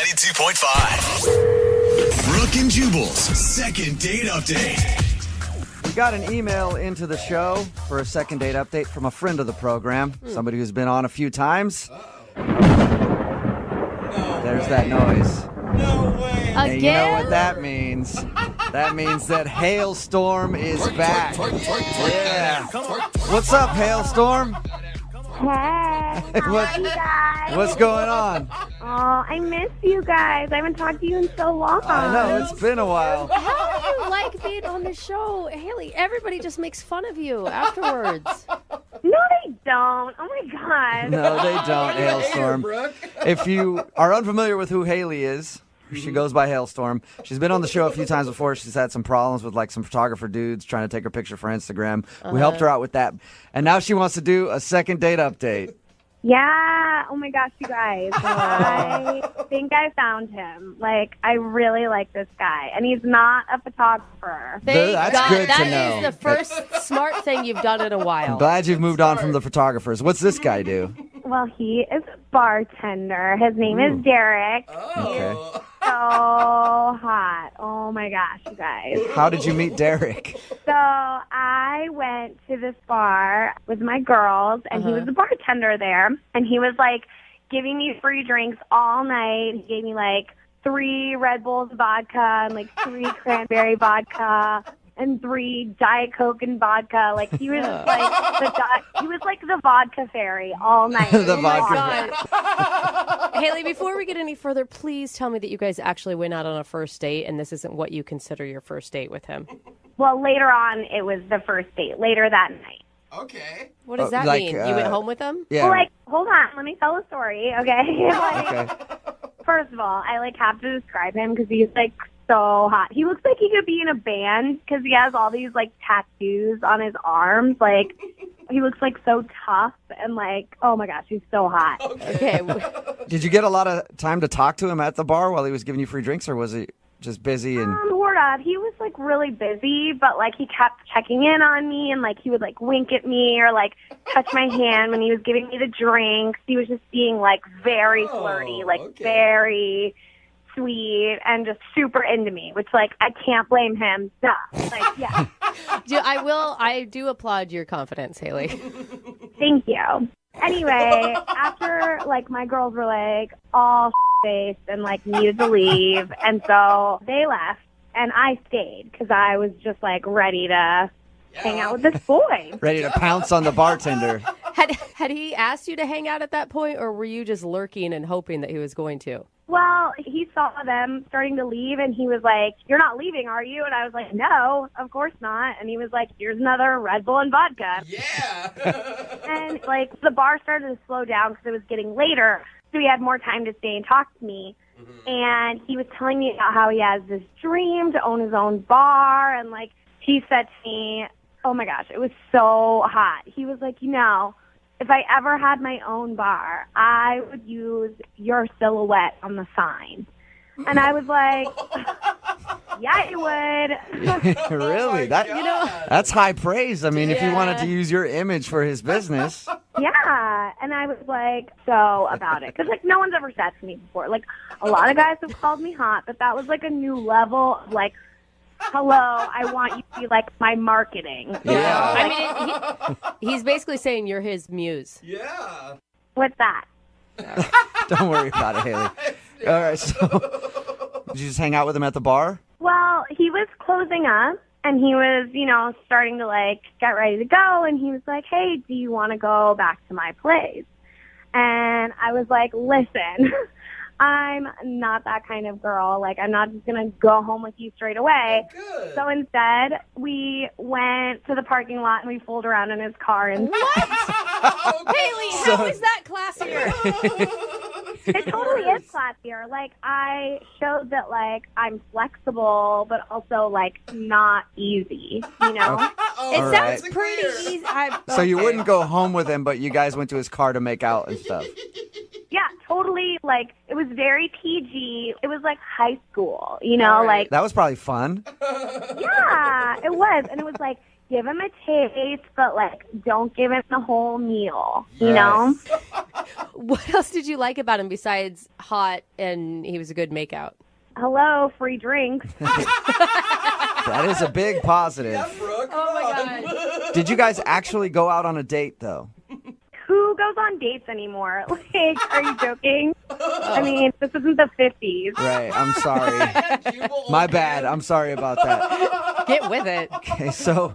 92.5. Brooke and Jubal's second date update. We got an email into the show for a second date update from a friend of the program, somebody who's been on a few times. There's that noise. No way. And you know what that means? That means that Hailstorm is back. Yeah. What's up, Hailstorm? Hey, how are you guys? What's going on? Oh, I miss you guys. I haven't talked to you in so long. I know, it's been a while. How do you like being on the show? Haley, everybody just makes fun of you afterwards. No, they don't. Oh, my God. No, they don't, Hailstorm. If you are unfamiliar with who Haley is, she goes by Hailstorm. She's been on the show a few times before. She's had some problems with some photographer dudes trying to take her picture for Instagram. We helped her out with that. And now she wants to do a second date update. Yeah. Oh, my gosh, you guys. I think I found him. I really like this guy. And he's not a photographer. Thank That's God. good to That know. is the first smart thing you've done in a while. I'm glad you've moved on from the photographers. What's this guy do? Well, he is a bartender. His name is Derek. Okay. So hot. Oh, my gosh, you guys. How did you meet Derek? So I went to this bar with my girls, and he was the bartender there, and he was giving me free drinks all night. He gave me 3 Red Bulls vodka and 3 cranberry vodka and 3 Diet Coke and vodka. He was the vodka fairy all night. The vodka. Haley, before we get any further, please tell me that you guys actually went out on a first date and this isn't what you consider your first date with him. Well, later on, it was the first date, later that night. Okay. What does that mean? You went home with him? Yeah. Well, hold on. Let me tell the story, okay? Okay. First of all, I have to describe him because he's so hot. He looks like he could be in a band because he has all these tattoos on his arms. He looks so tough and oh my gosh, he's so hot. Okay. Did you get a lot of time to talk to him at the bar while he was giving you free drinks, or was he just busy? And Sort of. He was really busy, but he kept checking in on me and he would wink at me or touch my hand when he was giving me the drinks. He was just being very flirty, very sweet and just super into me, which I can't blame him. Duh. Yeah. I do applaud your confidence, Haley. Thank you. Anyway, after my girls were all faced and needed to leave, and so they left, and I stayed because I was just ready to hang out with this boy. ready to pounce on the bartender. Had he asked you to hang out at that point, or were you just lurking and hoping that he was going to? Well, he saw them starting to leave, and he was like, "You're not leaving, are you?" And I was like, "No, of course not." And he was like, "Here's another Red Bull and vodka." Yeah. And the bar started to slow down because it was getting later, so he had more time to stay and talk to me. And he was telling me about how he has this dream to own his own bar, and he said to me, oh my gosh, it was so hot. He was like, if I ever had my own bar, I would use your silhouette on the sign. And I was like, yeah, you would. Really? That's high praise. I mean, if you wanted to use your image for his business. Yeah. And I was so about it. Because, no one's ever said to me before. A lot of guys have called me hot, but that was, a new level of, hello, I want you to be my marketing. Yeah. I mean, he's basically saying you're his muse. Yeah. What's that? Don't worry about it, Haley. All right, so did you just hang out with him at the bar? Well, he was closing up, and he was, starting to, get ready to go, and he was like, hey, do you want to go back to my place? And I was like, listen, I'm not that kind of girl. I'm not just going to go home with you straight away. Good. So instead, we went to the parking lot, and we fooled around in his car. And What? Haley, how is that classier? it totally is classier. I showed that, I'm flexible, but also, not easy, It All sounds right. pretty easy. So you wouldn't go home with him, but you guys went to his car to make out and stuff. Yeah, totally. It was very PG. It was high school, All right. That was probably fun. Yeah, it was. And it was give him a taste, but, like, don't give him the whole meal, you know? What else did you like about him besides hot and he was a good makeout? Hello, free drinks. That is a big positive. Brooke. Oh, my God. Did you guys actually go out on a date, though? Who goes on dates anymore? Like, are you joking? I mean, this isn't the 50s. Right, I'm sorry. My bad. I'm sorry about that. Get with it. Okay, so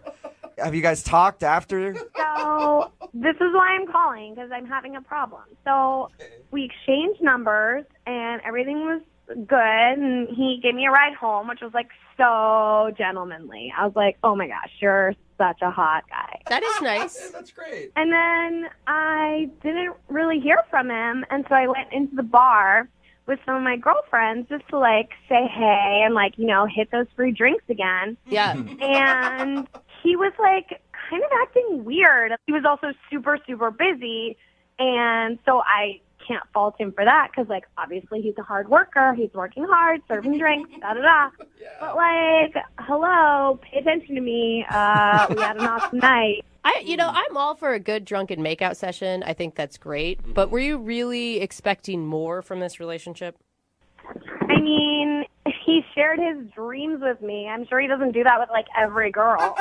have you guys talked after? So this is why I'm calling, because I'm having a problem. So we exchanged numbers, and everything was good, and he gave me a ride home, which was, like, so gentlemanly. I was like, oh, my gosh, you're such a hot guy. That is nice. That's great. And then I didn't really hear from him, and so I went into the bar with some of my girlfriends just to, like, say hey and, like, you know, hit those free drinks again. Yeah. And he was, like, kind of acting weird. He was also super, super busy, and so I can't fault him for that because, like, obviously he's a hard worker. He's working hard, serving drinks, da-da-da. But, like, hello, pay attention to me. We had an awesome night. I'm all for a good drunken makeout session. I think that's great. But were you really expecting more from this relationship? I mean, he shared his dreams with me. I'm sure he doesn't do that with, like, every girl.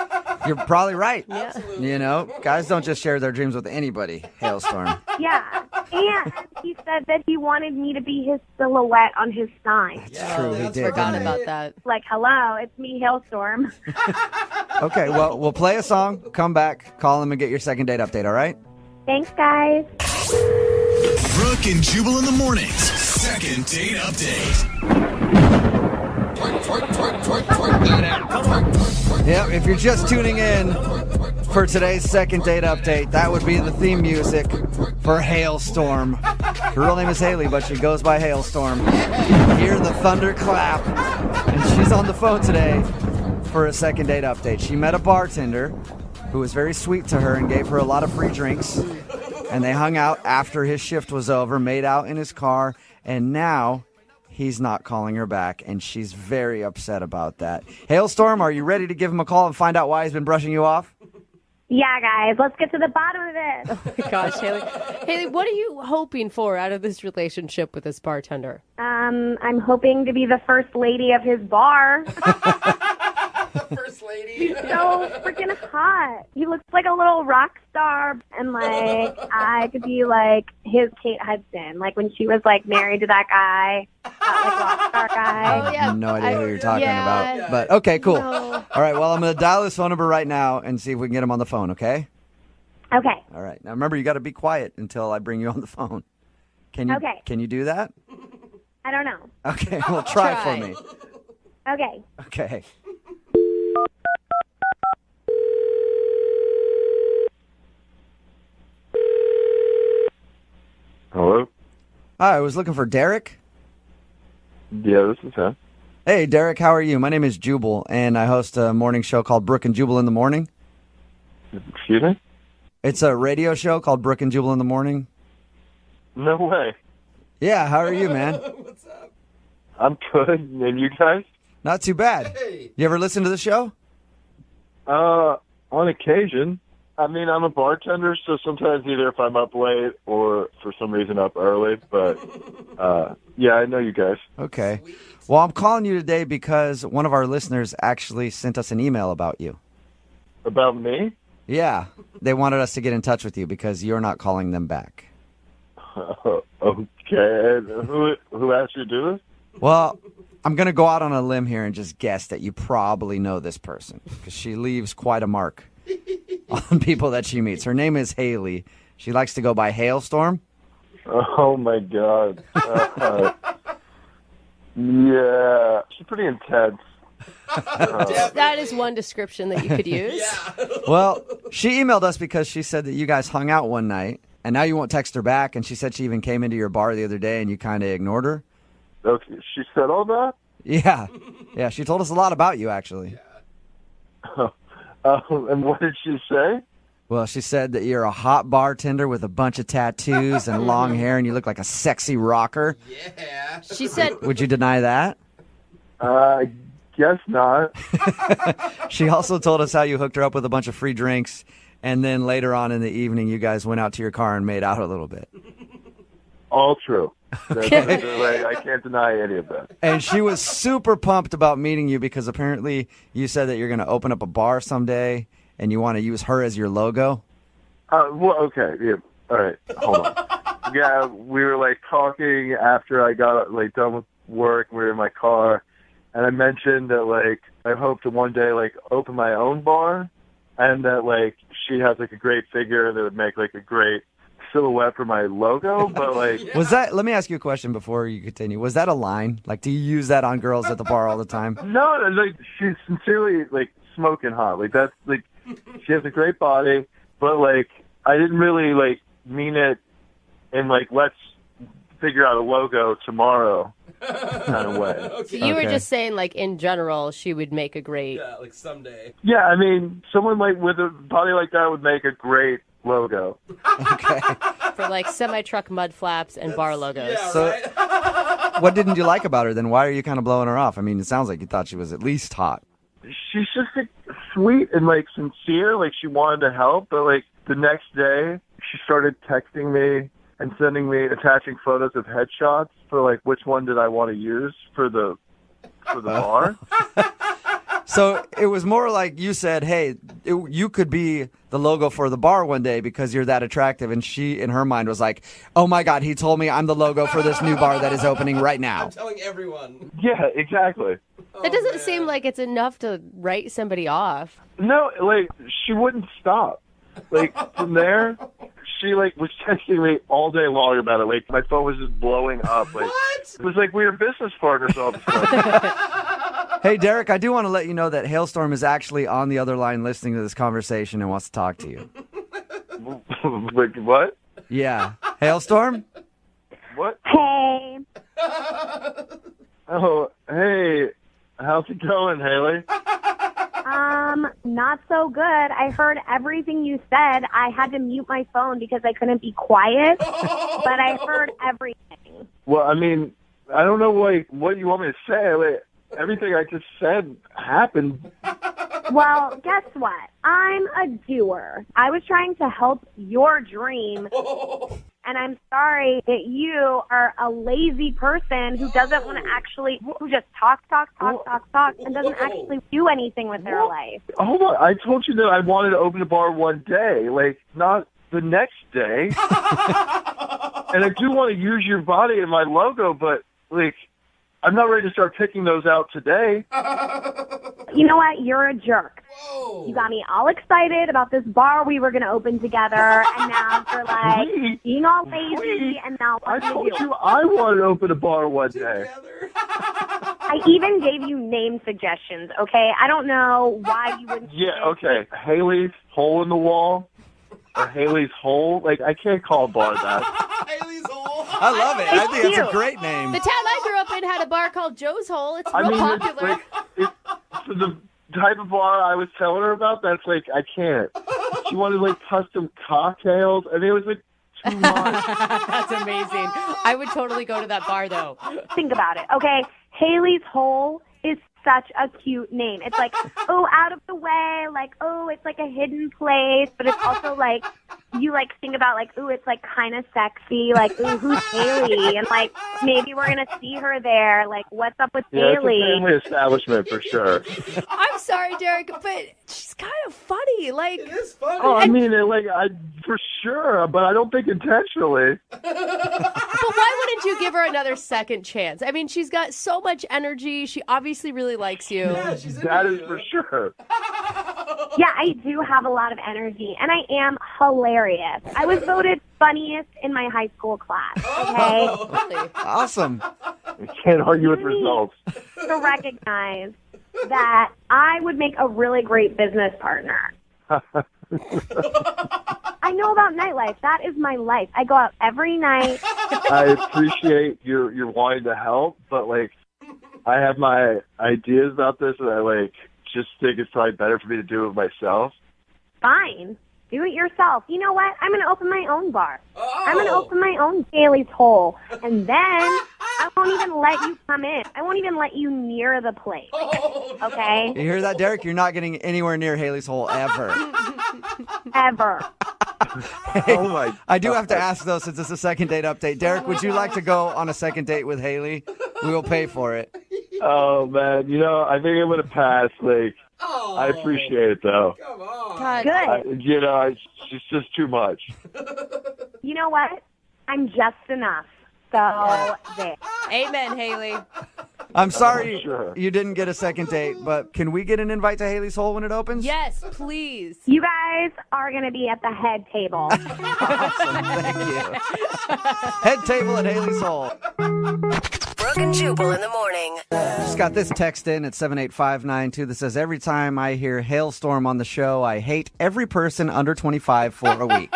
You're probably right. Yeah. You know, guys don't just share their dreams with anybody, Hailstorm. Yeah. And he said that he wanted me to be his silhouette on his sign. It's true, he did, Forgot didn't he? about that. Like, hello, it's me, Hailstorm. Okay, well, we'll play a song, come back, call him, and get your second date update, all right? Thanks, guys. Brooke and Jubal in the mornings. Second date update. Yep, if you're just tuning in for today's second date update, that would be the theme music for Hailstorm. Her real name is Haley, but she goes by Hailstorm. Hear the thunder clap, and she's on the phone today for a second date update. She met a bartender who was very sweet to her and gave her a lot of free drinks, and they hung out after his shift was over, made out in his car, and now he's not calling her back, and she's very upset about that. Hailstorm, are you ready to give him a call and find out why he's been brushing you off? Yeah, guys, let's get to the bottom of it. Oh my gosh, Haley. Haley, what are you hoping for out of this relationship with this bartender? I'm hoping to be the first lady of his bar. First lady. So freaking hot. He looks like a little rock star, and, like, I could be, like, his Kate Hudson, like when she was, like, married to that guy, that, like, rock star guy. Oh, yeah. No idea who you're talking yeah. about. But okay, cool. No. All right, well, I'm going to dial his phone number right now and see if we can get him on the phone, okay? Okay. All right. Now, remember, you got to be quiet until I bring you on the phone. Can you? Okay. Can you do that? I don't know. Okay, well, try Try. for me. Okay. Okay. Hello? Hi, I was looking for Derek. Yeah, this is him. Hey, Derek, how are you? My name is Jubal, and I host a morning show called Brooke and Jubal in the Morning. Excuse me? It's a radio show called Brooke and Jubal in the Morning. No way. Yeah, how are you, man? What's up? I'm good. And you guys? Not too bad. Hey. You ever listen to the show? On occasion. I mean, I'm a bartender, so sometimes either if I'm up late or for some reason up early, but, yeah, I know you guys. Okay. Well, I'm calling you today because one of our listeners actually sent us an email about you. About me? Yeah, they wanted us to get in touch with you because you're not calling them back. Okay. Who asked you to do this? Well, I'm going to go out on a limb here and just guess that you probably know this person because she leaves quite a mark on people that she meets. Her name is Haley. She likes to go by Hailstorm. Oh, my God. Yeah, she's pretty intense. That is one description that you could use. Well, she emailed us because she said that you guys hung out one night, and now you won't text her back, and she said she even came into your bar the other day, and you kind of ignored her. Okay, she said all that? Yeah. Yeah, she told us a lot about you, actually. And what did she say? Well, she said that you're a hot bartender with a bunch of tattoos and long hair, and you look like a sexy rocker. Yeah. She said, Would you deny that? I guess guess not. She also told us how you hooked her up with a bunch of free drinks, and then later on in the evening, you guys went out to your car and made out a little bit. All true. I can't deny any of that. And she was super pumped about meeting you because apparently you said that you're going to open up a bar someday and you want to use her as your logo. Well, okay. Yeah. All right. Hold on. Yeah, we were like talking after I got like done with work. We were in my car, and I mentioned that like I hope to one day like open my own bar, and that like she has like a great figure that would make like a great silhouette for my logo. But like, Was that? Let me ask you a question before you continue. Was that a line? Like, do you use that on girls at the bar all the time? no, like she's sincerely like smoking hot. Like that's like she has a great body, but like I didn't really like mean it in like let's figure out a logo tomorrow kind of way. So you were Okay. just saying, like, in general, she would make a great... Yeah, like someday. Yeah, I mean, someone like with a body like that would make a great logo. for, like, semi-truck mud flaps and bar logos. Yeah, So- right? What didn't you like about her then? Why are you kind of blowing her off? I mean, it sounds like you thought she was at least hot. She's just like sweet and like sincere, like she wanted to help, but like the next day she started texting me and sending me attaching photos of headshots for like which one did I want to use for the bar. So it was more like you said, hey, you could be the logo for the bar one day because you're that attractive. And she, in her mind, was like, oh, my God, he told me I'm the logo for this new bar that is opening right now. I'm telling everyone. Yeah, exactly. That doesn't seem like it's enough to write somebody off. No, like she wouldn't stop. Like from there, she like was texting me all day long about it. Like my phone was just blowing up. Like What? it was like we were business partners all the time. Hey, Derek, I do want to let you know that Hailstorm is actually on the other line listening to this conversation and wants to talk to you. Like what? Yeah. Hailstorm? What? Hey. Oh, hey, how's it going, Haley? Not so good. I heard everything you said. I had to mute my phone because I couldn't be quiet, but I heard everything. Well, I mean, I don't know what you want me to say. Like, everything I just said happened. Well, guess what? I'm a doer. I was trying to help your dream, and I'm sorry that you are a lazy person who doesn't want to actually, who just talks, and doesn't actually do anything with their life. Hold on, I told you that I wanted to open a bar one day, like not the next day. And I do want to use your body and my logo, but like I'm not ready to start picking those out today. You know what? You're a jerk. Whoa. You got me all excited about this bar we were going to open together, and now you're like being all lazy, and now I what do told you do? you I wanted to open a bar one day. Together. I even gave you name suggestions, okay? I don't know why you wouldn't. Yeah, okay. Haley's Hole in the Wall or Haley's Hole. Like, I can't call a bar that. Haley's hole. I love it. I think it's a cute. great name. The town I grew up in had a bar called Joe's Hole. It's I real mean, popular. for the type of bar I was telling her about, that's like, I can't. She wanted like custom cocktails, and it was like too much. That's amazing. I would totally go to that bar, though. Think about it, okay? Haley's Hole is such a cute name. It's like, oh, out of the way, like, oh, it's like a hidden place, but it's also like, you like think about like, ooh, it's like kind of sexy, like, ooh, who's Haley? And like, maybe we're gonna see her there. Like, what's up with Yeah, it's a Haley? family establishment for sure. I'm sorry, Derek, but she's kind of funny. Like, It is funny. Oh, I mean, for sure, but I don't think intentionally. but why wouldn't you give her another second chance? I mean, she's got so much energy. She obviously really likes you. Yeah, she's into That is you. for sure. Yeah, I do have a lot of energy, and I am hilarious. I was voted funniest in my high school class, okay? Really? Awesome. I can't argue with results. To recognize that I would make a really great business partner. I know about nightlife. That is my life. I go out every night. I appreciate your wanting to help, but like, I have my ideas about this, and I like just think it's probably better for me to do it myself. Fine. Do it yourself. You know what? I'm going to open my own bar. Oh. I'm going to open my own Haley's Hole. And then I won't even let you come in. I won't even let you near the place. Oh, no. Okay? You hear that, Derek? You're not getting anywhere near Haley's hole ever. Ever. Oh my! I do have to ask, though, since it's a second date update. Derek, would you like to go on a second date with Haley? We will pay for it. Oh man, I think I'm gonna pass. Like, Oh, I appreciate it though. Come on. God. Good. It's just too much. You know what? I'm just enough. So there. Amen, Haley. I'm sorry Sure. you didn't get a second date, but can we get an invite to Haley's hole when it opens? Yes, please. You guys are going to be at the head table. Awesome. Thank you. Head table at Haley's hole. Brooke and Jubal in the morning. Just got this text in at 78592 that says, every time I hear hailstorm on the show, I hate every person under 25 for a week.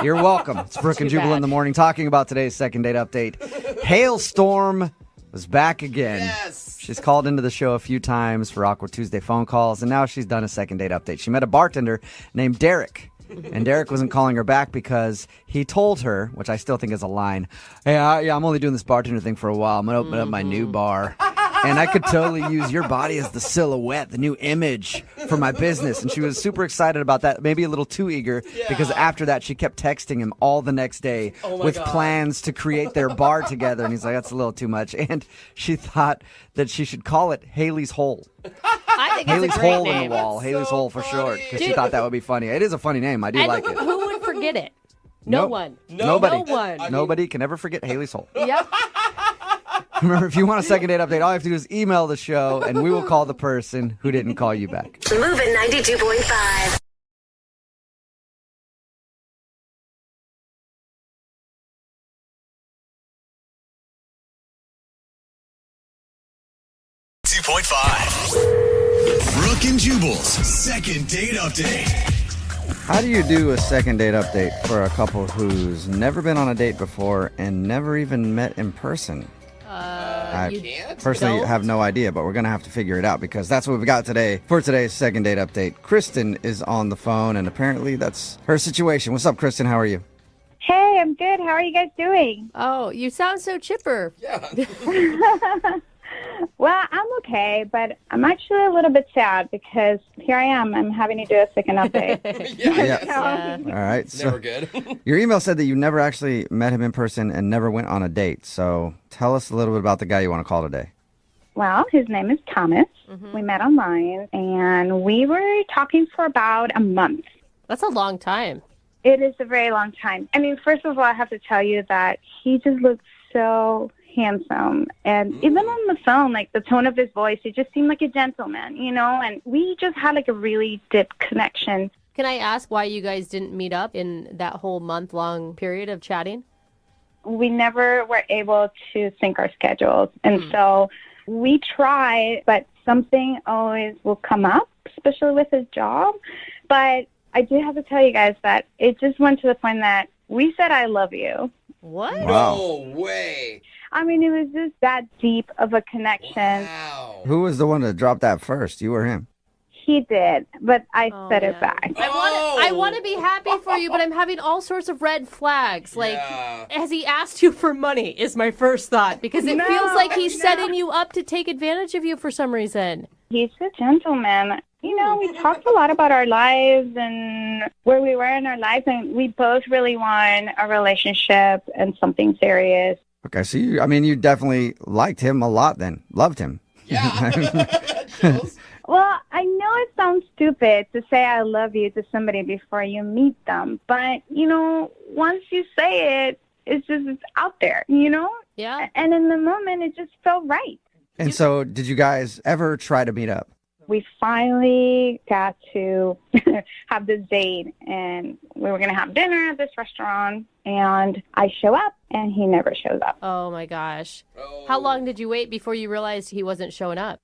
You're welcome. It's Brooke and Too Jubal bad. in the morning talking about today's second date update. Hailstorm was back again. Yes. She's called into the show a few times for Awkward Tuesday phone calls, and now she's done a second date update. She met a bartender named Derek. And Derek wasn't calling her back because he told her, which I still think is a line, hey, I'm only doing this bartender thing for a while. I'm going to open up my new bar. And I could totally use your body as the silhouette, the new image for my business. And she was super excited about that, maybe a little too eager, because after that, she kept texting him all the next day with plans to create their bar together. And he's like, that's a little too much. And she thought that she should call it Haley's Hole. I think Haley's it's a great Hole name. in the Wall. Haley's Hole for short, because she thought that would be funny. It is a funny name. I do And like it. who would forget it? No Nope. one. Nobody. No one. Nobody can ever forget Haley's Hole. Yep. Remember, if you want a second date update, all you have to do is email the show, and we will call the person who didn't call you back. Moving 92.5. Brooke and Jubal's second date update. How do you do a second date update for a couple who's never been on a date before and never even met in person? I can't? personally Don't? have no idea, but we're going to have to figure it out because that's what we've got today for today's second date update. Kristen is on the phone, and apparently that's her situation. What's up, Kristen? How are you? Hey, I'm good. How are you guys doing? Oh, you sound so chipper. Yeah. Well, I'm okay, but I'm actually a little bit sad because here I am. I'm having to do a second update. Yeah. All right. Never good. Your email said that you never actually met him in person and never went on a date. So tell us a little bit about the guy you want to call today. Well, his name is Thomas. We met online, and we were talking for about a month. That's a long time. It is a very long time. I mean, first of all, I have to tell you that he just looks so handsome. And even on the phone, like the tone of his voice, he just seemed like a gentleman, and we just had like a really deep connection. Can I ask why you guys didn't meet up in that whole month-long period of chatting? We never were able to sync our schedules. And so we tried, but something always will come up, especially with his job. But I do have to tell you guys that it just went to the point that we said, I love you. What? Wow. No way. I mean, it was just that deep of a connection. Wow. Who was the one to drop that first? You or him? He did, but I said man. it back. I want to be happy for you, but I'm having all sorts of red flags. Like, Yeah. has he asked you for money is my first thought, because it No, feels like he's no. setting you up to take advantage of you for some reason. He's a gentleman. We talked a lot about our lives and where we were in our lives, and we both really want a relationship and something serious. Okay, so you definitely liked him a lot then. Loved him. Chills. Well, I know it sounds stupid to say I love you to somebody before you meet them, but, once you say it, it's out there, Yeah. And in the moment, it just felt right. And so did you guys ever try to meet up? We finally got to have this date, and we were going to have dinner at this restaurant, and I show up, and he never shows up. Oh, my gosh. How long did you wait before you realized he wasn't showing up?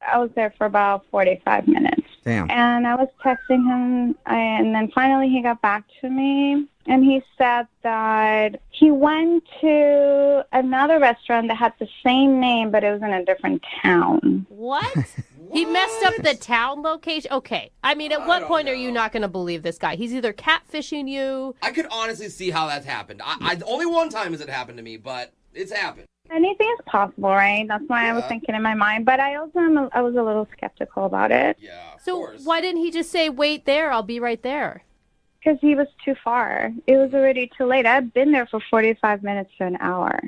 I was there for about 45 minutes. Damn. And I was texting him, and then finally he got back to me, and he said that he went to another restaurant that had the same name, but it was in a different town. What? He messed up the town location? Okay. I mean, at what don't point are know. you not going to believe this guy? He's either catfishing you. I could honestly see how that's happened. I only one time has it happened to me, but it's happened. Anything is possible, right? That's why I was thinking in my mind. But I also I was a little skeptical about it. Yeah, of So course. why didn't he just say, wait there, I'll be right there? Because he was too far. It was already too late. I've been there for 45 minutes to an hour.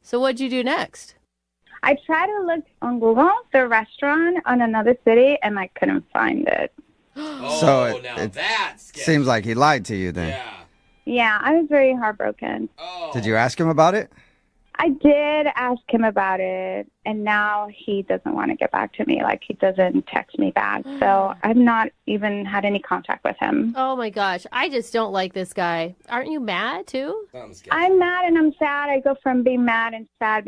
So what'd you do next? I tried to look on Google, the restaurant on another city, and I couldn't find it. Oh, So now it that's sketchy. Seems like he lied to you then. Yeah. Yeah, I was very heartbroken. Oh. Did you ask him about it? I did ask him about it, and now he doesn't want to get back to me. Like, he doesn't text me back. So I've not even had any contact with him. Oh my gosh, I just don't like this guy. Aren't you mad too? Sounds sketchy. I'm mad and I'm sad. I go from being mad and sad,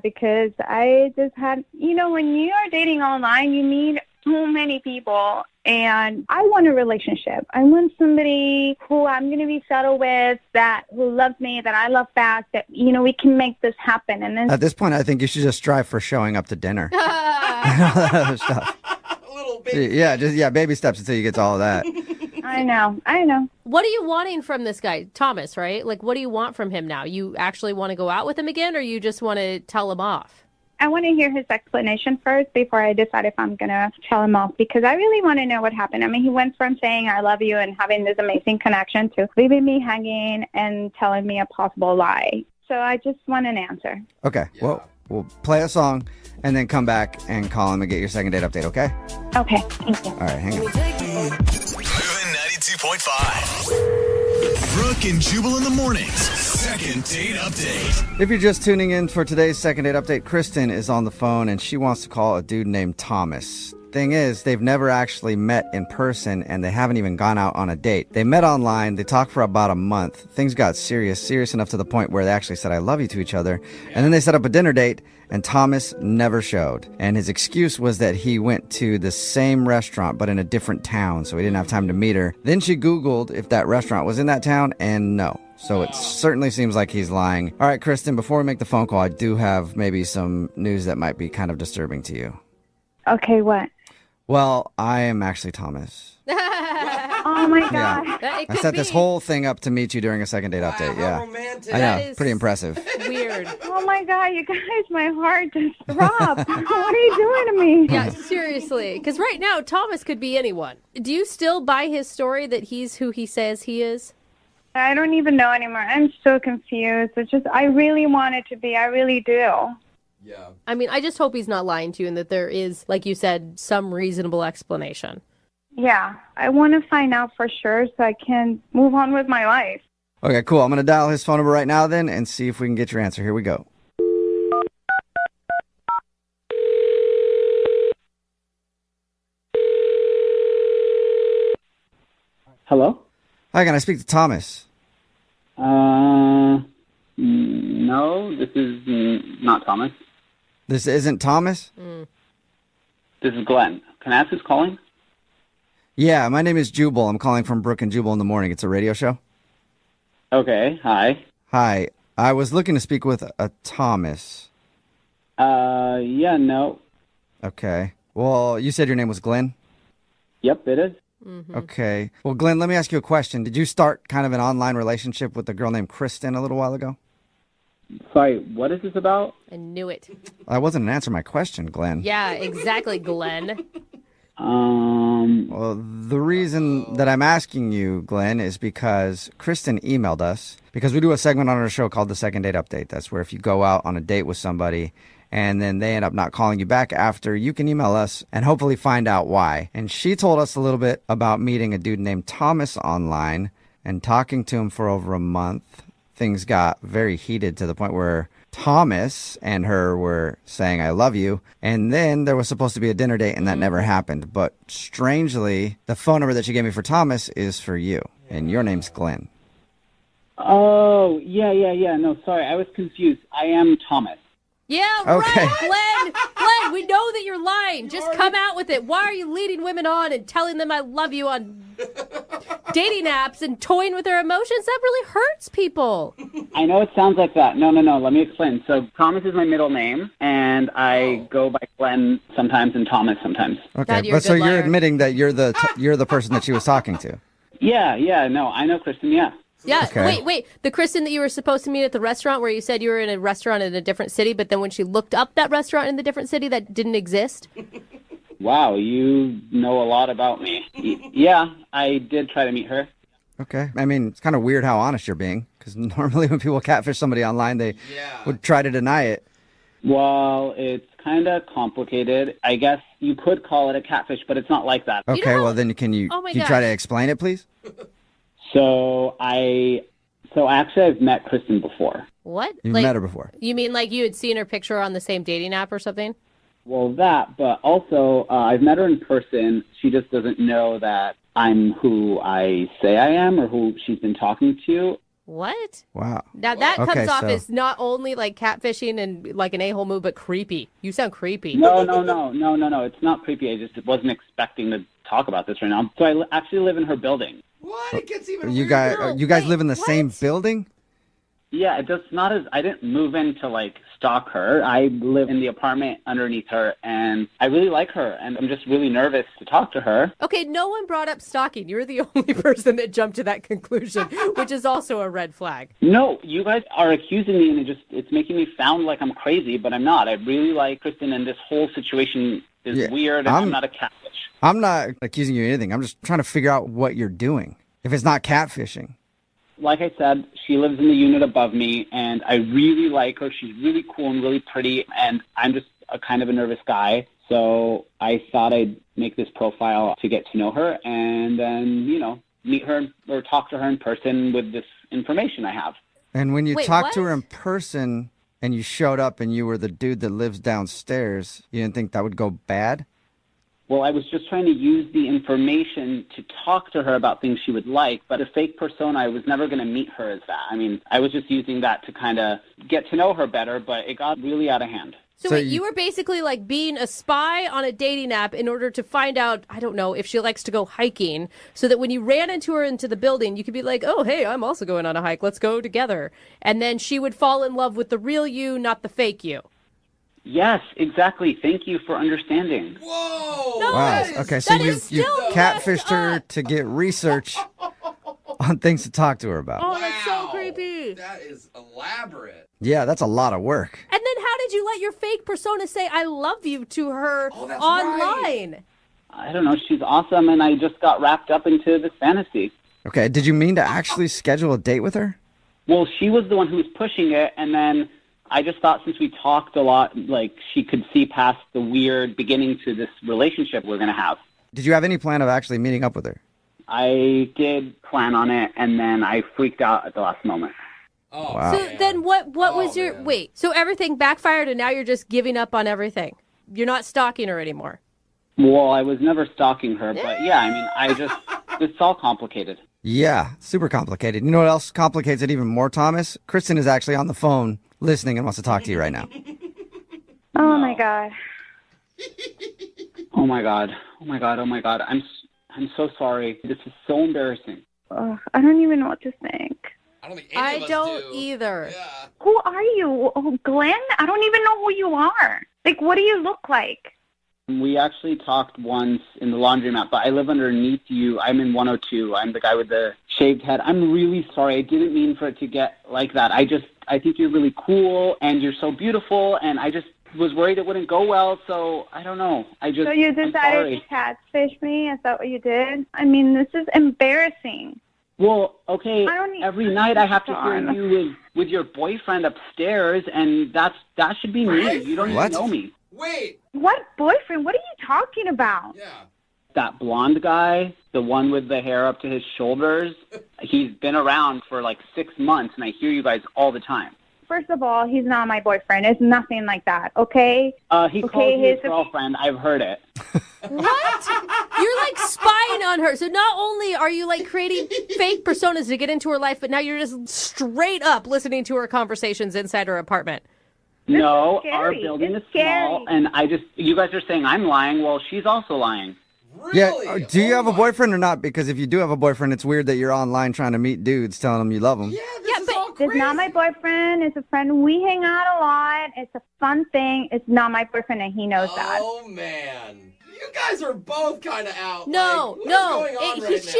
because I just had, when you are dating online, you meet so many people, and I want a relationship. I want somebody who I'm going to be settled with, who loves me, that I love back, that, we can make this happen. And then At this point, I think you should just strive for showing up to dinner. Other stuff. A little bit. Yeah, baby steps until you get to all of that. I know. What are you wanting from this guy? Thomas, right? Like, what do you want from him now? You actually want to go out with him again, or you just want to tell him off? I want to hear his explanation first before I decide if I'm going to tell him off, because I really want to know what happened. I mean, he went from saying I love you and having this amazing connection to leaving me hanging and telling me a possible lie. So I just want an answer. Okay, well, we'll play a song and then come back and call him and get your second date update, okay? Okay, thank you. All right, hang on. Moving 92.5. Brooke and Jubal in the mornings. Second date update. If you're just tuning in for today's second date update, Kristen is on the phone and she wants to call a dude named Thomas. Thing is, they've never actually met in person and they haven't even gone out on a date. They met online, they talked for about a month. Things got serious enough to the point where they actually said I love you to each other. And then they set up a dinner date and Thomas never showed. And his excuse was that he went to the same restaurant but in a different town, so he didn't have time to meet her. Then she Googled if that restaurant was in that town, and no. So it certainly seems like he's lying. All right, Kristen, before we make the phone call, I do have maybe some news that might be kind of disturbing to you. Okay, what? Well, I am actually Thomas. Oh, my God. It I could set this be. whole thing up to meet you during a second date update. How Yeah. romantic. I know. That is- Pretty impressive. Weird. Oh, my God, you guys, my heart just dropped. What are you doing to me? Yeah, seriously. Because right now, Thomas could be anyone. Do you still buy his story that he's who he says he is? I don't even know anymore. I'm so confused. It's just, I really want it to be. I really do. Yeah. I mean, I just hope he's not lying to you and that there is, like you said, some reasonable explanation. Yeah, I want to find out for sure so I can move on with my life. Okay, cool. I'm going to dial his phone number right now then and see if we can get your answer. Here we go. Hello? Hi, can I speak to Thomas? No, this is not Thomas. This isn't Thomas? This is Glenn. Can I ask who's calling? Yeah, my name is Jubal. I'm calling from Brooke and Jubal in the morning. It's a radio show. Okay, hi. Hi. I was looking to speak with a Thomas. Yeah, no. Okay. Well, you said your name was Glenn? Yep, it is. Okay. Well, Glenn, let me ask you a question. Did you start kind of an online relationship with a girl named Kristen a little while ago? Sorry, what is this about? I knew it. I wasn't answering my question, Glenn. Yeah, exactly, Glenn. Well, the reason that I'm asking you, Glenn, is because Kristen emailed us, because we do a segment on our show called the Second Date Update. That's where if you go out on a date with somebody and then they end up not calling you back after, you can email us and hopefully find out why. And she told us a little bit about meeting a dude named Thomas online and talking to him for over a month. Things got very heated to the point where Thomas and her were saying, I love you. And then there was supposed to be a dinner date and that never happened. But strangely, the phone number that she gave me for Thomas is for you. And your name's Glenn. Oh, yeah. No, sorry, I was confused. I am Thomas. Yeah, Okay. right, Glenn, we know that you're lying. Just come out with it. Why are you leading women on and telling them I love you on dating apps and toying with their emotions? That really hurts people. I know it sounds like that. No, let me explain. So Thomas is my middle name, and I go by Glenn sometimes and Thomas sometimes. Okay, Dad, you're a but so good you're liar. admitting that you're the person that she was talking to. Yeah, no, I know Kristen, yeah. Yeah. Okay. Wait. The Kristen that you were supposed to meet at the restaurant where you said you were in a restaurant in a different city, but then when she looked up that restaurant in the different city, that didn't exist? Wow, you know a lot about me. Yeah, I did try to meet her. Okay. I mean, it's kind of weird how honest you're being, because normally when people catfish somebody online, they would try to deny it. Well, it's kind of complicated. I guess you could call it a catfish, but it's not like that. Okay, well then can you try to explain it, please? So actually I've met Kristen before. What? You've met her before. You mean like you had seen her picture on the same dating app or something? Well, that, but also I've met her in person. She just doesn't know that I'm who I say I am or who she's been talking to. What? Wow. Now that comes off as not only like catfishing and like an a-hole move, but creepy. You sound creepy. No. It's not creepy. I just wasn't expecting to talk about this right now. So I actually live in her building. What? It gets even You weirder. guys live in the same building? Yeah, it just not as I didn't move in to like stalk her. I live in the apartment underneath her, and I really like her, and I'm just really nervous to talk to her. Okay, no one brought up stalking. You're the only person that jumped to that conclusion, which is also a red flag. No, you guys are accusing me, and it's making me sound like I'm crazy, but I'm not. I really like Kristen, and this whole situation is weird, and I'm not a catfish. I'm not accusing you of anything. I'm just trying to figure out what you're doing. If it's not catfishing. Like I said, she lives in the unit above me, and I really like her. She's really cool and really pretty, and I'm just a kind of a nervous guy. So I thought I'd make this profile to get to know her and then, meet her or talk to her in person with this information I have. And when you talked to her in person and you showed up and you were the dude that lives downstairs, you didn't think that would go bad? Well, I was just trying to use the information to talk to her about things she would like, but a fake persona, I was never going to meet her as that. I mean, I was just using that to kind of get to know her better, but it got really out of hand. So wait, you were basically like being a spy on a dating app in order to find out, I don't know, if she likes to go hiking, so that when you ran into her into the building, you could be like, oh, hey, I'm also going on a hike. Let's go together. And then she would fall in love with the real you, not the fake you. Yes, exactly. Thank you for understanding. Whoa! No, Wow. Okay, so you catfished her to get research on things to talk to her about. Oh, that's so creepy. That is elaborate. Yeah, that's a lot of work. And then how did you let your fake persona say I love you to her that's online? right. I don't know. She's awesome, and I just got wrapped up into this fantasy. Okay, did you mean to actually schedule a date with her? Well, she was the one who was pushing it, and then I just thought since we talked a lot, like she could see past the weird beginning to this relationship we're going to have. Did you have any plan of actually meeting up with her? I did plan on it, and then I freaked out at the last moment. Oh, wow. So then what was your... man. Wait, so everything backfired and now you're just giving up on everything? You're not stalking her anymore? Well, I was never stalking her, but yeah, I mean, it's all complicated. Yeah, super complicated. You know what else complicates it even more, Thomas? Kristen is actually on the phone listening and wants to talk to you right now. Oh, my God. Oh, my God. Oh, my God. Oh, my God. I'm so sorry. This is so embarrassing. I don't even know what to think. I don't think any of us don't do. either. Yeah. Who are you? Oh, Glenn? I don't even know who you are. Like, what do you look like? We actually talked once in the laundromat, but I live underneath you. I'm in 102. I'm the guy with the shaved head. I'm really sorry. I didn't mean for it to get like that. I think you're really cool, and you're so beautiful, and I just was worried it wouldn't go well, so I don't know. So you decided to catfish me? Is that what you did? I mean, this is embarrassing. Well, okay, every night I have to hear Darn. you with your boyfriend upstairs, and that should be me. You don't even know me. Wait. What boyfriend? What are you talking about? Yeah. That blonde guy, the one with the hair up to his shoulders, he's been around for like 6 months, and I hear you guys all the time. First of all, he's not my boyfriend. It's nothing like that, okay? He calls you his girlfriend. I've heard it. What? You're like spying on her. So not only are you like creating fake personas to get into her life, but now you're just straight up listening to her conversations inside her apartment. No, scary. our building It's is small, and you guys are saying I'm lying. Well, she's also lying. Really? Yeah. Do you have a boyfriend or not? Because if you do have a boyfriend, it's weird that you're online trying to meet dudes telling them you love them. Yeah, this is all It's crazy. not my boyfriend. It's a friend. We hang out a lot. It's a fun thing. It's not my boyfriend, and he knows that. Oh, man. You guys are both kind of out. No, like, no. What's going on right now?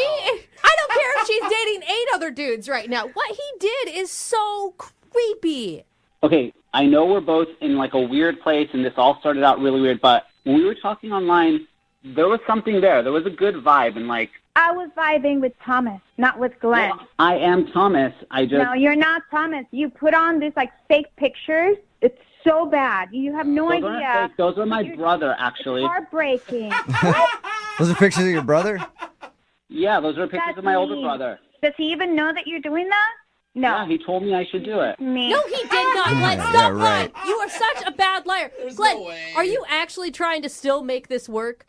I don't care if she's dating 8 other dudes right now. What he did is so creepy. Okay, I know we're both in like a weird place, and this all started out really weird, but when we were talking online, there was something there. There was a good vibe, and like... I was vibing with Thomas, not with Glenn. Well, I am Thomas. No, you're not Thomas. You put on this like fake pictures. It's so bad. You have no Those aren't idea. fake. Those are my brother, actually. It's heartbreaking. Those are pictures of your brother? Yeah, those are pictures That's of my older me. brother. Does he even know that you're doing that? No. Yeah, he told me I should do it. Me. No, he did not. Glenn, Yeah, stop right. lying. You are such a bad liar. There's Glenn, no way. are you actually trying to still make this work?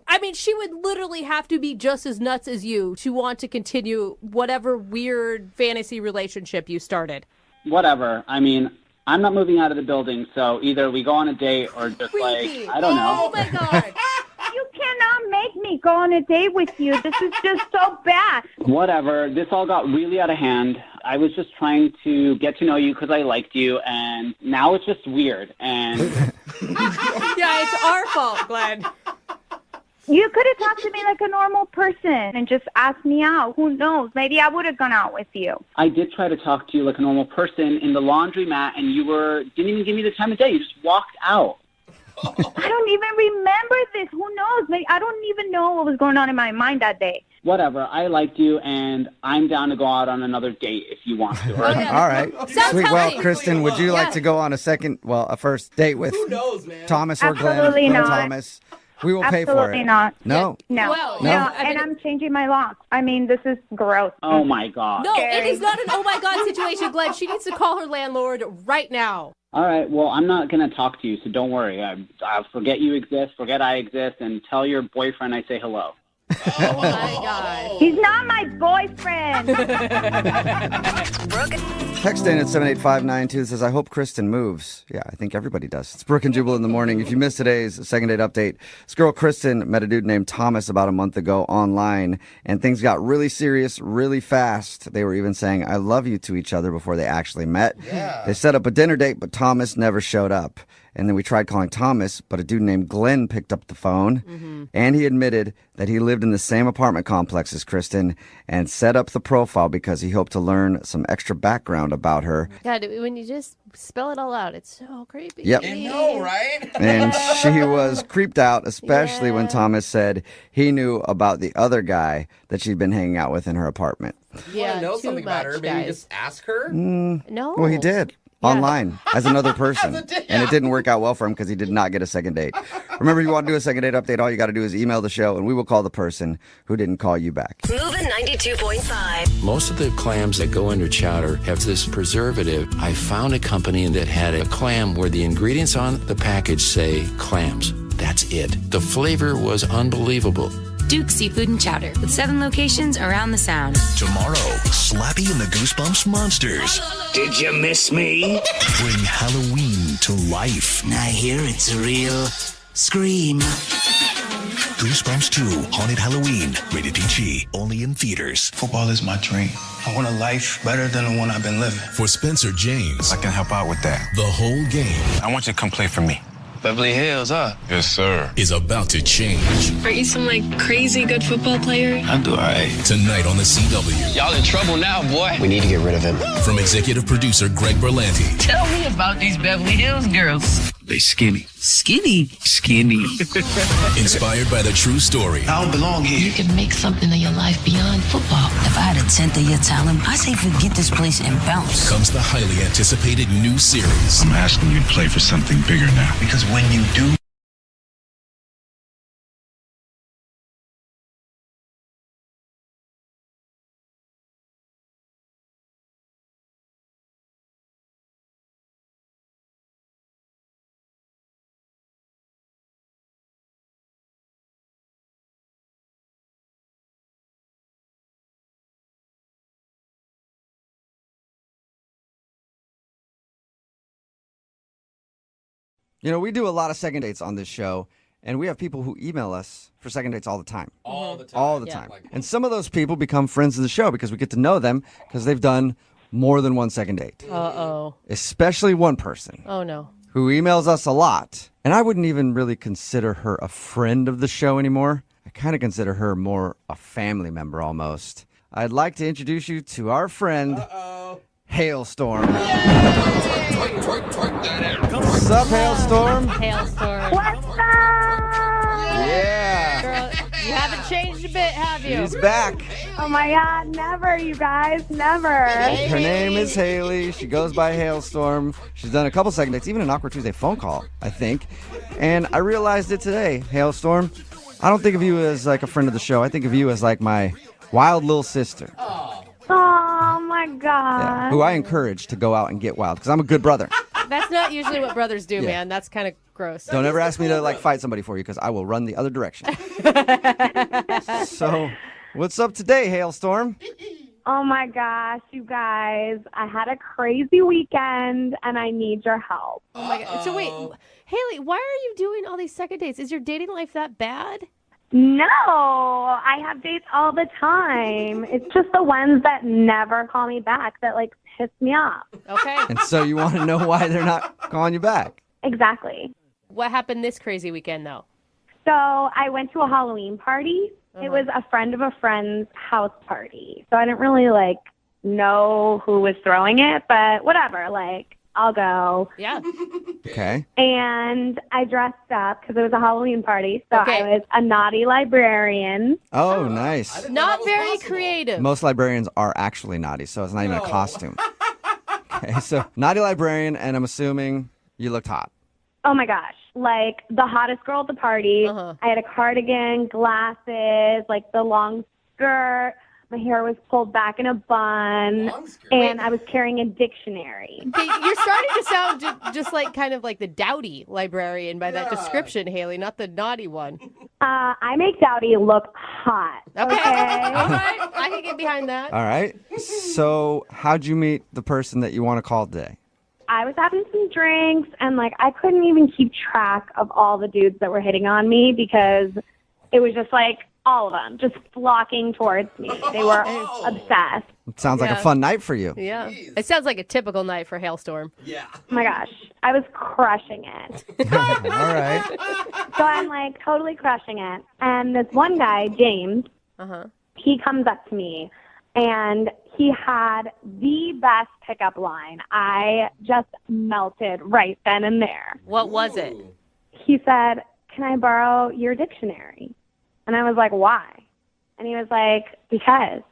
I mean, she would literally have to be just as nuts as you to want to continue whatever weird fantasy relationship you started. Whatever. I mean, I'm not moving out of the building, so either we go on a date or just Creepy. like, I don't know. Oh, my God. You cannot make me go on a date with you. This is just so bad. Whatever. This all got really out of hand. I was just trying to get to know you because I liked you, and now it's just weird. And Yeah, it's our fault, Glenn. You could have talked to me like a normal person and just asked me out. Who knows? Maybe I would have gone out with you. I did try to talk to you like a normal person in the laundromat, and you didn't even give me the time of day. You just walked out. I don't even remember this. Who knows? Maybe, I don't even know what was going on in my mind that day. Whatever. I liked you, and I'm down to go out on another date if you want to. Oh, yeah. All right. Sounds Sweet. Well, healthy. Kristen, would you like Yeah. to go on a first date with Who knows, man? Thomas or Glenn? Absolutely Glenn not. Thomas. We will pay for Absolutely it. not. No. No. Well, no. yeah, I mean- And I'm changing my locks. I mean, this is gross. Oh, my God. No, it is not an oh my God situation, Glenn. She needs to call her landlord right now. All right. Well, I'm not going to talk to you, so don't worry. I'll forget you exist, forget I exist, and tell your boyfriend I say hello. Oh my God. He's not my boyfriend. Brooke, Text in at 78592 says, I hope Kristen moves. Yeah, I think everybody does. It's Brooke and Jubal in the morning. If you missed today's second date update, this girl Kristen met a dude named Thomas about a month ago online, and things got really serious really fast. They were even saying, I love you to each other before they actually met. Yeah. They set up a dinner date, but Thomas never showed up. And then we tried calling Thomas, but a dude named Glenn picked up the phone, and he admitted that he lived in the same apartment complex as Kristen and set up the profile because he hoped to learn some extra background about her. God, when you just spell it all out, it's so creepy. Yep. I know, right? And she was creeped out, especially when Yeah. Thomas said he knew about the other guy that she'd been hanging out with in her apartment. You want to know too something about her? much, Maybe guys. just ask her? No. Well, he did. Yeah. Online as another person. date. And it didn't work out well for him because he did not get a second date. Remember, if you want to do a second date update, all you got to do is email the show and we will call the person who didn't call you back. moving 92.5. Most of the clams that go into chowder have this preservative. I found a company that had a clam where the ingredients on the package say clams. That's it. The flavor was unbelievable. Duke Seafood and Chowder with 7 locations around the Sound. Tomorrow, Slappy and the Goosebumps Monsters Did you miss me? bring Halloween to life. I hear it's a real scream. Goosebumps 2, Haunted Halloween, rated PG, only in theaters. Football is my dream. I want a life better than the one I've been living. For Spencer James, I can help out with that. the whole game I want you to come play for me. Beverly Hills, huh? yes, sir, is about to change. Aren't you some crazy good football player? I do all right. Tonight on the CW. Y'all in trouble now, boy. We need to get rid of him. From executive producer Greg Berlanti. Tell me about these Beverly Hills girls. They skinny. Skinny. Skinny. Inspired by the true story. I don't belong You here. can make something of your life beyond football. If I had a tenth of your talent, I say forget this place and bounce. Comes the highly anticipated new series. I'm asking you to play for something bigger now. Because when you do, You know, we do a lot of second dates on this show, and we have people who email us for second dates all the time. All the time. All the Yeah. time. And some of those people become friends of the show because we get to know them because they've done more than one second date. Uh-oh. Especially one person Oh, no. who emails us a lot And I wouldn't even really consider her a friend of the show anymore. I kind of consider her more a family member almost. I'd like to introduce you to our friend, Hailstorm. What's up, Hailstorm? Hailstorm. What's up? Yeah. Girl, you haven't changed a bit, have you? She's back. Oh my God, never, you guys, never. Her name is Haley. She goes by Hailstorm. She's done a couple second dates, even an Awkward Tuesday phone call, I think. And I realized it today, Hailstorm. I don't think of you as like a friend of the show. I think of you as like my wild little sister. Oh my God. Yeah, who I encourage to go out and get wild because I'm a good brother. That's not usually what brothers do, man. That's kind of gross. Don't ever ask me to like fight somebody for you because I will run the other direction. So, what's up today, Hailstorm? Oh my gosh, you guys. I had a crazy weekend and I need your help. Oh my God. So wait, Haley, why are you doing all these second dates? Is your dating life that bad? No, I have dates all the time. It's just the ones that never call me back that like piss me off. Okay. And so you want to know why they're not calling you back? Exactly. What happened this crazy weekend, though? So I went to a Halloween party. It was a friend of a friend's house party. So I didn't really like know who was throwing it, but whatever, like I'll go. Yeah. Okay. And I dressed up because it was a Halloween party. So I was a naughty librarian. Oh, nice. Not very creative. Most librarians are actually naughty, so it's not even a costume. Okay, so naughty librarian, and I'm assuming you looked hot. Oh my gosh, like the hottest girl at the party. I had a cardigan, glasses, like the long skirt. My hair was pulled back in a bun, and I was carrying a dictionary. Okay, you're starting to sound just like kind of like the dowdy librarian by that description, Haley, not the naughty one. I make Dowdy look hot. Okay. All right. I can get behind that. All right. So how'd you meet the person that you want to call today? I was having some drinks, and like I couldn't even keep track of all the dudes that were hitting on me because it was just like all of them just flocking towards me. They were obsessed. It sounds like a fun night for you. Yeah. It sounds like a typical night for Hailstorm. Yeah. Oh my gosh, I was crushing it. All right. So I'm like totally crushing it. And this one guy, James, he comes up to me and he had the best pickup line. I just melted right then and there. What was it? He said, "Can I borrow your dictionary?" And I was like, "Why?" And he was like, "Because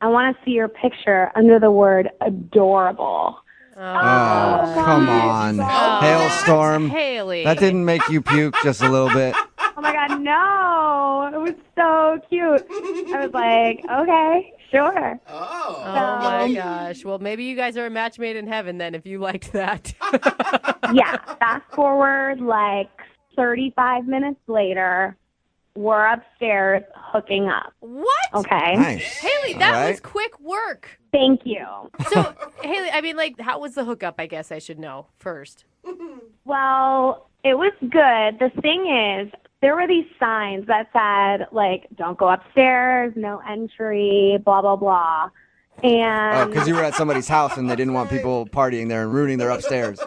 I want to see your picture under the word adorable." Oh, come on. Hailstorm. Haley. That didn't make you puke just a little bit. Oh my God, no. It was so cute. I was like, okay, sure. Oh my gosh. Well, maybe you guys are a match made in heaven then if you liked that. Yeah, fast forward like 35 minutes later, we're upstairs hooking up. What? Okay. Nice. Haley, that was quick work. Thank you. So, Haley, I mean, like, how was the hookup, I guess I should know first. Well, it was good. The thing is, there were these signs that said, like, don't go upstairs, no entry, blah, blah, blah. And Because you were at somebody's house and they didn't want people partying there and ruining their upstairs.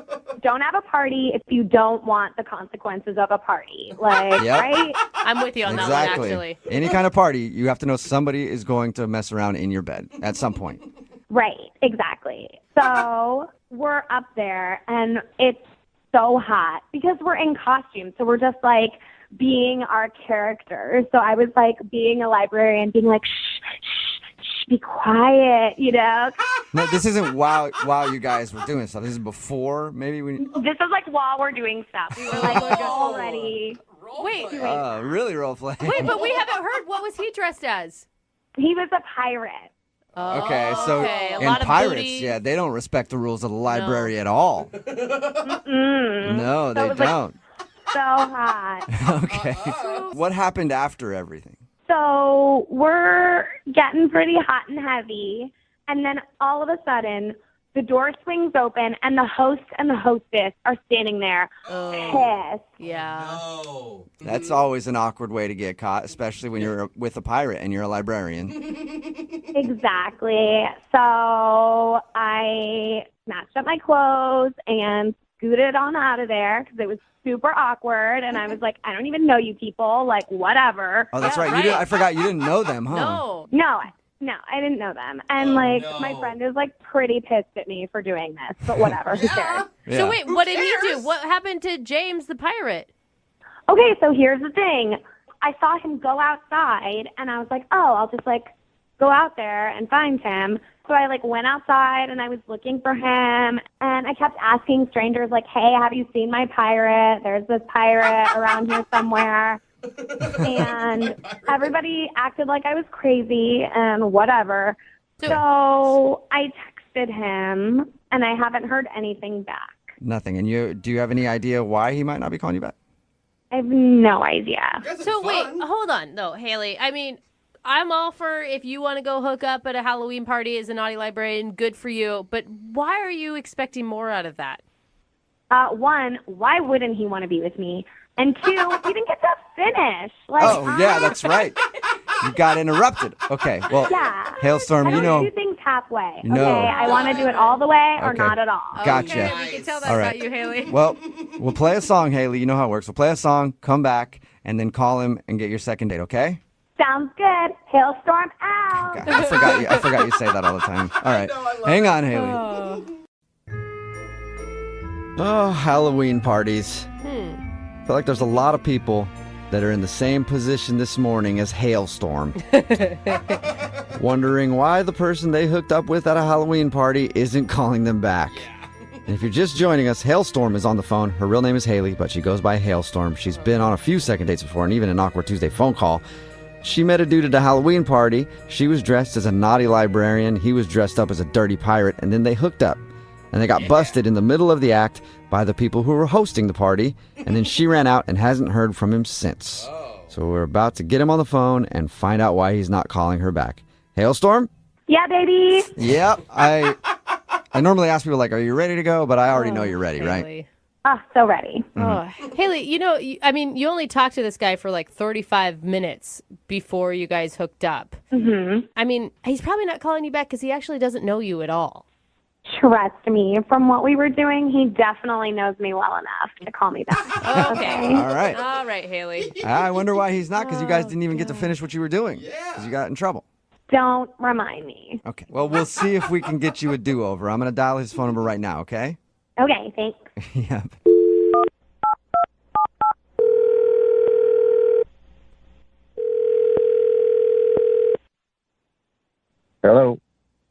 don't have a party if you don't want the consequences of a party. Like, Yep. right? I'm with you on that one, actually. Any kind of party, you have to know somebody is going to mess around in your bed at some point. Right, exactly. So we're up there, and it's so hot because we're in costume. So we're just like being our characters. So I was like being a librarian, being like, shh, shh, shh, be quiet, you know? No, this isn't while you guys were doing stuff. This is before, maybe when. This is like while we're doing stuff. We were like already. Wait, Really role play. wait, but we haven't heard. What was he dressed as? He was a pirate. Okay, so Okay, a and lot of pirates, booty. yeah, they don't respect the rules of the library at all. No, they it was, like, don't. So hot. Okay. What happened after everything? So we're getting pretty hot and heavy, and then all of a sudden, the door swings open, and the host and the hostess are standing there, pissed. Yeah. That's always an awkward way to get caught, especially when you're with a pirate and you're a librarian. Exactly. So I snatched up my clothes and scooted on out of there because it was super awkward. And I was like, I don't even know you people. Like, whatever. Oh, that's right. I forgot you didn't know them, huh? No, I didn't know them. And, my friend is, pretty pissed at me for doing this. But whatever. Who cares? Yeah. So wait, what did he do? What happened to James the pirate? Okay, so here's the thing. I saw him go outside, and I was like, oh, I'll just, go out there and find him. So I, went outside, and I was looking for him, and I kept asking strangers, hey, have you seen my pirate? There's this pirate around here somewhere. And everybody acted like I was crazy and whatever. So I texted him, and I haven't heard anything back. Nothing. And do you have any idea why he might not be calling you back? I have no idea. So wait, hold on, though, Haley. I mean, I'm all for if you want to go hook up at a Halloween party as a naughty librarian, good for you. But why are you expecting more out of that? One, why wouldn't he want to be with me? And two, he didn't get to finish. Yeah, that's right. You got interrupted. Okay, well, yeah. Hailstorm, I don't do things halfway. No. Okay, I want to do it all the way or Okay. not at all. Gotcha. Okay, we can tell that All about right. you, Haley. Well, we'll play a song, Haley. You know how it works. We'll play a song, come back, and then call him and get your second date, okay? Sounds good. Hailstorm out. God, I forgot you say that all the time. All right. Hang on, Haley. Oh, Halloween parties. I feel like there's a lot of people that are in the same position this morning as Hailstorm. Wondering why the person they hooked up with at a Halloween party isn't calling them back. And if you're just joining us, Hailstorm is on the phone. Her real name is Haley, but she goes by Hailstorm. She's been on a few second dates before and even an Awkward Tuesday phone call. She met a dude at a Halloween party. She was dressed as a naughty librarian. He was dressed up as a dirty pirate. And then they hooked up. And they got busted in the middle of the act by the people who were hosting the party. And then she ran out and hasn't heard from him since. So we're about to get him on the phone and find out why he's not calling her back. Hailstorm? Yeah, baby. Yep. I normally ask people, are you ready to go? But I already know you're ready, right? Haley. Oh, so ready. Oh, Haley, you only talked to this guy for 35 minutes before you guys hooked up. Mm-hmm. I mean, he's probably not calling you back because he actually doesn't know you at all. Trust me, from what we were doing, he definitely knows me well enough to call me back. Okay. All right. All right, Haley. I wonder why he's not, because you guys didn't even get to finish what you were doing. Because you got in trouble. Don't remind me. Okay. Well, we'll see if we can get you a do-over. I'm going to dial his phone number right now, okay? Okay, thanks. Yeah. Hello.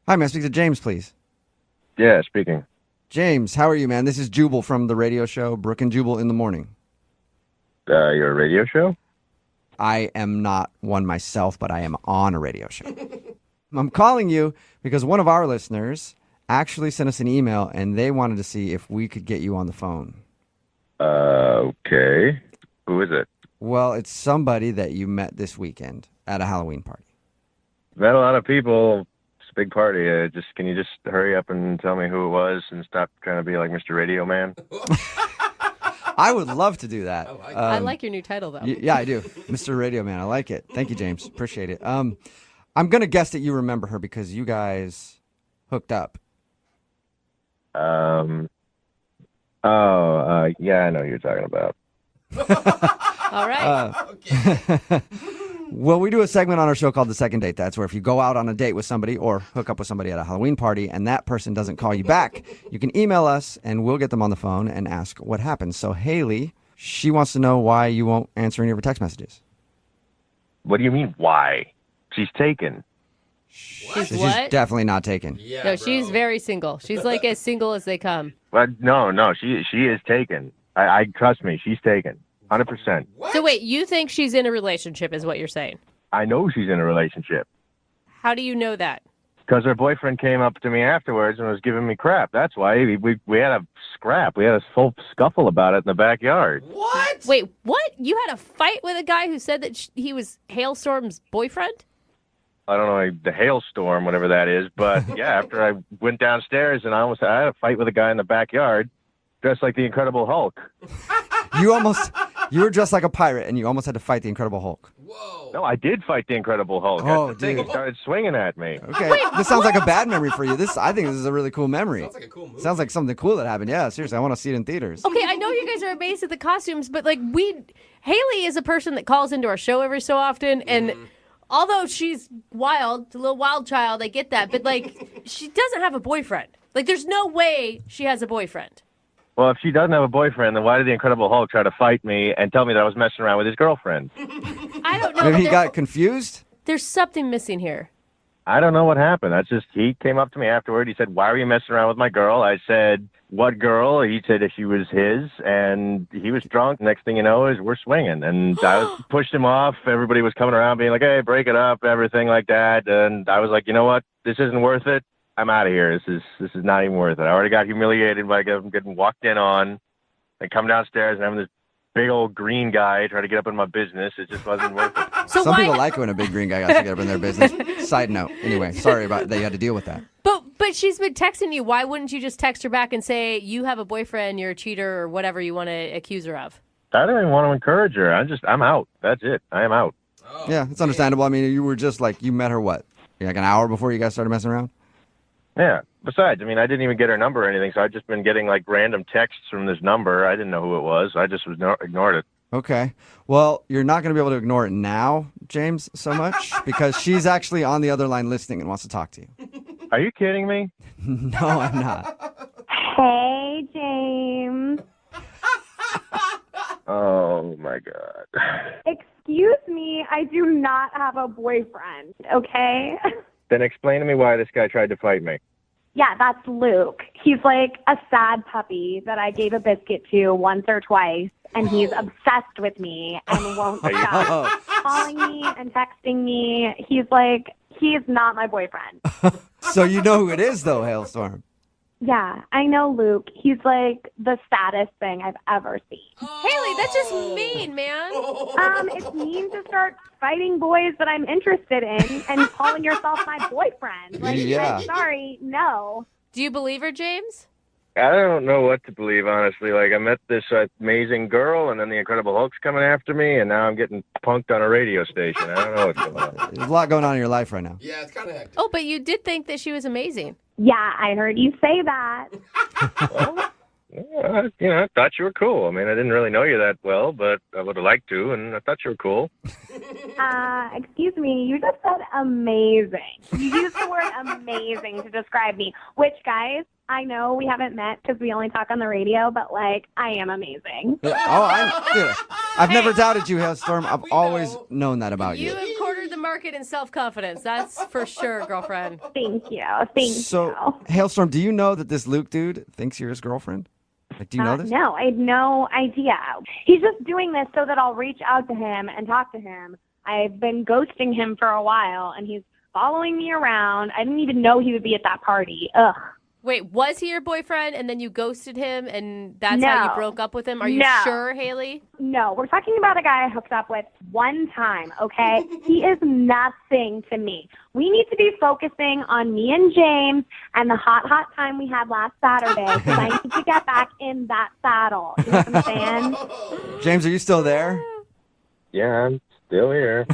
Hi, may I speak to James, please? Yeah, speaking. James, how are you, man? This is Jubal from the radio show Brooke and Jubal in the Morning. Your radio show? I am not one myself, but I am on a radio show. I'm calling you because one of our listeners actually sent us an email, and they wanted to see if we could get you on the phone. Okay. Who is it? Well, it's somebody that you met this weekend at a Halloween party. Met a lot of people. It's a big party. Can you just hurry up and tell me who it was and stop trying to be like Mr. Radio Man? I would love to do that. I like your new title, though. Yeah, I do. Mr. Radio Man. I like it. Thank you, James. Appreciate it. I'm going to guess that you remember her because you guys hooked up. Yeah, I know who you're talking about. All right. Well, we do a segment on our show called The Second Date. That's where if you go out on a date with somebody or hook up with somebody at a Halloween party and that person doesn't call you back, you can email us and we'll get them on the phone and ask what happened. So Haley, she wants to know why you won't answer any of her text messages. What do you mean, why? She's taken. She's She's what? definitely not taken. No, she's very single. She's as single as they come. But no, she is taken. I trust me, she's taken. 100%. So wait, you think she's in a relationship is what you're saying? I know she's in a relationship. How do you know that? Because her boyfriend came up to me afterwards and was giving me crap. That's why we had a scrap. We had a full scuffle about it in the backyard. What? Wait, what? You had a fight with a guy who said that he was Hailstorm's boyfriend? I don't know, the hailstorm, whatever that is. But yeah, after I went downstairs and I had a fight with a guy in the backyard dressed like the Incredible Hulk. You were dressed like a pirate and you almost had to fight the Incredible Hulk. Whoa. No, I did fight the Incredible Hulk. Oh, That's the thing. dude. He started swinging at me. Okay, this sounds like a bad memory for you. I think this is a really cool memory. Sounds like a cool movie. Sounds like something cool that happened. Yeah, seriously, I want to see it in theaters. Okay, I know you guys are amazed at the costumes, but like Haley is a person that calls into our show every so often, and although she's wild, a little wild child, I get that, but like she doesn't have a boyfriend. Like there's no way she has a boyfriend. Well, if she doesn't have a boyfriend, then why did the Incredible Hulk try to fight me and tell me that I was messing around with his girlfriend? I don't know. Maybe he got confused? There's something missing here. I don't know what happened. He came up to me afterward. He said, "Why were you messing around with my girl?" I said, "What girl?" He said that she was his, and he was drunk. Next thing you know is we're swinging, and I pushed him off. Everybody was coming around being like, "Hey, break it up," everything like that. And I was like, you know what? This isn't worth it. I'm out of here. This is not even worth it. I already got humiliated by getting walked in on and come downstairs and having this big old green guy try to get up in my business. It just wasn't worth it. Some people like when a big green guy has to get up in their business. Side note. Anyway, sorry about that you had to deal with that. But she's been texting you. Why wouldn't you just text her back and say, you have a boyfriend, you're a cheater, or whatever you want to accuse her of? I don't even want to encourage her. I'm out. That's it. I am out. Yeah, it's understandable. I mean, you were just like, you met her what? Like an hour before you guys started messing around? Yeah. Besides, I mean, I didn't even get her number or anything, so I'd just been getting like random texts from this number. I didn't know who it was. I just ignored it. Okay. Well, you're not going to be able to ignore it now, James, so much, because she's actually on the other line listening and wants to talk to you. Are you kidding me? No, I'm not. Hey, James. Oh, my God. Excuse me, I do not have a boyfriend, okay? Then explain to me why this guy tried to fight me. Yeah, that's Luke. He's like a sad puppy that I gave a biscuit to once or twice, and he's obsessed with me and won't stop calling me and texting me. He's not my boyfriend. So you know who it is, though, Hailstorm. Yeah, I know Luke. He's like the saddest thing I've ever seen. Haley, that's just mean, man. It's mean to start fighting boys that I'm interested in and calling yourself my boyfriend. Like, Yeah. I'm sorry, no. Do you believe her, James? I don't know what to believe, honestly. Like, I met this amazing girl, and then the Incredible Hulk's coming after me, and now I'm getting punked on a radio station. I don't know what's going on. There's a lot going on in your life right now. Yeah, it's kind of hectic. Oh, but you did think that she was amazing. Yeah, I heard you say that. I thought you were cool. I mean, I didn't really know you that well, but I would have liked to, and I thought you were cool. Excuse me, you just said amazing. You used the word amazing to describe me, which, guys, I know we haven't met because we only talk on the radio, but, like, I am amazing. I've never doubted you, Hailstorm. I've always known that about you. You have cornered the market in self-confidence. That's for sure, girlfriend. Thank you. Thank So, Hailstorm, do you know that this Luke dude thinks you're his girlfriend? Like, do you know this? No, I had no idea. He's just doing this so that I'll reach out to him and talk to him. I've been ghosting him for a while, and he's following me around. I didn't even know he would be at that party. Ugh. Wait, was he your boyfriend and then you ghosted him and that's how you broke up with him? Are you sure, Haley? No, we're talking about a guy I hooked up with one time, okay? He is nothing to me. We need to be focusing on me and James and the hot time we had last Saturday because I need to get back in that saddle. You know what I'm saying? James, are you still there? Yeah, I'm still here.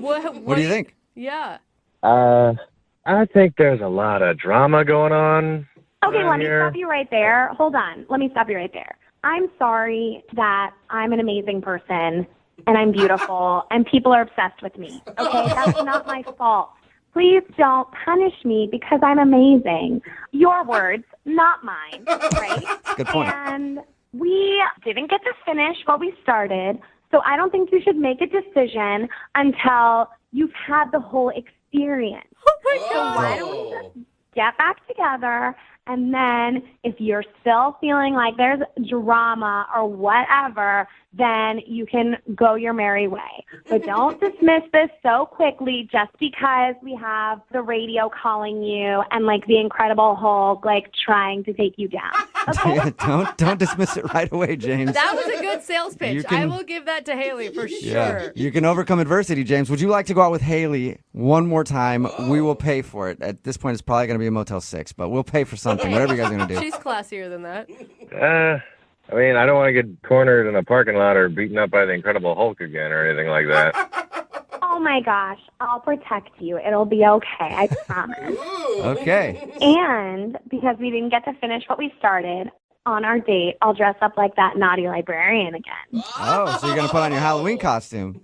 What do you think? Yeah. I think there's a lot of drama going on. Okay, let me here. stop you right there. Hold on. Let me stop you right there. I'm sorry that I'm an amazing person and I'm beautiful and people are obsessed with me. Okay, that's not my fault. Please don't punish me because I'm amazing. Your words, not mine, right? Good point. And we didn't get to finish what we started, so I don't think you should make a decision until you've had the whole experience. So why don't we just get back together, and then if you're still feeling like there's drama or whatever, then you can go your merry way. But don't dismiss this so quickly just because we have the radio calling you and like the Incredible Hulk like trying to take you down. Okay? Don't dismiss it right away, James. That was a good sales pitch. You can- I will give that to Haley for sure. Yeah, you can overcome adversity, James. Would you like to go out with Haley one more time? We will pay for it. At this point, it's probably going to be a Motel 6, but we'll pay for something, whatever you guys are going to do. She's classier than that. I mean, I don't want to get cornered in a parking lot or beaten up by the Incredible Hulk again or anything like that. Oh my gosh, I'll protect you. It'll be okay, I promise. Okay. And because we didn't get to finish what we started on our date, I'll dress up like that naughty librarian again. Oh, so you're going to put on your Halloween costume.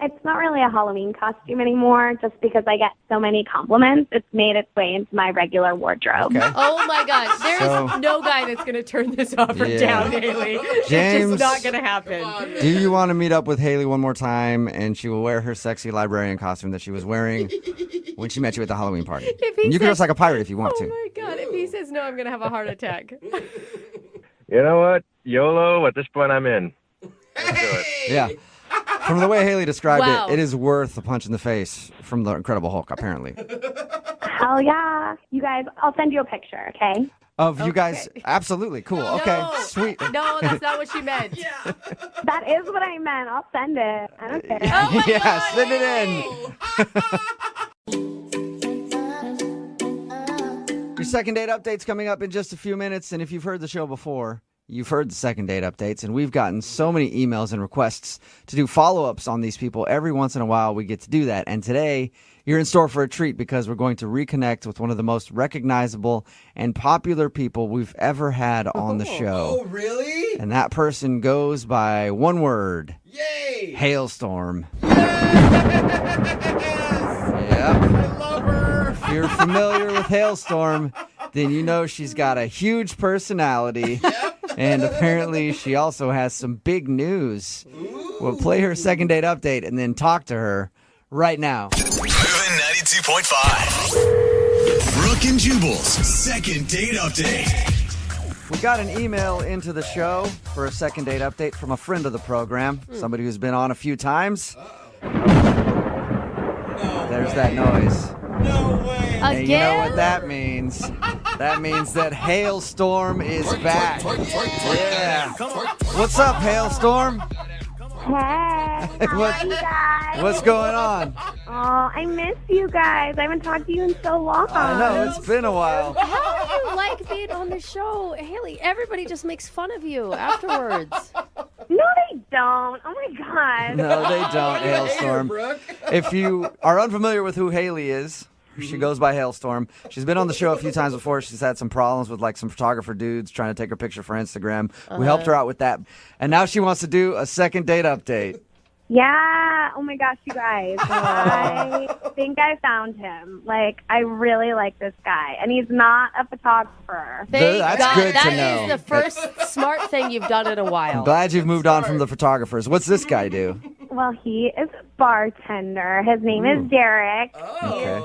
It's not really a Halloween costume anymore, just because I get so many compliments. It's made its way into my regular wardrobe. Okay. Oh my gosh, there's So- no guy that's going to turn this offer Yeah. down, Haley. It's James- just not going to happen. Do you want to meet up with Haley one more time and she will wear her sexy librarian costume that she was wearing when she met you at the Halloween party? If he And you can says- dress like a pirate if you want Oh to. my God, if he says no, I'm going to have a heart attack. You know what? YOLO, at this point, I'm in. Let's do it. Yeah. From the way Haley described Wow. it is worth a punch in the face from the Incredible Hulk, apparently. Hell yeah. You guys, I'll send you a picture, okay? Of you guys, absolutely cool. Okay, No. sweet. No, that's not what she meant. That is what I meant. I'll send it. I don't care. Oh my Yeah, God, send it in. Your second date update's coming up in just a few minutes, and if you've heard the show before, you've heard the second date updates, and we've gotten so many emails and requests to do follow-ups on these people. Every once in a while, we get to do that, and today, you're in store for a treat because we're going to reconnect with one of the most recognizable and popular people we've ever had on the show. Oh, really? And that person goes by one word. Yay! Hailstorm. Yes! Yep. I love her. If you're familiar with Hailstorm, then you know she's got a huge personality. And apparently she also has some big news. We'll play her second date update and then talk to her right now. Moving 92.5. Brooke and Jubal's second date update. We got an email into the show for a second date update from a friend of the program, somebody who's been on a few times. There's that noise. No way. And you know what that means? That means that Hailstorm is back. Yeah. What's up, Hailstorm? Hey, how What- are you guys? What's going on? Oh, I miss you guys. I haven't talked to you in so long. I know, it's been a while. How do you like being on the show? Haley, everybody just makes fun of you afterwards. No, they don't. Oh my god. No, they don't, Hey, Hailstorm. Brooke. If you are unfamiliar with who Haley is, she goes by Hailstorm. She's been on the show a few times before. She's had some problems with like some photographer dudes trying to take her picture for Instagram. We helped her out with that. And now she wants to do a second date update. Yeah. Oh my gosh, you guys. I think I found him. Like, I really like this guy, and he's not a photographer. Thank That's God. good to That know. is the first smart thing you've done in a while. I'm glad you've moved on from the photographers. What's this guy do? Well, he is a bartender. His name is Derek. Okay.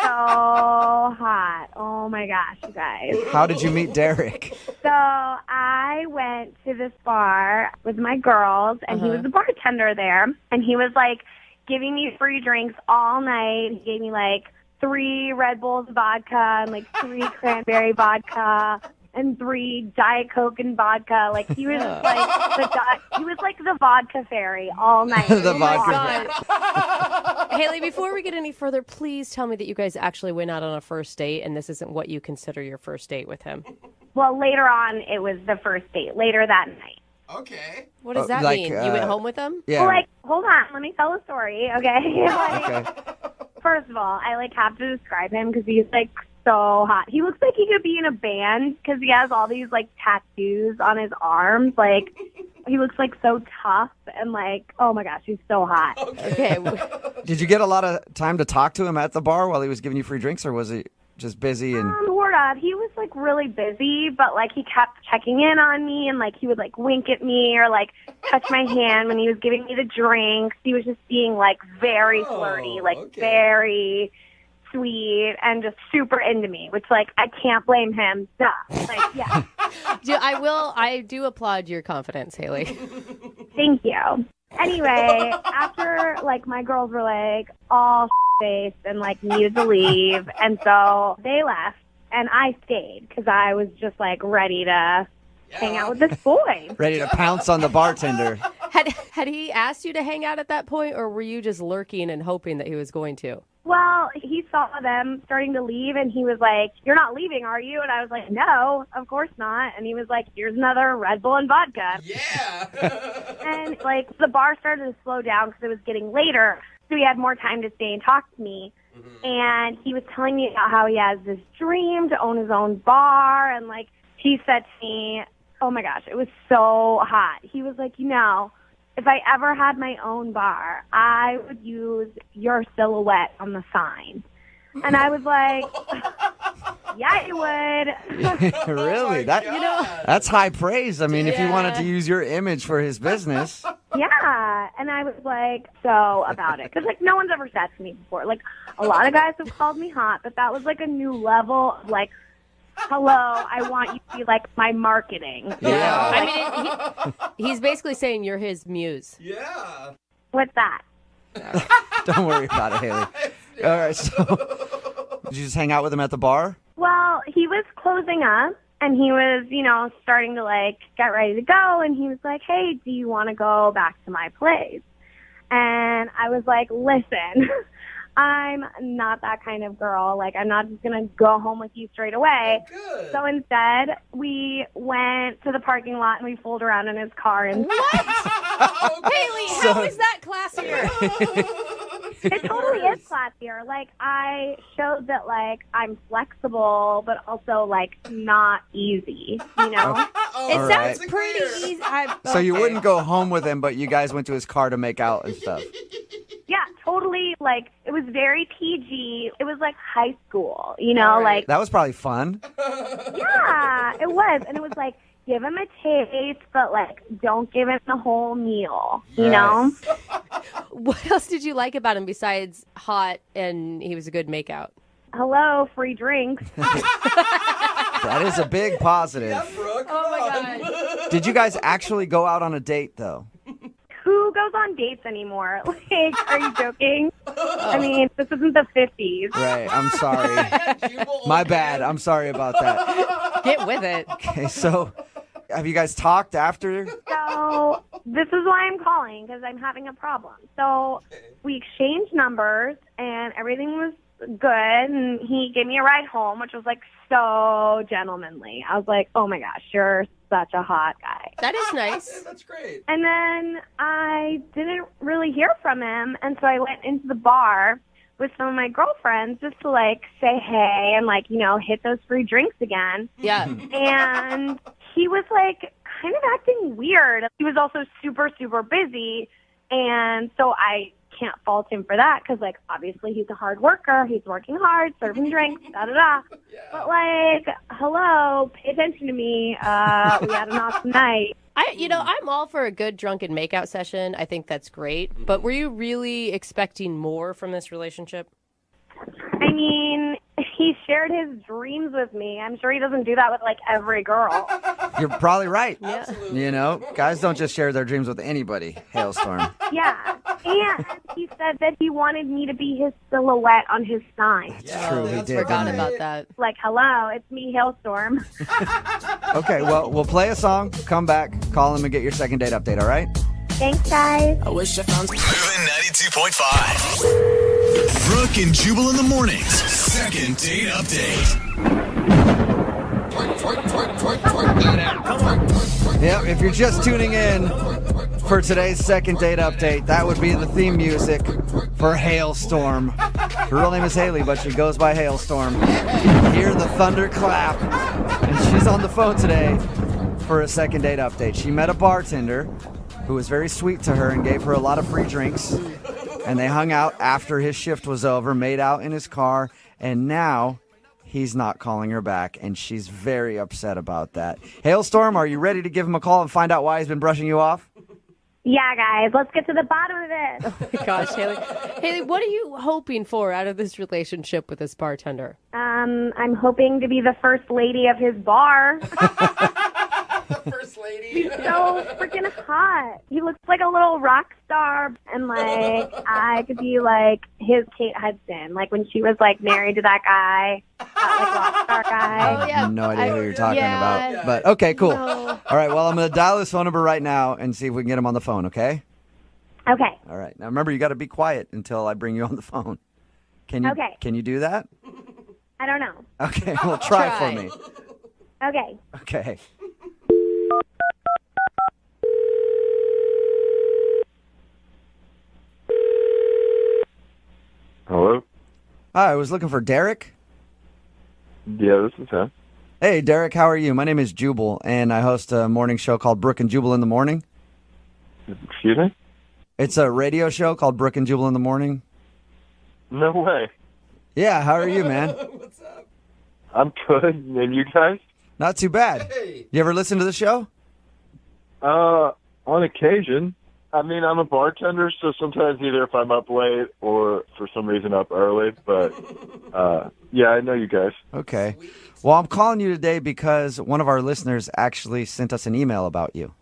So hot. Oh my gosh, you guys. How did you meet Derek? So I went to this bar with my girls, and he was the bartender there, and he was like giving me free drinks all night. He gave me like 3 Red Bulls vodka and like 3 cranberry vodka and 3 Diet Coke and vodka. Like he was like the vodka fairy all night. The Oh my vodka. God. Haley, before we get any further, please tell me that you guys actually went out on a first date and this isn't what you consider your first date with him. Well, later on, it was the first date. Later that night. Okay. What does that like, mean? You went home with him? Yeah. Well, like, hold on, let me tell the story, okay? Like, Okay. first of all, I like have to describe him because he's like so hot. He looks like he could be in a band because he has all these like tattoos on his arms. Like, he looks like so tough and like, oh my gosh, he's so hot. Okay. Did you get a lot of time to talk to him at the bar while he was giving you free drinks, or was he just busy and... Sort of. He was like really busy, but like he kept checking in on me and like he would like wink at me or like touch my hand when he was giving me the drinks. He was just being like very flirty, like very sweet and just super into me, which like I can't blame him. Duh. Like, yeah. I do applaud your confidence, Haley. Thank you. Anyway, after like my girls were like all faced and like needed to leave, and so they left and I stayed because I was just like ready to hang out with this boy. Ready to pounce on the bartender. Had he asked you to hang out at that point, or were you just lurking and hoping that he was going to? Well, he saw them starting to leave, and he was like, "You're not leaving, are you?" And I was like, "No, of course not." And he was like, "Here's another Red Bull and vodka." Yeah. And like the bar started to slow down because it was getting later. So he had more time to stay and talk to me. And he was telling me about how he has this dream to own his own bar. And, like, he said to me, oh, my gosh, it was so hot. He was like, you know, if I ever had my own bar, I would use your silhouette on the sign. And I was like, yeah, you would. Really? That's high praise. I mean, if you wanted to use your image for his business. Yeah. And I was like, so about it. Because, like, no one's ever said to me before. Like, a lot of guys have called me hot, but that was, like, a new level of, like, hello, I want you to be, like, my marketing. Yeah. I mean, he's basically saying you're his muse. Yeah. What's that? Don't worry about it, Haley. All right, so did you just hang out with him at the bar? Well, he was closing up, and he was, you know, starting to, like, get ready to go, and he was like, hey, do you want to go back to my place? And I was like, listen, I'm not that kind of girl. Like, I'm not just going to go home with you straight away. Good. So instead, we went to the parking lot, and we fooled around in his car. And Haley, how is that classier? It totally is classier. Like, I showed that, like, I'm flexible, but also, like, not easy, you know? It All sounds right. pretty easy. So you wouldn't go home with him, but you guys went to his car to make out and stuff. Yeah, totally. Like, it was very PG. It was like high school, you know? Like, That was probably fun. yeah, it was. And it was like, give him a taste, but, like, don't give him the whole meal, you know? What else did you like about him besides hot and he was a good makeout? Hello, free drinks. That is a big positive. Brooke. Oh, my God. Did you guys actually go out on a date, though? Who goes on dates anymore? Like, are you joking? I mean, this isn't the 50s. Right, I'm sorry. My bad. I'm sorry about that. Get with it. Okay, so have you guys talked after? So this is why I'm calling, because I'm having a problem. So we exchanged numbers, and everything was good, and he gave me a ride home, which was, like, so gentlemanly. I was like, oh, my gosh, you're such a hot guy. That is nice. That's great. And then I didn't really hear from him, and so I went into the bar with some of my girlfriends just to, like, say hey and, like, you know, hit those free drinks again. Yeah. And he was, like, kind of acting weird. He was also super, super busy, and so I can't fault him for that because, like, obviously he's a hard worker. He's working hard, serving drinks, da-da-da. Yeah. But, like, hello, pay attention to me. We had an awesome night. I'm all for a good drunken makeout session. I think that's great. But were you really expecting more from this relationship? I mean, he shared his dreams with me. I'm sure he doesn't do that with, like, every girl. You're probably right. Yeah. You know, guys don't just share their dreams with anybody, Hailstorm. Yeah. And he said that he wanted me to be his silhouette on his sign. It's true, he that's did. Forgot didn't he? about that. Like, hello, it's me, Hailstorm. Okay, well, we'll play a song, come back, call him, and get your second date update, all right? Thanks, guys. Moving 92.5. Brooke and Jubal in the mornings. Second date update. Yep, if you're just tuning in for today's second date update, that would be the theme music for Hailstorm. Her real name is Haley, but she goes by Hailstorm. Hear the thunder clap, and she's on the phone today for a second date update. She met a bartender who was very sweet to her and gave her a lot of free drinks, and they hung out after his shift was over, made out in his car, and now he's not calling her back, and she's very upset about that. Hailstorm, are you ready to give him a call and find out why he's been brushing you off? Yeah, guys, let's get to the bottom of it. Oh my gosh, Haley. Haley, what are you hoping for out of this relationship with this bartender? I'm hoping to be the first lady of his bar. First lady. He's so freaking hot. He looks like a little rock star, and, like, I could be, like, his Kate Hudson, like, when she was, like, married to that guy, that, like, rock star guy. Oh, yeah. I have no idea who you're talking yeah. about. But, okay, cool. No. All right, well, I'm going to dial his phone number right now and see if we can get him on the phone, okay? Okay. All right. Now, remember, you got to be quiet until I bring you on the phone. Can you? Okay. Can you do that? I don't know. Okay, well, try for me. Okay. Okay. Hi, I was looking for Derek. Yeah, this is him. Hey, Derek, how are you? My name is Jubal, and I host a morning show called Brooke and Jubal in the Morning. Excuse me? It's a radio show called Brooke and Jubal in the Morning. No way. Yeah, how are you, man? What's up? I'm good. And you guys? Not too bad. Hey. You ever listen to the show? On occasion. I mean, I'm a bartender, so sometimes either if I'm up late or for some reason up early. But, yeah, I know you guys. Okay. Well, I'm calling you today because one of our listeners actually sent us an email about you.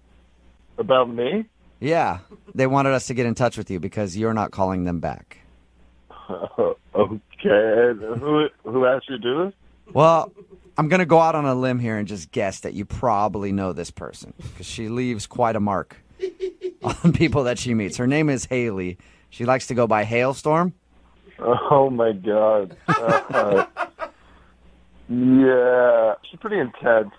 About me? Yeah. They wanted us to get in touch with you because you're not calling them back. Okay. Who asked you to do this? Well, I'm going to go out on a limb here and just guess that you probably know this person because she leaves quite a mark on people that she meets. Her name is Haley. She likes to go by Hailstorm. Oh, my God. Yeah. She's pretty intense.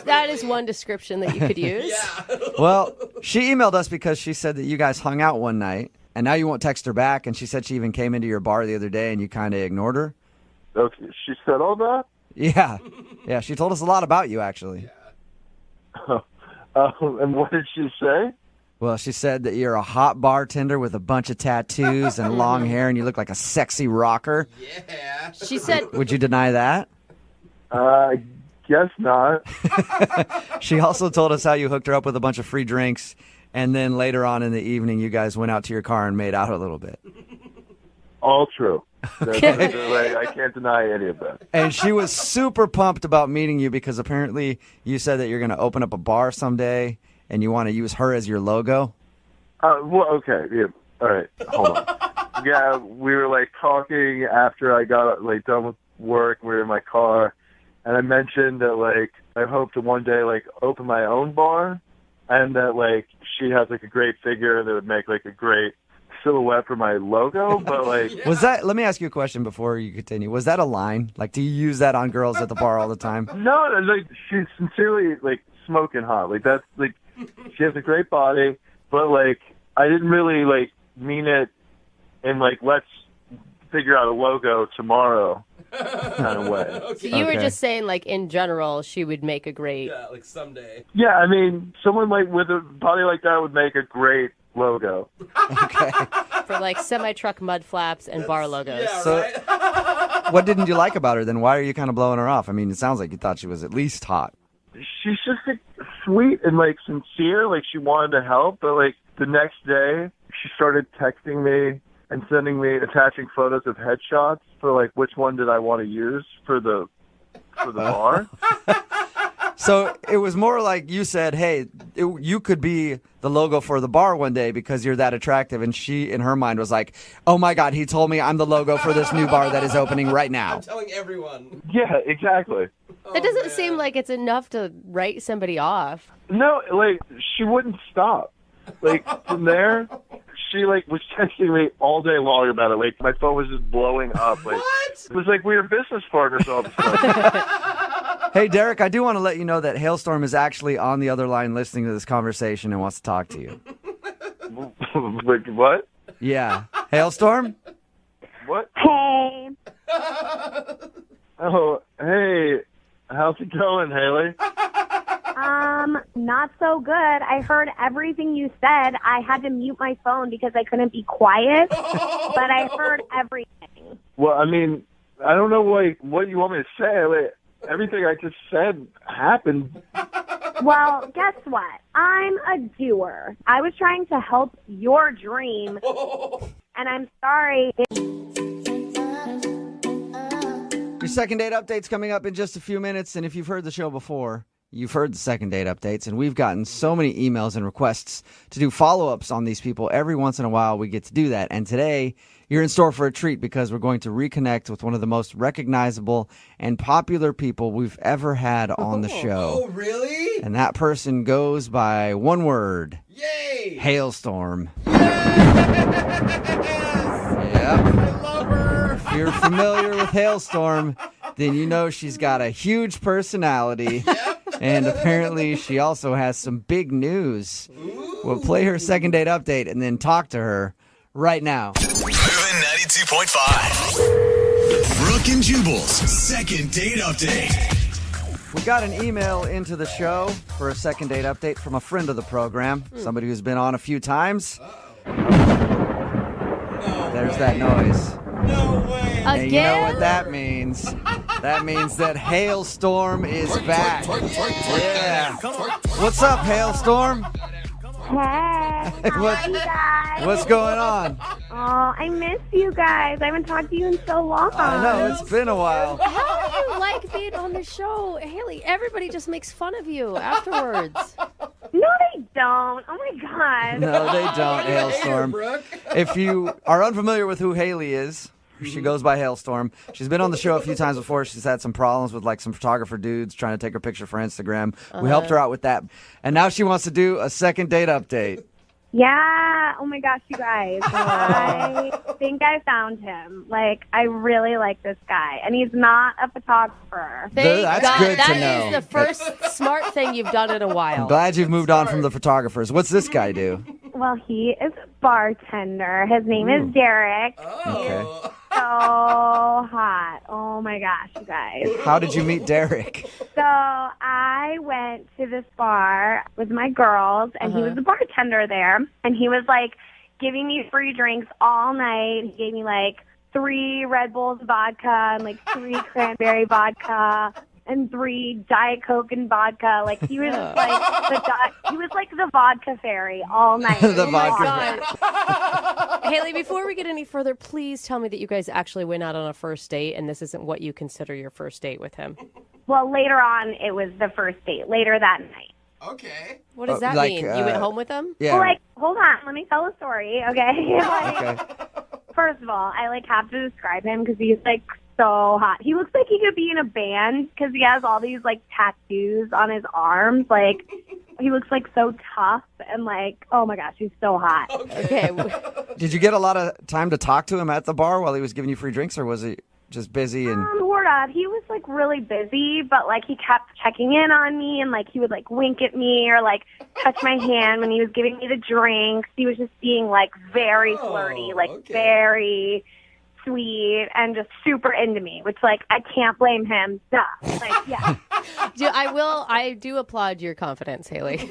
That is one description that you could use. Yeah. Well, she emailed us because she said that you guys hung out one night, and now you won't text her back, and she said she even came into your bar the other day, and you kind of ignored her. Okay. She said all that? Yeah. Yeah, she told us a lot about you, actually. And what did she say? Well, she said that you're a hot bartender with a bunch of tattoos and long hair, and you look like a sexy rocker. Yeah. She said, Would you deny that? Guess not. She also told us how you hooked her up with a bunch of free drinks, and then later on in the evening, you guys went out to your car and made out a little bit. All true. I can't deny any of that. And she was super pumped about meeting you because apparently you said that you're going to open up a bar someday, and you want to use her as your logo. Well, okay. Yeah. All right. Hold on. Yeah, we were like talking after I got like done with work. We were in my car, and I mentioned that like I hope to one day like open my own bar, and that like she has like a great figure that would make like a great silhouette for my logo. But like, Was that? Let me ask you a question before you continue. Was that a line? Like, do you use that on girls at the bar all the time? no, like she's sincerely like smoking hot. Like that's like she has a great body, but like I didn't really like mean it in like let's figure out a logo tomorrow kind of way. so you were just saying, like, in general, she would make a great... Yeah, like someday. Yeah, I mean, someone like with a body like that would make a great logo. Okay. For, like, semi-truck mud flaps and bar logos. Yeah, So- right? What didn't you like about her then? Why are you kind of blowing her off? I mean, it sounds like you thought she was at least hot. She's just like sweet and like sincere, like she wanted to help, but like the next day she started texting me and sending me attaching photos of headshots for like which one did I want to use for the bar. So it was more like you said, hey, you could be the logo for the bar one day because you're that attractive. And she, in her mind, was like, oh, my God, he told me I'm the logo for this new bar that is opening right now. I'm telling everyone. Yeah, exactly. That doesn't seem like it's enough to write somebody off. No, like she wouldn't stop. Like from there, she like was texting me all day long about it. Like my phone was just blowing up. Like What? it was like we were business partners all of a sudden. Hey, Derek, I do want to let you know that Hailstorm is actually on the other line listening to this conversation and wants to talk to you. Like what? Yeah. Hailstorm? What? Hey. Oh, hey. How's it going, Haley? Not so good. I heard everything you said. I had to mute my phone because I couldn't be quiet, but I heard everything. Well, I mean, I don't know what you want me to say. Like, everything I just said happened. Well, guess what? I'm a doer. I was trying to help your dream, and I'm sorry. Your second date update's coming up in just a few minutes, and if you've heard the show before, you've heard the second date updates, and we've gotten so many emails and requests to do follow-ups on these people. Every once in a while, we get to do that, and today, you're in store for a treat because we're going to reconnect with one of the most recognizable and popular people we've ever had on the show. Oh, really? And that person goes by one word. Yay! Hailstorm. Yes! Yep. I love her! If you're familiar with Hailstorm, then you know she's got a huge personality. And apparently she also has some big news. We'll play her second date update and then talk to her right now. Moving 92.5. Brooke and Jubal's second date update. We got an email into the show for a second date update from a friend of the program, somebody who's been on a few times. There's that noise. No way. And you know what that means? That means that Hailstorm is back. Yeah. What's up, Hailstorm? Hey, how are you guys? What's going on? Oh, I miss you guys. I haven't talked to you in so long. I know, it's been a while. How do you like being on the show? Haley, everybody just makes fun of you afterwards. No, they don't. Oh, my God. No, they don't, Hailstorm. If you are unfamiliar with who Haley is, she goes by Hailstorm. She's been on the show a few times before. She's had some problems with some photographer dudes trying to take her picture for Instagram. We helped her out with that. And now she wants to do a second date update. Yeah. Oh, my gosh, you guys. I think I found him. I really like this guy. And he's not a photographer. That's God, good to know. That is the first smart thing you've done in a while. I'm glad you've moved on from the photographers. What's this guy do? Well, he is a bartender. His name is Derek. Okay. So hot. Oh my gosh, you guys. How did you meet Derek? So I went to this bar with my girls, and he was the bartender there. And he was giving me free drinks all night. He gave me 3 Red Bulls vodka and 3 cranberry vodka and 3 Diet Coke and vodka. He was the vodka fairy all night. The vodka fairy. Haley, before we get any further, please tell me that you guys actually went out on a first date and this isn't what you consider your first date with him. Well, later on, it was the first date, later that night. Okay. What does that mean? You went home with him? Yeah. Well, hold on. Let me tell the story, okay? Okay. First of all, I have to describe him because he's so hot. He looks like he could be in a band because he has all these tattoos on his arms. He looks so tough and oh my gosh, he's so hot. Okay. Did you get a lot of time to talk to him at the bar while he was giving you free drinks, or was he just busy? And Sort of. He was really busy, but he kept checking in on me, and he would wink at me or touch my hand when he was giving me the drinks. He was just being very flirty, very sweet and just super into me, which I can't blame him. Duh. Yeah. I do applaud your confidence, Haley.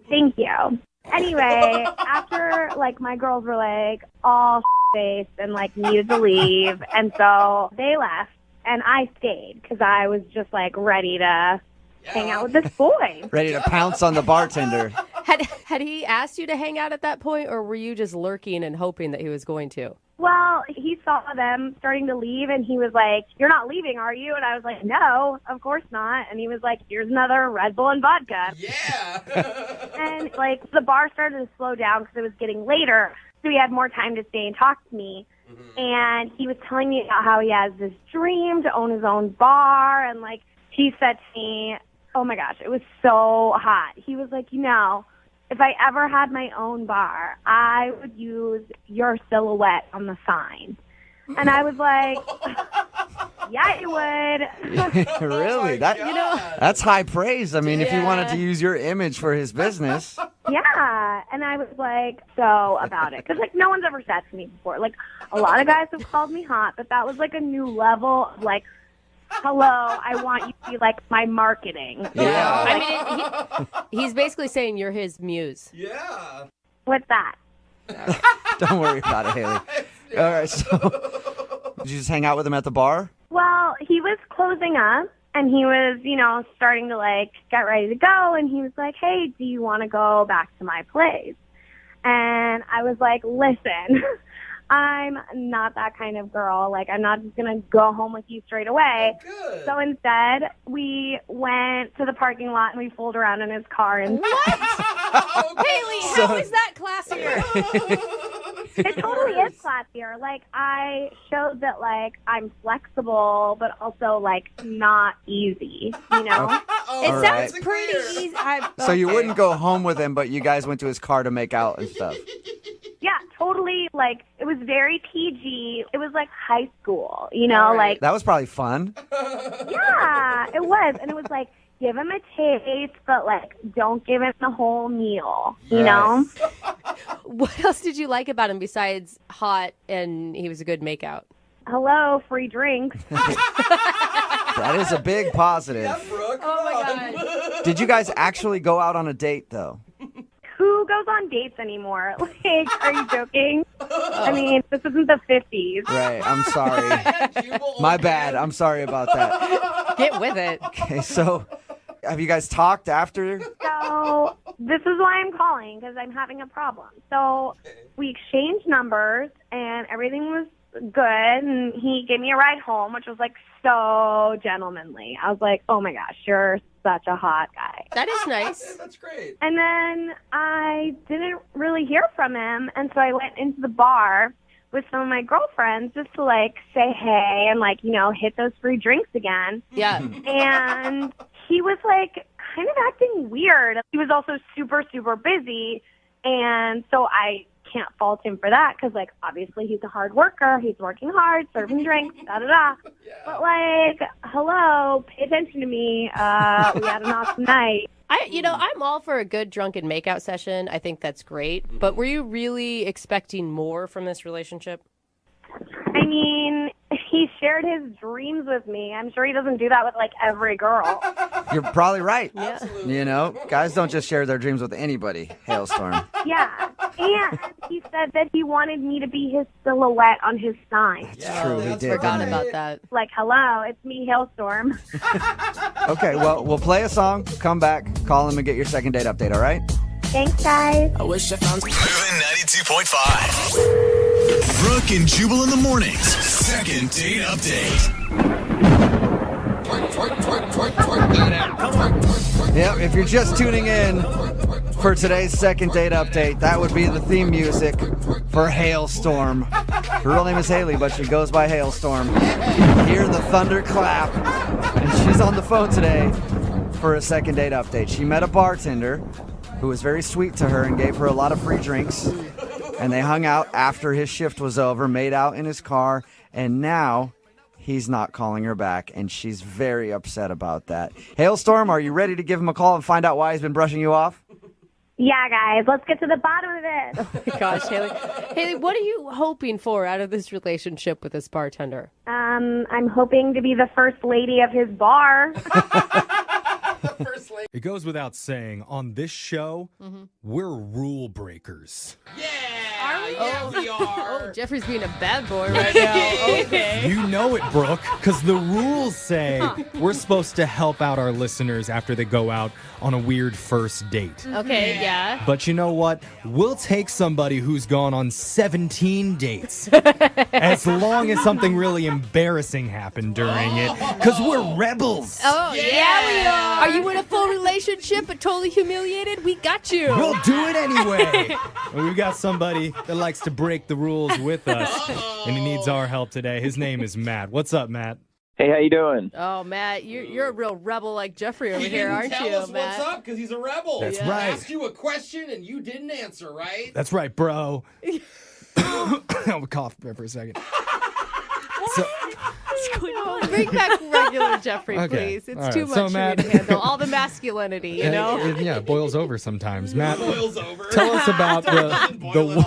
Thank you. Anyway, after my girls were all faced and needed to leave, and so they left and I stayed because I was just ready to hang out with this boy. ready to pounce on the bartender. Had he asked you to hang out at that point, or were you just lurking and hoping that he was going to? Well, he saw them starting to leave, and he was like, "You're not leaving, are you?" And I was like, "No, of course not." And he was like, "Here's another Red Bull and vodka." Yeah. And the bar started to slow down because it was getting later, so he had more time to stay and talk to me. And he was telling me about how he has this dream to own his own bar, and he said to me, oh my gosh, it was so hot. He was like, if I ever had my own bar, I would use your silhouette on the sign. And I was like, yeah, you would. Really? That's high praise. I mean, if you wanted to use your image for his business. Yeah. And I was so about it. Because, no one's ever said to me before. A lot of guys have called me hot, but that was, a new level of, hello, I want you to be my marketing. Yeah. I mean, he's basically saying you're his muse. Yeah. What's that? Don't worry about it, Haley. All right, so did you just hang out with him at the bar? Well, he was closing up, and he was, starting to, get ready to go, and he was like, hey, do you want to go back to my place? And I was like, listen, I'm not that kind of girl. I'm not just going to go home with you straight away. Good. So instead, we went to the parking lot, and we fooled around in his car. And What? Haley, how is that classier? It totally is classier. I showed that, I'm flexible, but also, not easy, It All sounds right. pretty easy. So you wouldn't go home with him, but you guys went to his car to make out and stuff. Yeah, totally. It was very PG. It was high school, right. That was probably fun. Yeah, it was. And it was give him a taste, but don't give him the whole meal, you know? What else did you like about him besides hot and he was a good makeout? Hello, free drinks. That is a big positive. Yeah, Brooke. Oh my God. Did you guys actually go out on a date, though? Who goes on dates anymore? Like, are you joking? I mean, this isn't the 50s. Right, I'm sorry. My bad. I'm sorry about that. Get with it. Okay, so have you guys talked after? So this is why I'm calling, because I'm having a problem. So we exchanged numbers, and everything was good, and he gave me a ride home, which was like so gentlemanly. I was like, oh my gosh, you're such a hot guy. That is nice. That's great. And then I didn't really hear from him, and so I went into the bar with some of my girlfriends just to like say hey and like, you know, hit those free drinks again. Yeah. And he was like kind of acting weird. He was also super, super busy, and so I can't fault him for that because, like, obviously he's a hard worker. He's working hard, serving drinks, da-da-da. Yeah. But, like, hello, pay attention to me. We had an awesome night. I'm all for a good drunken makeout session. I think that's great. But were you really expecting more from this relationship? I mean, he shared his dreams with me. I'm sure he doesn't do that with, like, every girl. You're probably right. Yeah. You know, guys don't just share their dreams with anybody, Hailstorm. Yeah. And he said that he wanted me to be his silhouette on his sign. It's true, he did. Forgot didn't he? about that. Like, hello, it's me, Hailstorm. Okay, well, we'll play a song, come back, call him, and get your second date update, all right? Thanks, guys. I wish I found Moving 92.5. Brooke and Jubal in the mornings. Second date update. Yep, if you're just tuning in for today's second date update, that would be the theme music for Hailstorm. Her real name is Haley, but she goes by Hailstorm. Hear the thunder clap, and she's on the phone today for a second date update. She met a bartender who was very sweet to her and gave her a lot of free drinks, and they hung out after his shift was over, made out in his car, and now he's not calling her back, and she's very upset about that. Hailstorm, are you ready to give him a call and find out why he's been brushing you off? Yeah, guys, let's get to the bottom of it. Oh my gosh, Haley. Haley, what are you hoping for out of this relationship with this bartender? I'm hoping to be the first lady of his bar. It goes without saying, on this show, we're rule breakers. Yeah. We are. Oh, Jeffrey's being a bad boy right now. Okay. You know it, Brooke, because the rules say we're supposed to help out our listeners after they go out on a weird first date. Okay, yeah. But you know what? We'll take somebody who's gone on 17 dates as long as something really embarrassing happened during it, because we're rebels. Oh, yeah, we are. Are you in a full relationship but totally humiliated? We got you. We'll do it anyway. And we've got somebody that likes to break the rules with us, and he needs our help today. His name is Matt. What's up, Matt? Hey, how you doing? Oh, Matt, you're a real rebel like Jeffrey over He here, didn't aren't tell you, us Matt? what's up because he's a rebel. That's He right. asked you a question and you didn't answer, right? That's right, bro. I'll cough there for a second. So, What's going on? Bring back regular Jeffrey, Okay. please. It's All right. too much So, for Matt- me to handle. All the masculinity, you know? it boils over sometimes. Matt, Boils over. tell us about Doesn't boil at all.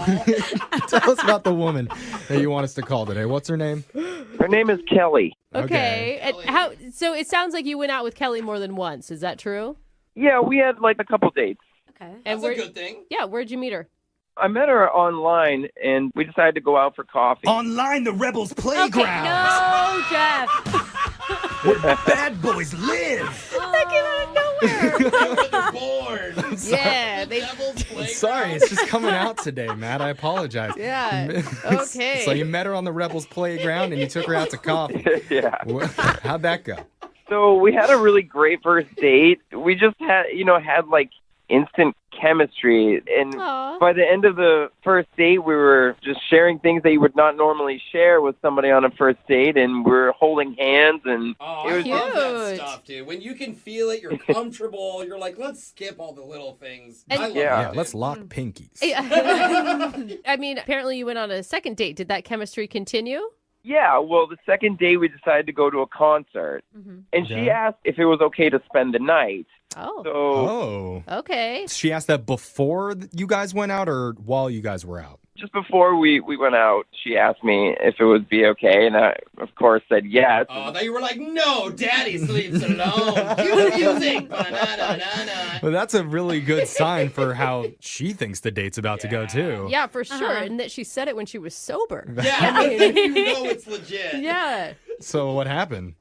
tell us about the woman that you want us to call today. What's her name? Her name is Kelly. Okay. And so it sounds like you went out with Kelly more than once. Is that true? Yeah, we had like a couple dates. Okay. That's a good thing. Yeah, where'd you meet her? I met her online, and we decided to go out for coffee. Online, the Rebels Playground. Okay, no, Jeff. Where bad boys live. That came out of nowhere. Born. Yeah, they. Sorry, it's just coming out today, Matt. I apologize. Yeah. Okay. So you met her on the Rebels Playground, and you took her out to coffee. Yeah. How'd that go? So we had a really great first date. We just had like instant chemistry. And Aw. by the end of the first date, we were just sharing things that you would not normally share with somebody on a first date. And we were holding hands. And Oh, it I was love that Cute. stuff, dude. When you can feel it, you're comfortable. You're like, let's skip all the little things. And- I love Yeah. that, Yeah, dude. let's lock pinkies. I mean, apparently you went on a second date. Did that chemistry continue? Yeah, well, the second day we decided to go to a concert. And she Yeah. asked if it was okay to spend the night. Oh. Oh. Okay. She asked that before you guys went out or while you guys were out? Just before we went out, she asked me if it would be okay, and I, of course, said yes. Oh, I thought you were like, no, Daddy sleeps alone. Cue the music. Ba-na-na-na-na. Well, that's a really good sign for how she thinks the date's about to go, too. Yeah, for sure. And that she said it when she was sober. Yeah, you know it's legit. Yeah. So what happened?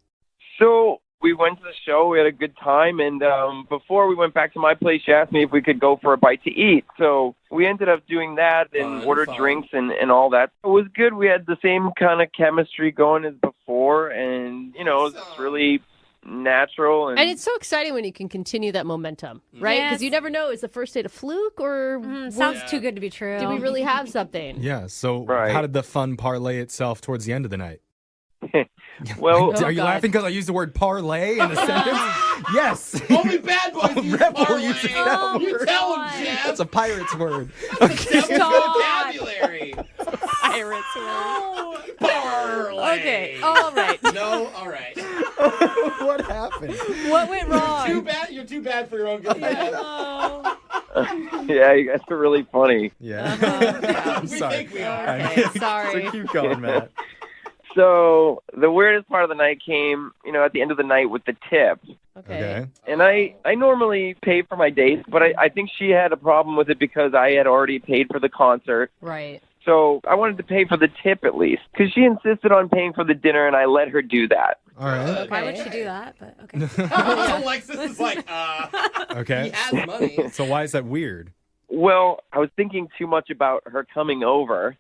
So we went to the show. We had a good time. And before we went back to my place, she asked me if we could go for a bite to eat. So we ended up doing that and ordered drinks and all that. It was good. We had the same kind of chemistry going as before. And, it was just really natural. And it's so exciting when you can continue that momentum, right? Because you never know, is the first date a fluke or... sounds too good to be true. Do we really have something? Yeah, so how did the fun parlay itself towards the end of the night? Well, are you laughing because I used the word parlay in a sentence? Yes. Only bad boys use Rebel parlay. uses that You word. tell him, Jeff. That's a pirate's word. Vocabulary. Pirates word. Parlay. Okay, all right. No, all right. What happened? What went wrong? You're too bad for your own good. Yeah, you guys are really funny. Yeah. We Sorry. think we are. Okay, sorry. So keep going, Matt. So the weirdest part of the night came, at the end of the night with the tip. Okay. And I normally pay for my dates, but I think she had a problem with it because I had already paid for the concert. Right. So I wanted to pay for the tip at least because she insisted on paying for the dinner, and I let her do that. All right. Why would she do that? But okay. Alexis is like, Okay. he has money. So why is that weird? Well, I was thinking too much about her coming over,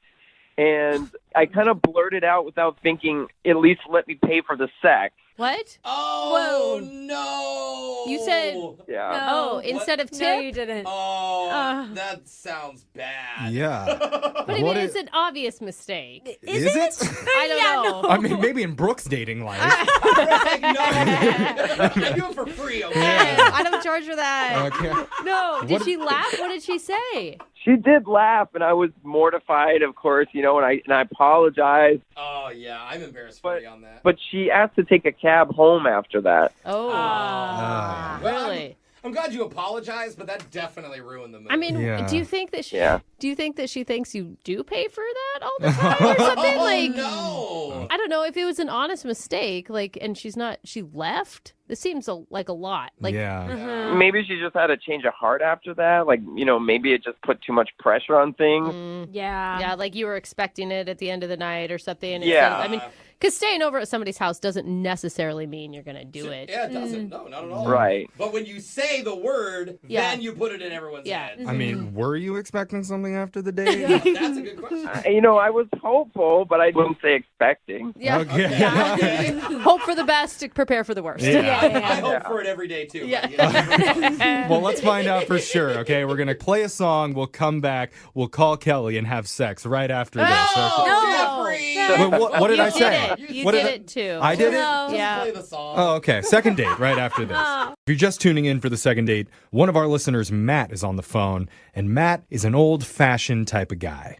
and I kind of blurted out without thinking, at least let me pay for the sex. What? Oh, Whoa. no. You said... Yeah. Oh, instead of tip? No, you didn't. Oh, that sounds bad. Yeah. But I mean, it's an obvious mistake. Is it? I don't know. I mean, maybe in Brooke's dating life. Like, no. I do it for free, okay? I don't charge for that. Okay. No. Did What- she laugh? What did she say? She did laugh, and I was mortified, of course, and I apologized. Oh, yeah, I'm embarrassed for you on that. But she asked to take a cab home after that. Oh. Ah. Really? I'm glad you apologized, but that definitely ruined the movie. I mean, Yeah. do you think that she? Yeah. Do you think that she thinks you do pay for that all the time or something? No. I don't know if it was an honest mistake, and she left. This seems like a lot. Yeah. Maybe she just had a change of heart after that. Maybe it just put too much pressure on things. Yeah, like you were expecting it at the end of the night or something. Yeah. I mean, because staying over at somebody's house doesn't necessarily mean you're going to do it. Yeah, it doesn't. No, not at all. Right. But when you say the word, Yeah. then you put it in everyone's head. I mean, were you expecting something after the date? That's a good question. I was hopeful, but I wouldn't say expecting. Yeah. Okay. Hope for the best, prepare for the worst. Yeah. I hope for it every day, too. Yeah. But, Well, let's find out for sure, okay? We're going to play a song. We'll come back. We'll call Kelly and have sex right after this. Oh, okay? Jeffrey! Wait, what did I say? You What did did it too. I did it? Just Yeah. play the song. Oh, okay. Second date right after this. If you're just tuning in for the second date, one of our listeners, Matt, is on the phone, and Matt is an old-fashioned type of guy.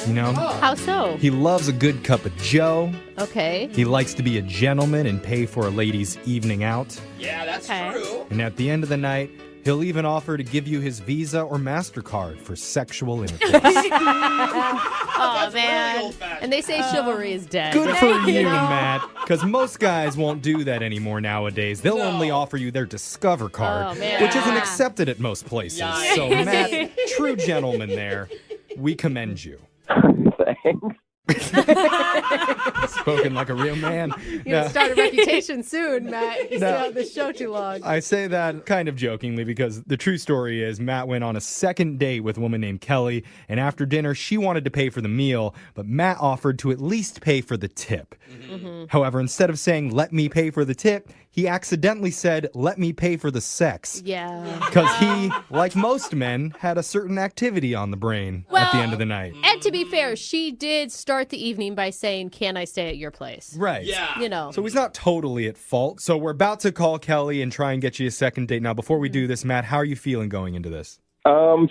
You know? How so? He loves a good cup of joe. Okay. He likes to be a gentleman and pay for a lady's evening out. Yeah, that's Okay. true. And at the end of the night, he'll even offer to give you his Visa or MasterCard for sexual intercourse. Oh, man. Really old-fashioned. And they say chivalry is dead. Good for you, Matt. Because most guys won't do that anymore nowadays. They'll No. only offer you their Discover card, Oh, man. which isn't accepted at most places. Yikes. So, Matt, true gentleman there, we commend you. Thanks. Spoken like a real man. You're going to start a reputation soon, Matt. You No. stay on this show too long. I say that kind of jokingly because the true story is Matt went on a second date with a woman named Kelly, and after dinner, she wanted to pay for the meal, but Matt offered to at least pay for the tip. However, instead of saying, let me pay for the tip, he accidentally said, let me pay for the sex. Yeah. Because he, like most men, had a certain activity on the brain at the end of the night. And to be fair, she did start the evening by saying, can I stay at your place? Right. Yeah. You know. So he's not totally at fault. So we're about to call Kelly and try and get you a second date. Now, before we do this, Matt, how are you feeling going into this?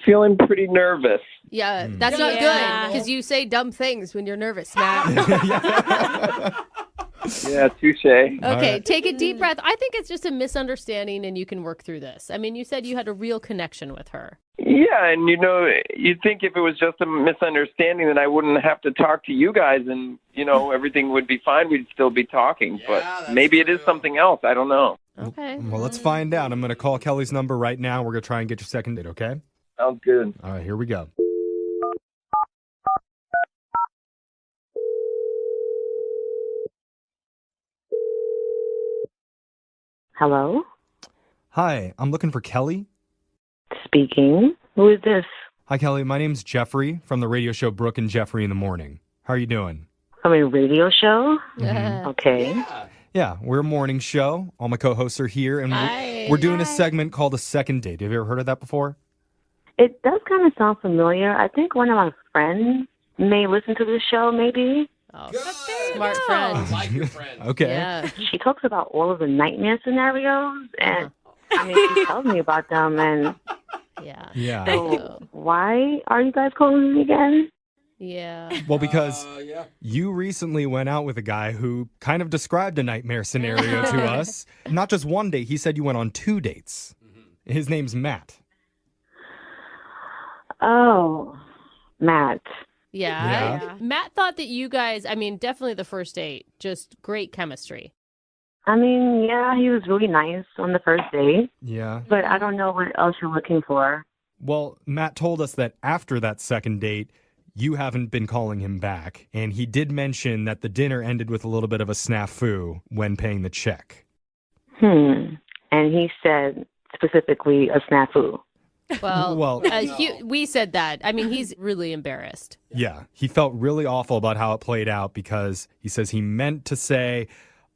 Feeling pretty nervous. Yeah, that's not Yeah. good because you say dumb things when you're nervous, Matt. Yeah, touche. Okay, right. take a deep breath. I think it's just a misunderstanding and you can work through this. I mean, you said you had a real connection with her. Yeah, and you'd think if it was just a misunderstanding, then I wouldn't have to talk to you guys, and everything would be fine. We'd still be talking. But maybe it is something else. I don't know. Okay. Well, let's find out. I'm going to call Kelly's number right now. We're going to try and get your second date, okay? Sounds good. All right, here we go. Hello? Hi, I'm looking for Kelly. Speaking. Who is this? Hi, Kelly. My name's Jeffrey from the radio show Brooke and Jeffrey in the Morning. How are you doing? From a radio show? Okay. Yeah, we're a morning show. All my co-hosts are here, and we're doing a segment called A Second Date. Have you ever heard of that before? It does kind of sound familiar. I think one of my friends may listen to this show, maybe. Oh, smart friend. Like your friend. Okay. Yeah. She talks about all of the nightmare scenarios, and she tells me about them, and Yeah. so why are you guys calling me again? Yeah. Well, because you recently went out with a guy who kind of described a nightmare scenario to us. Not just one date. He said you went on 2 dates. His name's Matt. Oh, Matt. Yeah. Matt thought that you guys, I mean, definitely the first date, just great chemistry. I mean, yeah, he was really nice on the first date, Yeah. but I don't know what else you're looking for. Well, Matt told us that after that second date, you haven't been calling him back. And he did mention that the dinner ended with a little bit of a snafu when paying the check. And he said specifically a snafu. Well, we said that. I mean, he's really embarrassed. Yeah. He felt really awful about how it played out because he says he meant to say,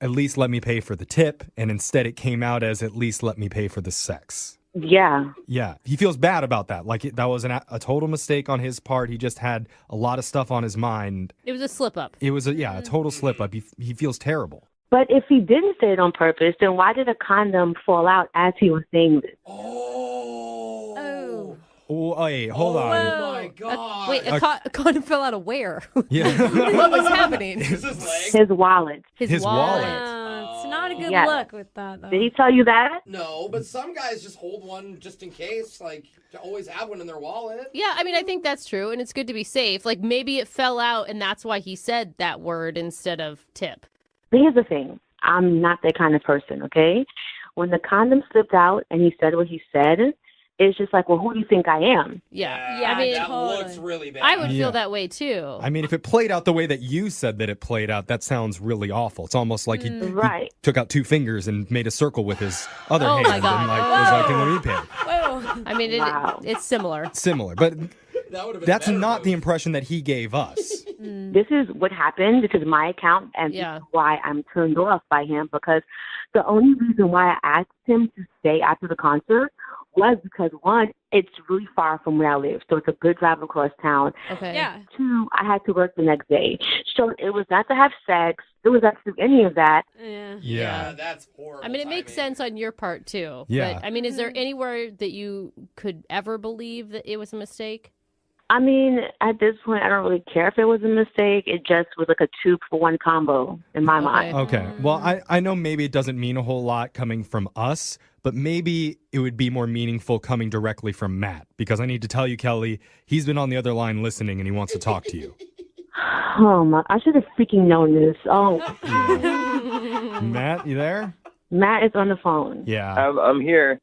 at least let me pay for the tip. And instead it came out as at least let me pay for the sex. Yeah. Yeah. He feels bad about that. Like that was a total mistake on his part. He just had a lot of stuff on his mind. It was a slip up. It was a total slip up. He feels terrible. But if he didn't say it on purpose, then why did a condom fall out as he was saying this? Oh, wait, hold on. Oh my God. Wait, a condom fell out of where? Yeah. What was happening? His wallet. His wallet. It's not a good Yes. look with that, though. Did he tell you that? No, but some guys just hold one just in case, like to always have one in their wallet. Yeah, I mean, I think that's true, and it's good to be safe. Like, maybe it fell out, and that's why he said that word instead of tip. But here's the thing. I'm not that kind of person, okay? When the condom slipped out and he said what he said, it's just like, well, who do you think I am? Yeah, I mean, that looks really bad. I would feel that way, too. I mean, if it played out the way that you said that it played out, that sounds really awful. It's almost like he took out 2 fingers and made a circle with his other hand. My God. And was like, let me pay. I mean, it's similar. Similar, but that's not the impression that he gave us. This is what happened. This is my account, and this is why I'm turned off by him, because the only reason why I asked him to stay after the concert was because, one, it's really far from where I live, so it's a good drive across town. Okay. Yeah. 2, I had to work the next day. So it was not to have sex. It was not to do any of that. Yeah. That's horrible. I mean, it makes sense on your part, too. Yeah. But, I mean, is there anywhere that you could ever believe that it was a mistake? I mean, at this point, I don't really care if it was a mistake. It just was like a 2-for-1 combo in my mind. Okay. Well, I know maybe it doesn't mean a whole lot coming from us, but maybe it would be more meaningful coming directly from Matt, because I need to tell you, Kelly, he's been on the other line listening and he wants to talk to you. Oh, my. I should have freaking known this. Oh. Matt, you there? Matt is on the phone. Yeah. I'm here.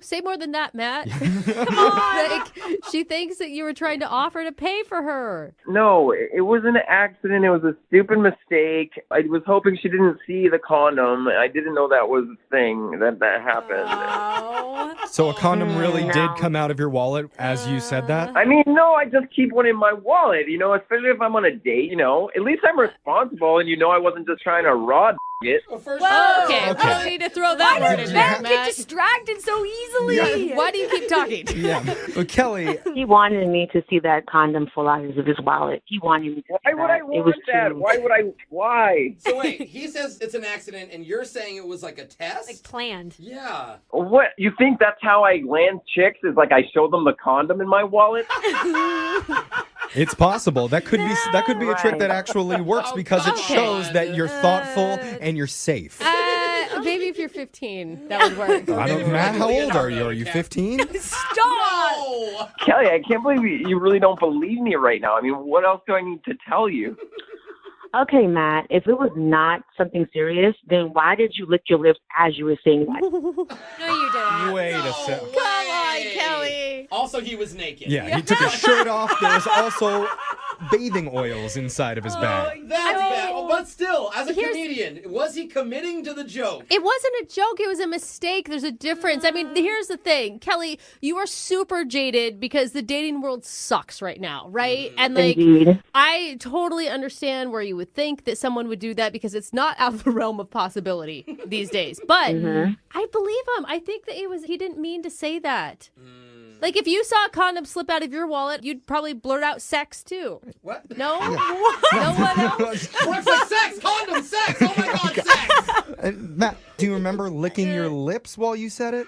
Say more than that, Matt. Come on. Like, she thinks that you were trying to offer to pay for her. No, it was an accident. It was a stupid mistake. I was hoping she didn't see the condom. I didn't know that was a thing that happened. So a condom really did come out of your wallet as you said that? I mean, no, I just keep one in my wallet, especially if I'm on a date, at least I'm responsible and I wasn't just trying to raw it. Okay. We don't need to throw that word in there, Matt Matt. get distracted so easily. Yeah. Why do you keep talking? Yeah. Well, Kelly. He wanted me to see that condom fall out of his wallet. He wanted me to see Why would I want that? Why? So wait, he says it's an accident, and you're saying it was like a test? Like planned. Yeah. What? You think that's how I land chicks? Is like I show them the condom in my wallet? It's possible. That could be a trick that actually works because it shows that you're thoughtful and you're safe. Maybe if you're 15, that would work. I don't, Matt, how old are you? Are you 15? Stop! Kelly, I can't believe you really don't believe me right now. I mean, what else do I need to tell you? Okay, Matt, if it was not something serious, then why did you lick your lips as you were saying that? No, you didn't. Wait a second. Come on, Kelly. Also, he was naked. Yeah, he took his shirt off. There was also bathing oils inside of his bag. That's bad. Oh, but still, as a comedian, was he committing to the joke? It wasn't a joke. It was a mistake. There's a difference. I mean, here's the thing. Kelly, you are super jaded because the dating world sucks right now, right? And, like, Indeed. I totally understand where you would think that someone would do that because it's not out of the realm of possibility these days. But I believe him. I think that he didn't mean to say that. Like, if you saw a condom slip out of your wallet, you'd probably blurt out sex, too. What? No? No one else? Brooke's like, sex, condom, sex. Oh, my God, sex. Matt, do you remember licking your lips while you said it?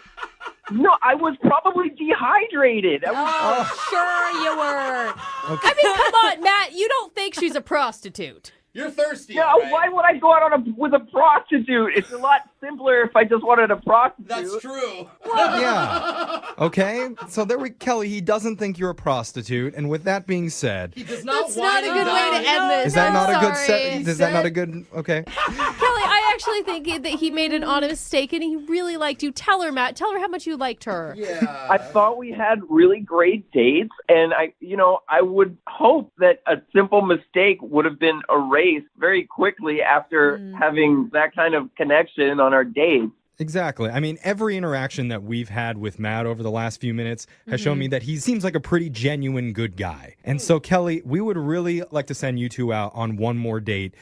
No, I was probably dehydrated. Sure you were. Okay. I mean, come on, Matt. You don't think she's a prostitute. You're thirsty. No, right? why would I go out with a prostitute? It's a lot simpler if I just wanted a prostitute. That's true. Yeah. Okay. So Kelly, he doesn't think you're a prostitute. And with that being said, He does not. That's not a good way to end this. is that I'm not a sorry. good is that not a good okay? Kelly, I actually think that he made an honest mistake and he really liked you. Tell her, Matt. Tell her how much you liked her. Yeah. I thought we had really great dates, and I would hope that a simple mistake would have been erased very quickly after having that kind of connection on our dates. Exactly. I mean, every interaction that we've had with Matt over the last few minutes has shown me that he seems like a pretty genuine good guy. And so, Kelly, we would really like to send you two out on one more date.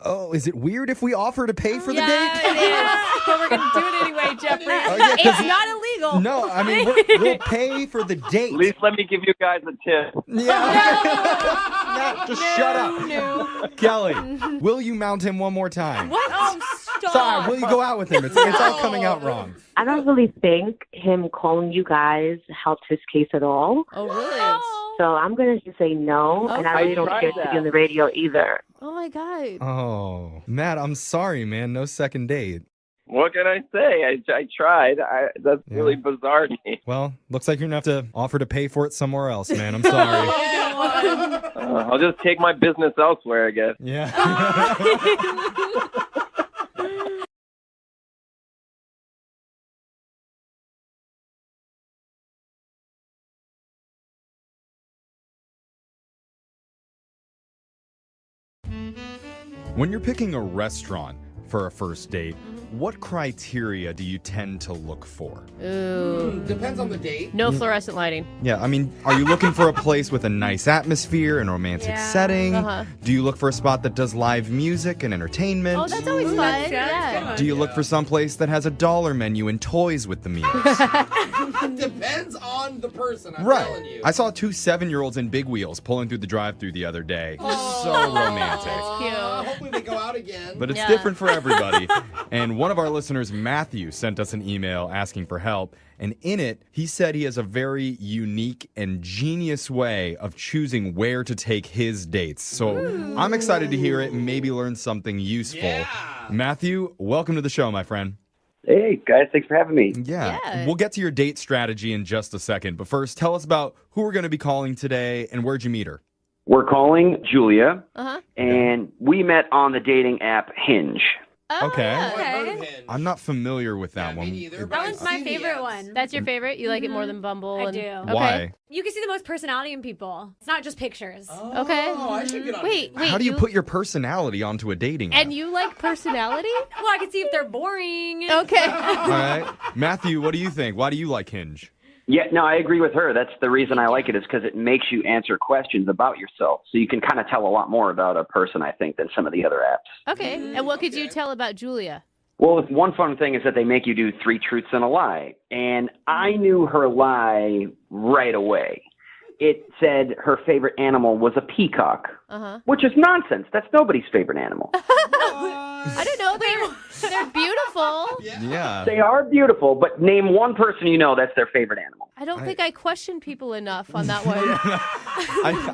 Oh, is it weird if we offer to pay for the date? Yeah, it is. But we're going to do it anyway, Jeffrey. It's not illegal. No, I mean, we'll pay for the date. At least let me give you guys a tip. Yeah. No, just shut up. No. Kelly, will you mount him one more time? What? Oh, stop. Sorry, will you go out with him? It's all coming out wrong. I don't really think him calling you guys helped his case at all. Oh, really? So I'm going to just say no, and I really don't care to be on the radio either. Oh, my God. Oh, Matt, I'm sorry, man. No second date. What can I say? I tried. That's really bizarre to me. Well, looks like you're going to have to offer to pay for it somewhere else, man. I'm sorry. I'll just take my business elsewhere, I guess. Yeah. When you're picking a restaurant for a first date, what criteria do you tend to look for? Ooh. Depends on the date. No fluorescent lighting. Yeah, I mean, are you looking for a place with a nice atmosphere and romantic setting? Do you look for a spot that does live music and entertainment? Oh, that's always fun. Yeah. Do you look for some place that has a $1 menu and toys with the meals? Depends on the person, I'm telling you. I saw 2 7-year-olds in big wheels pulling through the drive-thru the other day. So romantic. That's cute. Hopefully they go out again. But it's different for everybody. And one of our listeners, Matthew, sent us an email asking for help. And in it, he said he has a very unique and genius way of choosing where to take his dates. So I'm excited to hear it and maybe learn something useful. Yeah. Matthew, welcome to the show, my friend. Hey, guys, thanks for having me. Yeah. We'll get to your date strategy in just a second. But first, tell us about who we're going to be calling today and where'd you meet her? We're calling Julia, and we met on the dating app Hinge. Okay. I'm not familiar with that one. That one's my favorite one. That's your favorite? You like it more than Bumble? I do. Okay. Why? You can see the most personality in people. It's not just pictures. Okay. I should get on Wait. How do you put your personality onto a dating app? And you like personality? Well, I can see if they're boring. Okay. All right. Matthew, what do you think? Why do you like Hinge? Yeah, no, I agree with her. That's the reason I like it, is because it makes you answer questions about yourself. So you can kind of tell a lot more about a person, I think, than some of the other apps. Okay. And what could you tell about Julia? Well, one fun thing is that they make you do 3 truths and a lie. And I knew her lie right away. It said her favorite animal was a peacock, which is nonsense. That's nobody's favorite animal. I don't know. They're beautiful. Yeah. They are beautiful, but name one person you know that's their favorite animal. I don't think I question people enough on that one.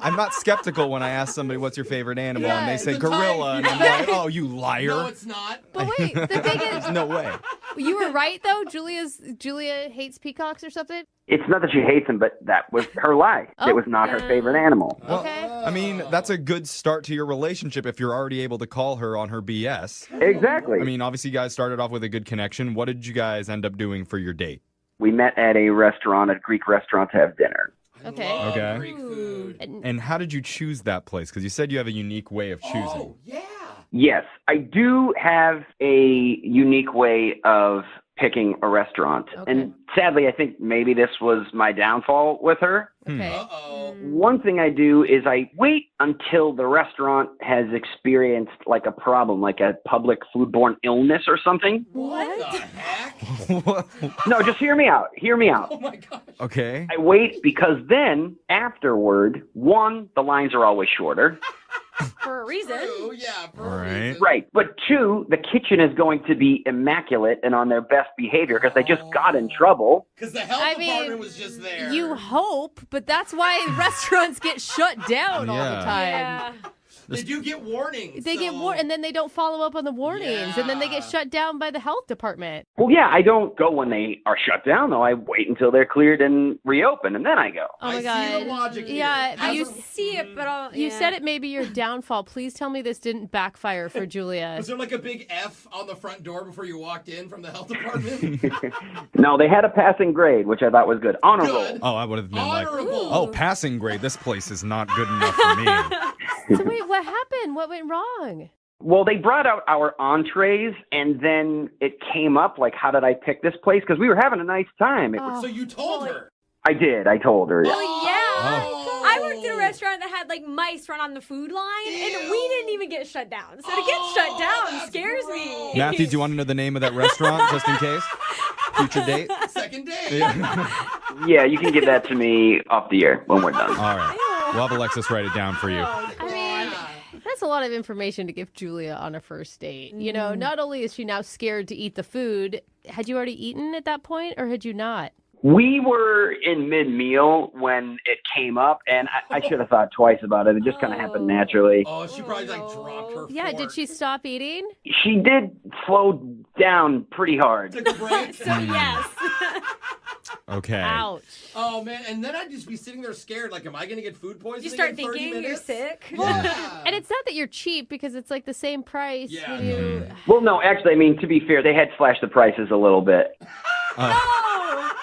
I'm not skeptical when I ask somebody what's your favorite animal, and they say it's a gorilla, and I'm like, oh, you liar. No, it's not. But wait, the thing is, No way. you were right though. Julia hates peacocks or something. It's not that she hates them, but that was her lie. It was not her favorite animal. Okay. I mean, that's a good start to your relationship if you're already able to call her on her BS. Exactly. I mean, obviously, you guys started off with a good connection. What did you guys end up doing for your date? We met at a restaurant, a Greek restaurant, to have dinner. Okay. Okay. Greek food. And how did you choose that place? Because you said you have a unique way of choosing. Oh, yeah. Yes, I do have a unique way of picking a restaurant. Okay. And sadly, I think maybe this was my downfall with her. Okay. Uh-oh. One thing I do is I wait until the restaurant has experienced like a problem, like a public foodborne illness or something. What the heck? No, just hear me out. Hear me out. Oh, my gosh. Okay. I wait because then afterward, one, the lines are always shorter. For a reason. True, yeah, for All a right. reason. Right. But two, the kitchen is going to be immaculate and on their best behavior because they just got in trouble. Because the health department was just there. You hope, but that's why restaurants get shut down all the Yeah. time. Yeah. They do get warnings. They get warned, and then they don't follow up on the warnings, and then they get shut down by the health department. Well, yeah, I don't go when they are shut down, though. I wait until they're cleared and reopened, and then I go. Oh my I god! see the logic here. Yeah, but I you see it, but you said it may be your downfall. Please tell me this didn't backfire for Julia. Was there like a big F on the front door before you walked in from the health department? No, they had a passing grade, which I thought was good. Honor roll. Good. Oh, I would have been Honorable. like, oh, passing grade. This place is not good enough for me. So wait, what happened? What went wrong? Well, they brought out our entrees, and then it came up, like, how did I pick this place? Because we were having a nice time. So you told her. I did. I told her. Yeah. Oh, yeah. Oh. I worked at a restaurant that had like mice run on the food line, and we didn't even get shut down. So to get shut down scares me. Matthew, do you want to know the name of that restaurant just in case? Future date? Second date. Yeah, you can give that to me off the air when we're done. All right. We'll have Alexis write it down for you. I mean, that's a lot of information to give Julia on a first date. You know, not only is she now scared to eat the food, had you already eaten at that point, or had you not? We were in mid-meal when it came up, and I should have thought twice about it. It just kind of happened naturally. Oh, she probably like dropped her Yeah, fork. did she stop eating? She did slow down pretty hard. Took a break. So yes. Okay. Ouch. Oh, man. And then I'd just be sitting there scared. Like, am I going to get food poisoning You start in 30 thinking you're minutes? sick. Yeah. And it's not that you're cheap because it's like the same price. Yeah. When you... Well, no, actually, I mean, to be fair, they had slashed the prices a little bit.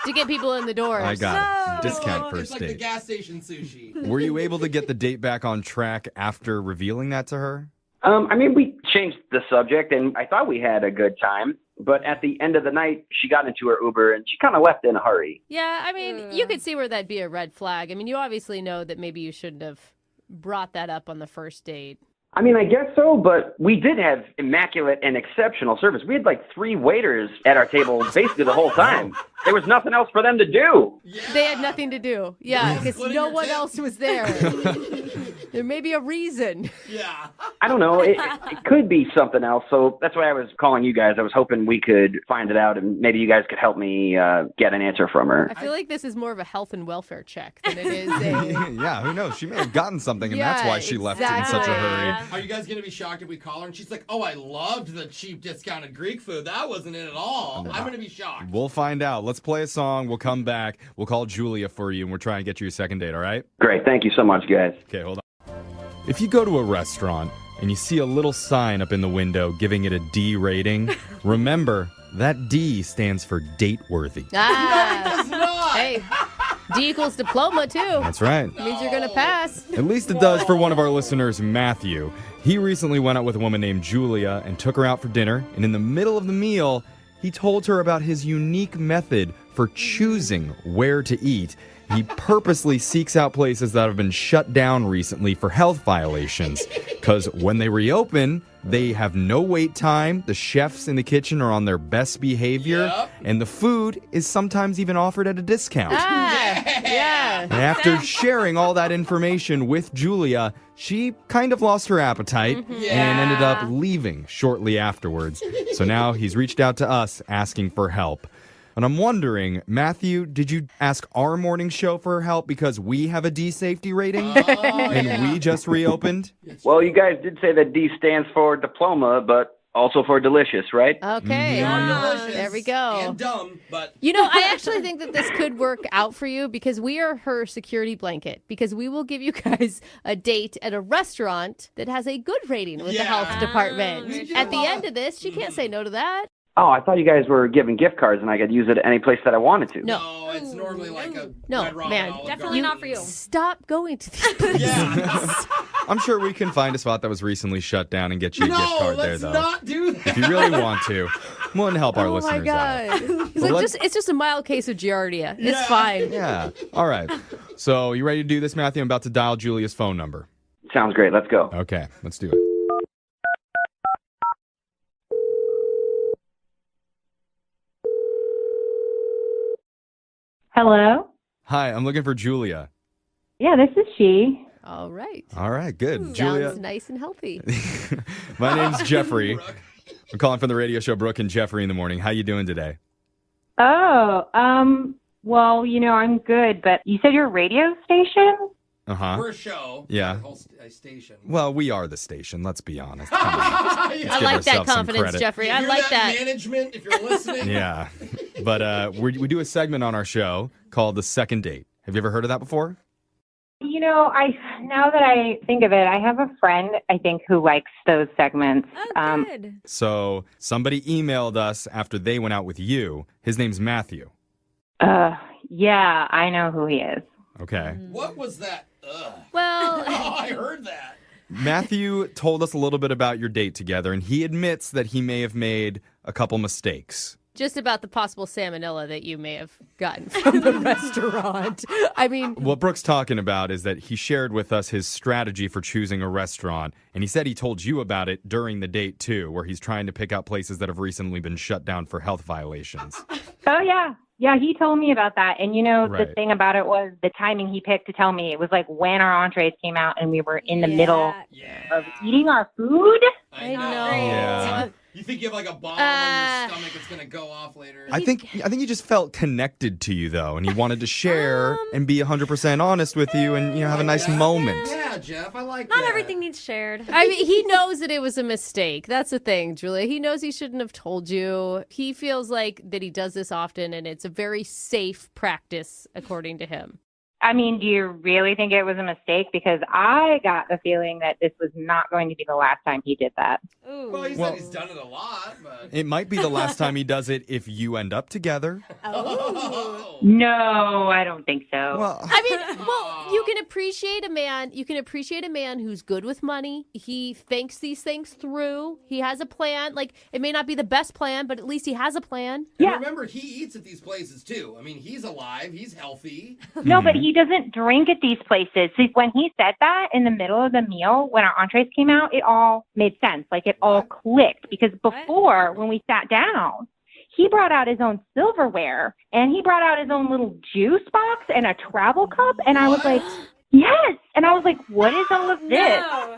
to get people in the doors. I got it. Discount It's first like the date. gas station sushi. Were you able to get the date back on track after revealing that to her? I mean, we changed the subject, and I thought we had a good time. But at the end of the night, she got into her Uber, and she kind of left in a hurry. Yeah, I mean, you could see where that'd be a red flag. I mean, you obviously know that maybe you shouldn't have brought that up on the first date. I mean, I guess so, but we did have immaculate and exceptional service. We had like 3 waiters at our table basically the whole time. There was nothing else for them to do. They had nothing to do. Yeah, because no one else was there. There may be a reason. Yeah. I don't know. It could be something else. So that's why I was calling you guys. I was hoping we could find it out, and maybe you guys could help me get an answer from her. I feel like this is more of a health and welfare check than it is a... Yeah, who knows? She may have gotten something, and that's Yeah, why she left in such a hurry. Are you guys going to be shocked if we call her and she's like, oh, I loved the cheap discounted Greek food. That wasn't it at all. I'm going to be shocked. We'll find out. Let's play a song. We'll come back. We'll call Julia for you, and we're trying to get you your second date, all right? Great. Thank you so much, guys. Okay, hold on. If you go to a restaurant and you see a little sign up in the window giving it a D rating, remember that D stands for date-worthy. Hey, D equals diploma, too. That's right. Means you're going to pass. At least it does for one of our listeners, Matthew. He recently went out with a woman named Julia and took her out for dinner. And in the middle of the meal, he told her about his unique method for choosing where to eat. He purposely seeks out places that have been shut down recently for health violations. Because when they reopen, They have no wait time. The chefs in the kitchen are on their best behavior. Yep. And the food is sometimes even offered at a discount. Yeah. And after sharing all that information with Julia, she kind of lost her appetite and ended up leaving shortly afterwards. So now he's reached out to us asking for help. And I'm wondering, Matthew, did you ask our morning show for help because we have a D safety rating and we just reopened? Well, you guys did say that D stands for diploma, but also for delicious, right? Okay. There we go. And dumb, but... You know, I actually think that this could work out for you because we are her security blanket, because we will give you guys a date at a restaurant that has a good rating with the health department. At the end of this, she can't say no to that. Oh, I thought you guys were giving gift cards and I could use it at any place that I wanted to. No, it's normally like a No, Red Robin man. Olive Definitely Garden. not for you. Stop going to these places. I'm sure we can find a spot that was recently shut down and get you a gift card there, let's though. not do that. If you really want to, we want to help our Oh my listeners out. God. He's Well, like, it's just a mild case of Giardia. It's fine. Yeah. All right. So, you ready to do this, Matthew? I'm about to dial Julia's phone number. Sounds great. Let's go. Okay, let's do it. Hello? Hi, I'm looking for Julia. Yeah, this is she. All right. All right, good. Sounds Julia. nice and healthy. My name's Jeffrey. I'm calling from the radio show Brooke and Jeffrey in the morning. How you doing today? Oh, well, I'm good, but you said you're a radio station? Uh-huh. We're a show. Yeah. Not a whole station. Well, we are the station, let's be honest. Come on. I give like that ourselves some confidence, credit. Jeffrey. I Hear like that. Management, if you're listening. Yeah. But we do a segment on our show called The Second Date. Have you ever heard of that before? Now that I think of it, I have a friend, I think, who likes those segments. Good. So somebody emailed us after they went out with you. His name's Matthew. Yeah, I know who he is. Okay. What was that? Ugh. Well, Oh, I heard that. Matthew told us a little bit about your date together, and he admits that he may have made a couple mistakes. just about the possible salmonella that you may have gotten from the restaurant. I mean, What Brooke's talking about is that he shared with us his strategy for choosing a restaurant, and he said he told you about it during the date, too, where he's trying to pick out places that have recently been shut down for health violations. Oh, yeah. Yeah, he told me about that. And, the Right. thing about it was the timing he picked to tell me. It was like when our entrees came out and we were in the middle of eating our food. I know. Yeah. You think you have like a bomb on your stomach that's going to go off later? I think he just felt connected to you, though, and he wanted to share and be 100% honest with you and, have a nice moment. Yeah, Jeff, I like Not that. everything needs shared. I mean, he knows that it was a mistake. That's the thing, Julia. He knows he shouldn't have told you. He feels like that he does this often, and it's a very safe practice, according to him. I mean, do you really think it was a mistake? Because I got the feeling that this was not going to be the last time he did that. Ooh. Well, he said he's done it a lot, but... It might be the last time he does it if you end up together. Oh. No, I don't think so. I mean, well, you can appreciate a man. You can appreciate a man who's good with money. He thinks these things through. He has a plan. Like, it may not be the best plan, but at least he has a plan. And remember, he eats at these places, too. I mean, he's alive. He's healthy. No, but he doesn't drink at these places. See, when he said that in the middle of the meal, when our entrees came out, it all made sense. Like, it all clicked. Because before, when we sat down, he brought out his own silverware, and he brought out his own little juice box and a travel cup, and I was like, yes! And I was like, what is all of this? No.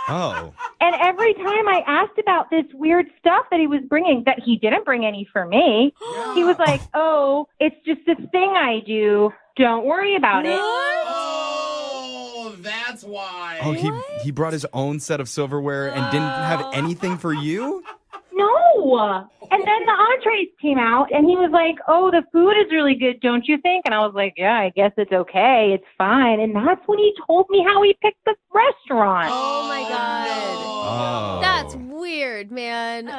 Oh. And every time I asked about this weird stuff that he was bringing, that he didn't bring any for me, he was like, oh, it's just this thing I do. Don't worry about it. Oh, that's why. Oh, he brought his own set of silverware and didn't have anything for you? No. And then the entrees came out, and he was like, oh, the food is really good, don't you think? And I was like, yeah, I guess it's okay. It's fine. And that's when he told me how he picked the restaurant. Oh, my God. Oh. That's weird, man.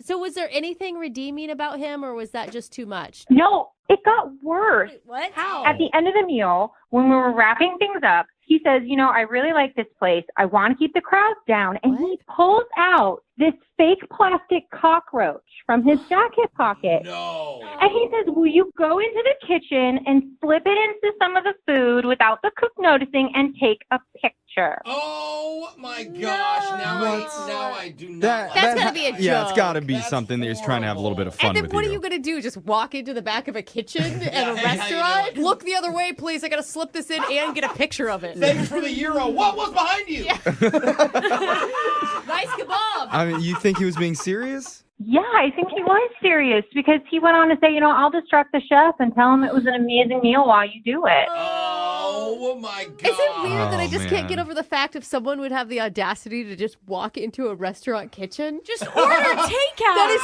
So was there anything redeeming about him, or was that just too much? No, it got worse. Wait, what? How? At the end of the meal, when we were wrapping things up, he says, I really like this place. I want to keep the crowds down. And he pulls out this fake plastic cockroach from his jacket pocket. No. And he says, will you go into the kitchen and slip it into some of the food without the cook noticing and take a picture? picture. Oh my gosh! Now I do not. That's gotta be a joke. Yeah, it's gotta be something that he's trying to have a little bit of fun And then with what you. are you gonna do? Just walk into the back of a kitchen at a restaurant? Look the other way, please. I gotta slip this in and get a picture of it. Thanks for the euro. What was behind you? Yeah. Nice kebab. I mean, you think he was being serious? Yeah, I think he was serious because he went on to say, I'll distract the chef and tell him it was an amazing meal while you do it. Oh my god! Is it weird that I just can't man. get over the fact if someone would have the audacity to just walk into a restaurant kitchen? Just order takeout. That is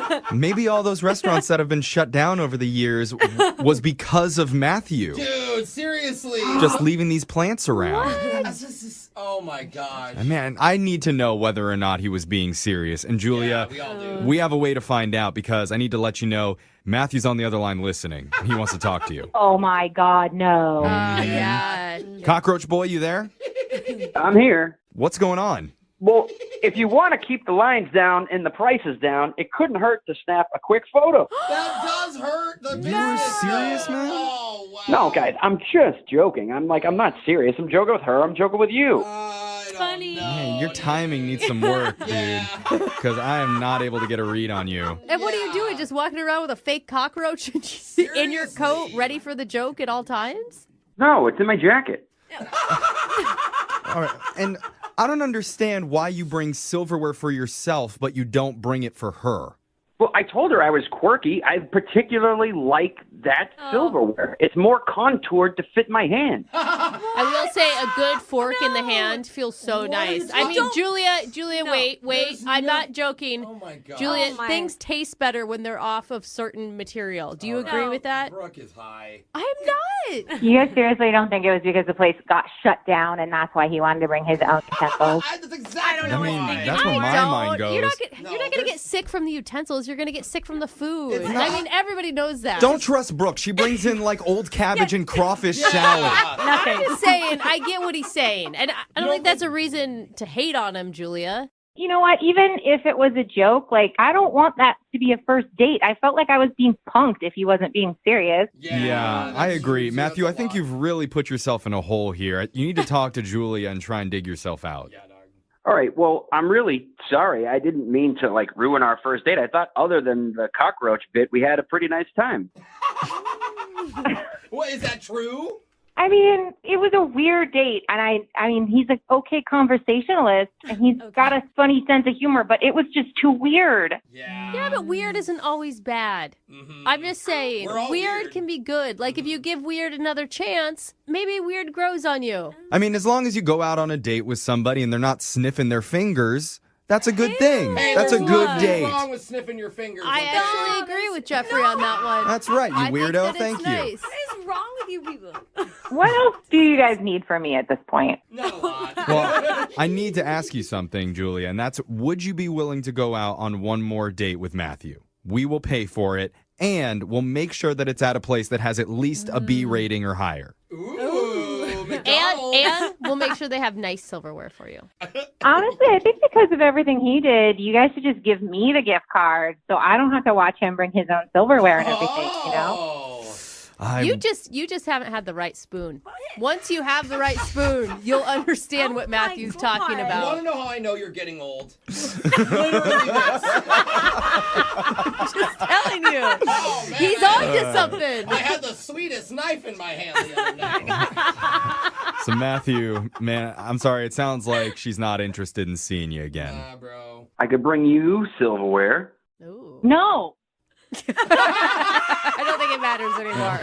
so weird. Maybe all those restaurants that have been shut down over the years was because of Matthew. Dude, seriously. Just leaving these plants around. Oh my gosh. Man, I need to know whether or not he was being serious. And Julia, we all do. we have a way to find out because I need to let you know Matthew's on the other line listening. He wants to talk to you. Oh my God, no. Yeah. Cockroach Boy, you there? I'm here. What's going on? Well, if you want to keep the lines down and the prices down, it couldn't hurt to snap a quick photo. That does hurt the business. You were serious, man? Oh, wow. No, guys, I'm just joking. I'm not serious. I'm joking with her. I'm joking with you. Funny. Man, your timing needs some work, dude. Because I am not able to get a read on you. And what are you doing? Just walking around with a fake cockroach in your coat, ready for the joke at all times? No, it's in my jacket. All right, and I don't understand why you bring silverware for yourself, but you don't bring it for her. Well, I told her I was quirky. I particularly like that silverware. It's more contoured to fit my hand. I will say a good fork in the hand feels so nice. I mean, Julia, wait. I'm not joking. Oh my god. Julia, things taste better when they're off of certain material. Do you agree with that? Brooke is high. I'm not. You guys seriously don't think it was because the place got shut down and that's why he wanted to bring his own utensils? That's exactly I mean, that's where my mind goes. You're not going to get sick from the utensils. You're going to get sick from the food. I mean, everybody knows that. Don't trust Brooke. She brings in like old cabbage and crawfish salad. I'm just saying, I get what he's saying. And I don't think that's a reason to hate on him, Julia. You know what? Even if it was a joke, I don't want that to be a first date. I felt like I was being punked if he wasn't being serious. Yeah, I agree. Matthew, I think you've really put yourself in a hole here. You need to talk to Julia and try and dig yourself out. All right, well, I'm really sorry. I didn't mean to, ruin our first date. I thought other than the cockroach bit, we had a pretty nice time. What, is that true? I mean, it was a weird date, and I mean, he's an okay conversationalist, and he's got a funny sense of humor, but it was just too weird. Yeah, but weird isn't always bad. Mm-hmm. I'm just saying, weird can be good. Like, if you give weird another chance, maybe weird grows on you. I mean, as long as you go out on a date with somebody and they're not sniffing their fingers, that's a good thing. Hey, That's a good date. What's wrong with sniffing your fingers? I actually agree with Jeffrey on that one. That's right, you I think weirdo. that Thank it's you. nice. What is wrong with you people? What else do you guys need from me at this point? Not a lot. Well, I need to ask you something, Julia, and that's, would you be willing to go out on one more date with Matthew? We will pay for it, and we'll make sure that it's at a place that has at least a B rating or higher. Ooh, McDonald's. And we'll make sure they have nice silverware for you. Honestly, I think because of everything he did, you guys should just give me the gift card so I don't have to watch him bring his own silverware and everything, you know? You just haven't had the right spoon. Once you have the right spoon, you'll understand what Matthew's talking You want about. to know how I know you're getting old? Literally this. Just telling you. Oh, man, He's on to something. I had the sweetest knife in my hand the other night. So, Matthew, man, I'm sorry. It sounds like she's not interested in seeing you again. Bro. I could bring you silverware. No. I don't think it matters anymore.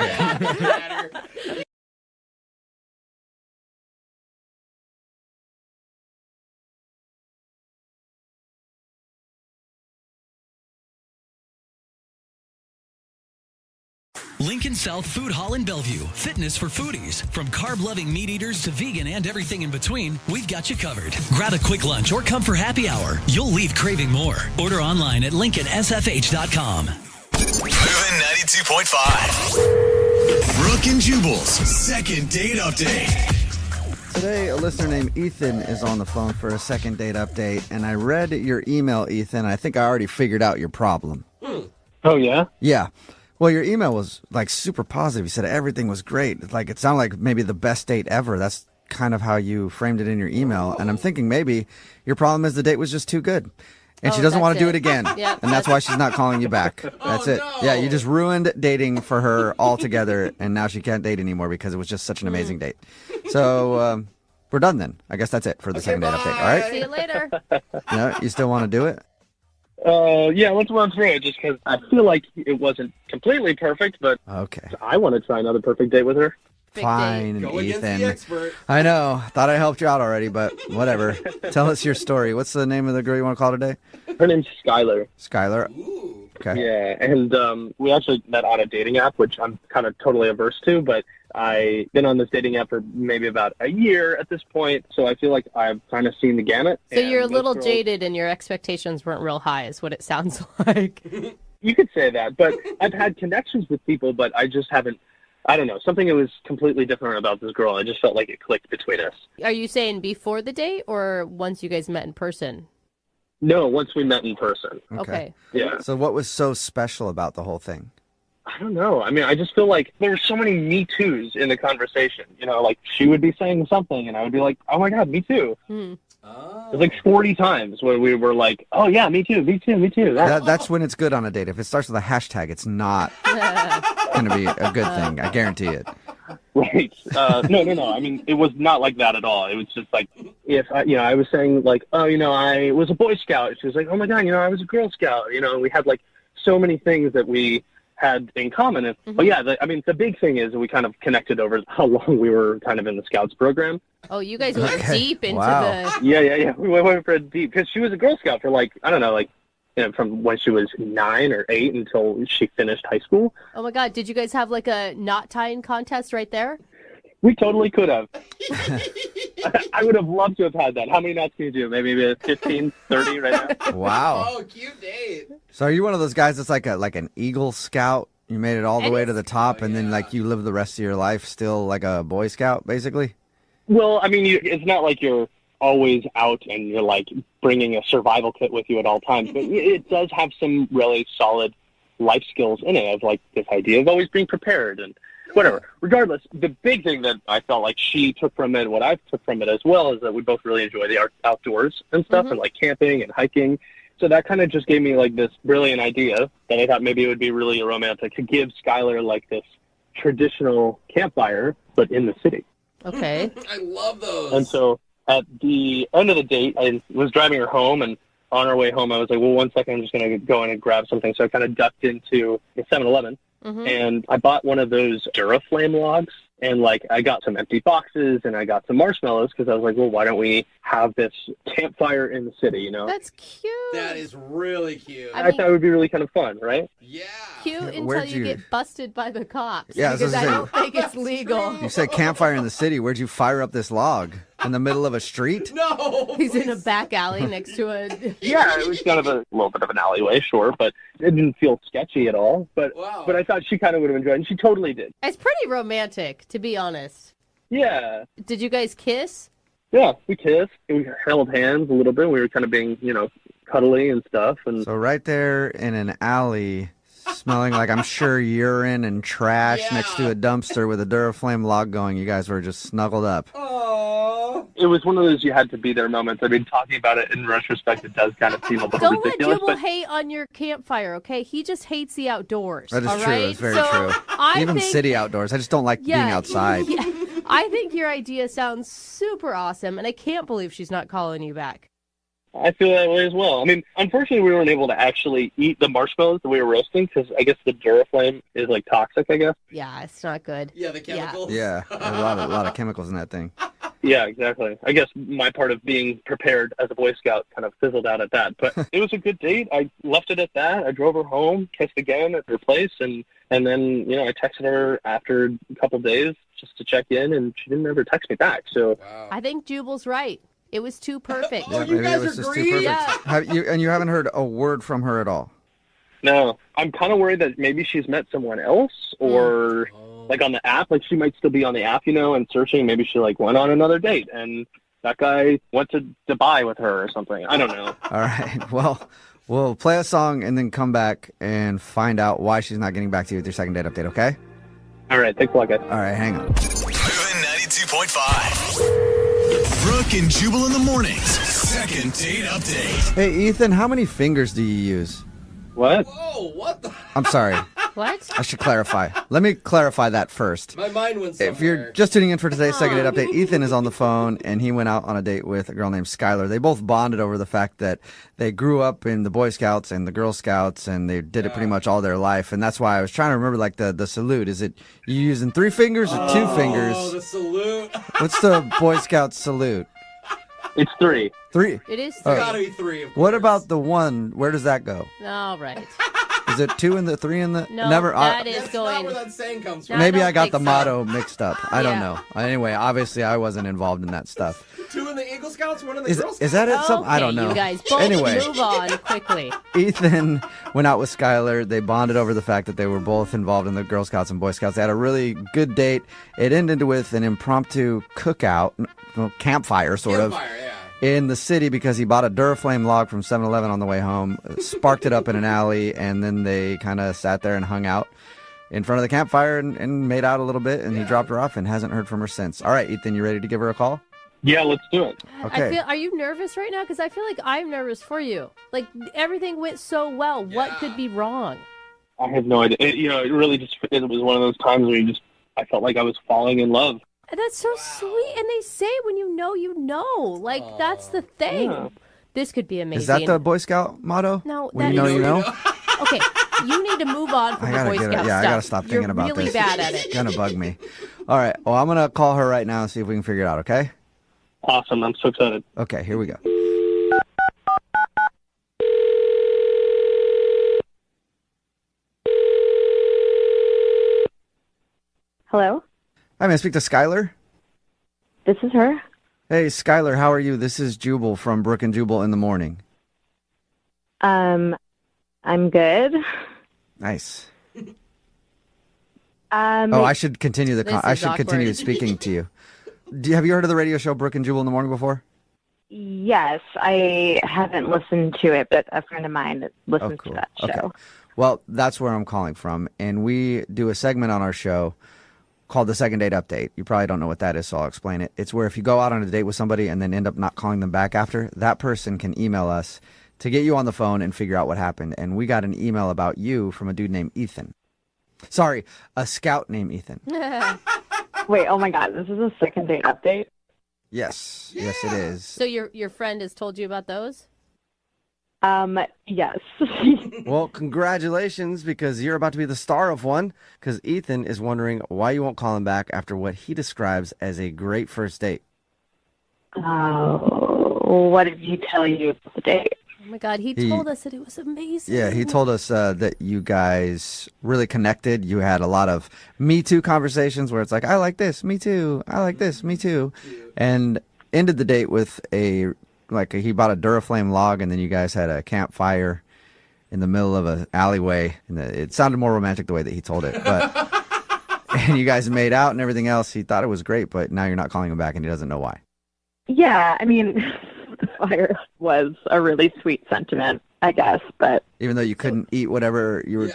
Lincoln South Food Hall in Bellevue. Fitness for foodies. From carb-loving meat eaters to vegan and everything in between, we've got you covered. Grab a quick lunch or come for happy hour. You'll leave craving more. Order online at LincolnSFH.com. Moving 92.5. Brooke and Jubal's second date update. Today, a listener named Ethan is on the phone for a second date update, and I read your email, Ethan. I think I already figured out your problem. Oh, yeah? Yeah. Well, your email was, super positive. You said everything was great. It sounded like maybe the best date ever. That's kind of how you framed it in your email. And I'm thinking maybe your problem is the date was just too good. And she doesn't want to do it again. Yep. And that's why she's not calling you back. That's it. No. Yeah, you just ruined dating for her altogether. And now she can't date anymore because it was just such an amazing date. So we're done then. I guess that's it for the second date update. All right? See you later. No, you still want to do it? Yeah, let's run through it just because I feel like it wasn't completely perfect, but okay. I want to try another perfect date with her. Fine, Go against the Ethan. expert. I know. Thought I helped you out already, but whatever. Tell us your story. What's the name of the girl you want to call today? Her name's Skylar. Skylar. Okay. Yeah, and we actually met on a dating app, which I'm kind of totally averse to, but I've been on this dating app for maybe about a year at this point, so I feel like I've kind of seen the gamut. So you're a little jaded and your expectations weren't real high is what it sounds like. You could say that, but I've had connections with people, but I just haven't, I don't know, something that was completely different about this girl. I just felt like it clicked between us. Are you saying before the date or once you guys met in person? No, once we met in person. Okay. Yeah. So what was so special about the whole thing? I don't know. I mean, I just feel like there were so many Me Too's in the conversation. You know, like she would be saying something and I would be like, oh my God, me too. Hmm. It was like 40 times where we were like, oh yeah, me too, me too, me too. That's when it's good on a date. If it starts with a hashtag, it's not going to be a good thing. I guarantee it. Right. No. I mean, it was not like that at all. It was just like, if I was saying like, oh, I was a Boy Scout. She was like, oh my God, I was a Girl Scout. We had like so many things that we had in common. And, But yeah, the big thing is we kind of connected over how long we were kind of in the Scouts program. Oh, you guys went deep into the... Yeah. We went for a deep, because she was a Girl Scout for like, I don't know, like, from when she was 9 or 8 until she finished high school. Oh my God, did you guys have like a knot tying contest right there? We totally could have. I would have loved to have had that. How many knots can you do? Maybe 15, 30 right now? Wow. Oh, cute date. So are you one of those guys that's like an Eagle Scout? You made it all the way to the top, and then like you live the rest of your life still like a Boy Scout, basically? Well, I mean, it's not like you're always out and you're like bringing a survival kit with you at all times, but it does have some really solid life skills in it, of like this idea of always being prepared and whatever. Regardless, the big thing that I felt like she took from it, what I took from it as well, is that we both really enjoy the outdoors and stuff, and like camping and hiking. So that kind of just gave me like this brilliant idea that I thought maybe it would be really romantic to give Skylar like this traditional campfire, but in the city. Okay. I love those. And so at the end of the date, I was driving her home, and on our way home, I was like, well, 1 second, I'm just going to go in and grab something. So I kind of ducked into the 7-Eleven, and I bought one of those Duraflame logs, and like I got some empty boxes, and I got some marshmallows, because I was like, well, why don't we have this campfire in the city, That's cute. That is really cute. I thought it would be really kind of fun, right? Yeah. Cute until Where'd you you- get busted by the cops. Yeah, I was because I gonna don't think it's legal. You said campfire in the city. Where'd you fire up this log? In the middle of a street? No. He's in a back alley next to a... Yeah, it was kind of a little bit of an alleyway, sure, but it didn't feel sketchy at all. But I thought she kind of would have enjoyed it, and she totally did. It's pretty romantic, to be honest. Yeah. Did you guys kiss? Yeah, we kissed. We held hands a little bit. We were kind of being, cuddly and stuff. And So right there in an alley, smelling like I'm sure urine and trash next to a dumpster with a Duraflame log going, you guys were just snuggled up. it was one of those you had to be there moments. I mean, talking about it in retrospect, it does kind of seem a little Don't let ridiculous. Jubal hate on your campfire, okay? He just hates the outdoors. That is all true. right? It's very So true. Even think, city outdoors. I just don't like being outside. Yeah, I think your idea sounds super awesome, and I can't believe she's not calling you back. I feel that way as well. I mean, unfortunately, we weren't able to actually eat the marshmallows that we were roasting because I guess the Duraflame is like toxic, I guess. Yeah, it's not good. Yeah, the chemicals. Yeah, a lot of chemicals in that thing. Yeah, exactly. I guess my part of being prepared as a Boy Scout kind of fizzled out at that. But it was a good date. I left it at that. I drove her home, kissed again at her place, and then, you know, I texted her after a couple of days just to check in, and she didn't ever text me back. So I think Jubal's right. It was too perfect. Yeah, maybe it was just too perfect. Yeah. You haven't heard a word from her at all? No. I'm kind of worried that maybe she's met someone else or like on the app. Like she might still be on the app, you know, and searching. Maybe she like went on another date and that guy went to Dubai with her or something. I don't know. All right. Well, we'll play a song and then come back and find out why she's not getting back to you with your second date update, okay? All right. Thanks a lot, guys. All right. Hang on. Moving 92.5. Brooke and Jubal in the mornings. Second date update. Hey, Ethan, how many fingers do you use? What? Whoa, what the? I'm sorry. What? I should clarify. Let me clarify that first. My mind went somewhere. If you're just tuning in for today's second date update, Ethan is on the phone, and he went out on a date with a girl named Skylar. They both bonded over the fact that they grew up in the Boy Scouts and the Girl Scouts, and they did it pretty much all their life. And that's why I was trying to remember, like, the salute. Is it you using 3 fingers or 2 fingers? Oh, the salute. What's the Boy Scout salute? It's 3. 3? It is Oh. 3. Gotta be 3. What about the 1? Where does that go? All right. Is it 2 in the 3 in the? No, Never. that is That's going. not where that saying comes from. Maybe don't I got think the so. motto mixed up. I don't Yeah. know. Anyway, obviously I wasn't involved in that stuff. 2 in the Eagle Scouts, 1 in the Is, Girl Scouts. is that it? Some, I Okay, don't know. You guys both Anyway, move on quickly. Ethan went out with Skylar. They bonded over the fact that they were both involved in the Girl Scouts and Boy Scouts. They had a really good date. It ended with an impromptu cookout, campfire sort of, in the city because he bought a Duraflame log from 7-Eleven on the way home, sparked it up in an alley, and then they kind of sat there and hung out in front of the campfire and made out a little bit, and he dropped her off and hasn't heard from her since. All right, Ethan, you ready to give her a call? Yeah, let's do it. Okay. Are you nervous right now? Because I feel like I'm nervous for you. Like, everything went so well. What could be wrong? I have no idea. It really it was one of those times where I felt like I was falling in love. And that's so sweet. And they say when you know, you know. Like, that's the thing. Yeah. This could be amazing. Is that the Boy Scout motto? No, When that you know, you know? Okay, you need to move on from the Boy Scout stuff. I gotta stop thinking about You're really this. bad at it. It's gonna bug me. All right. Well, I'm gonna call her right now and see if we can figure it out. Okay. Awesome. I'm so excited. Okay. Here we go. Hello? Hi, may I speak to Skylar? This is her. Hey, Skylar, how are you? This is Jubal from Brooke and Jubal in the morning. I'm good. Nice. Um, I should continue the. This I is should continue awkward. speaking to you. Have you heard of the radio show Brooke and Jubal in the morning before? Yes, I haven't listened to it, but a friend of mine listens to that show. Okay. Well, that's where I'm calling from, and we do a segment on our show called the Second Date Update. You probably don't know what that is, so I'll explain it. It's where if you go out on a date with somebody and then end up not calling them back after, that person can email us to get you on the phone and figure out what happened. And we got an email about you from a dude named Ethan. Sorry, a scout named Ethan. Wait, oh my God, this is a second date update? Yes, yes it is. So your friend has told you about those? Yes. Well, congratulations, because you're about to be the star of one, because Ethan is wondering why you won't call him back after what he describes as a great first date. What did he tell you about the date? Oh my God, he told us that it was amazing. Yeah, he told us that you guys really connected. You had a lot of Me Too conversations where it's like, I like this, me too. I like this, me too. And ended the date with he bought a Duraflame log, and then you guys had a campfire in the middle of an alleyway. And it sounded more romantic the way that he told it. But and you guys made out and everything else. He thought it was great, but now you're not calling him back, and he doesn't know why. Yeah, I mean, the fire was a really sweet sentiment, I guess, but... Even though you couldn't eat whatever you were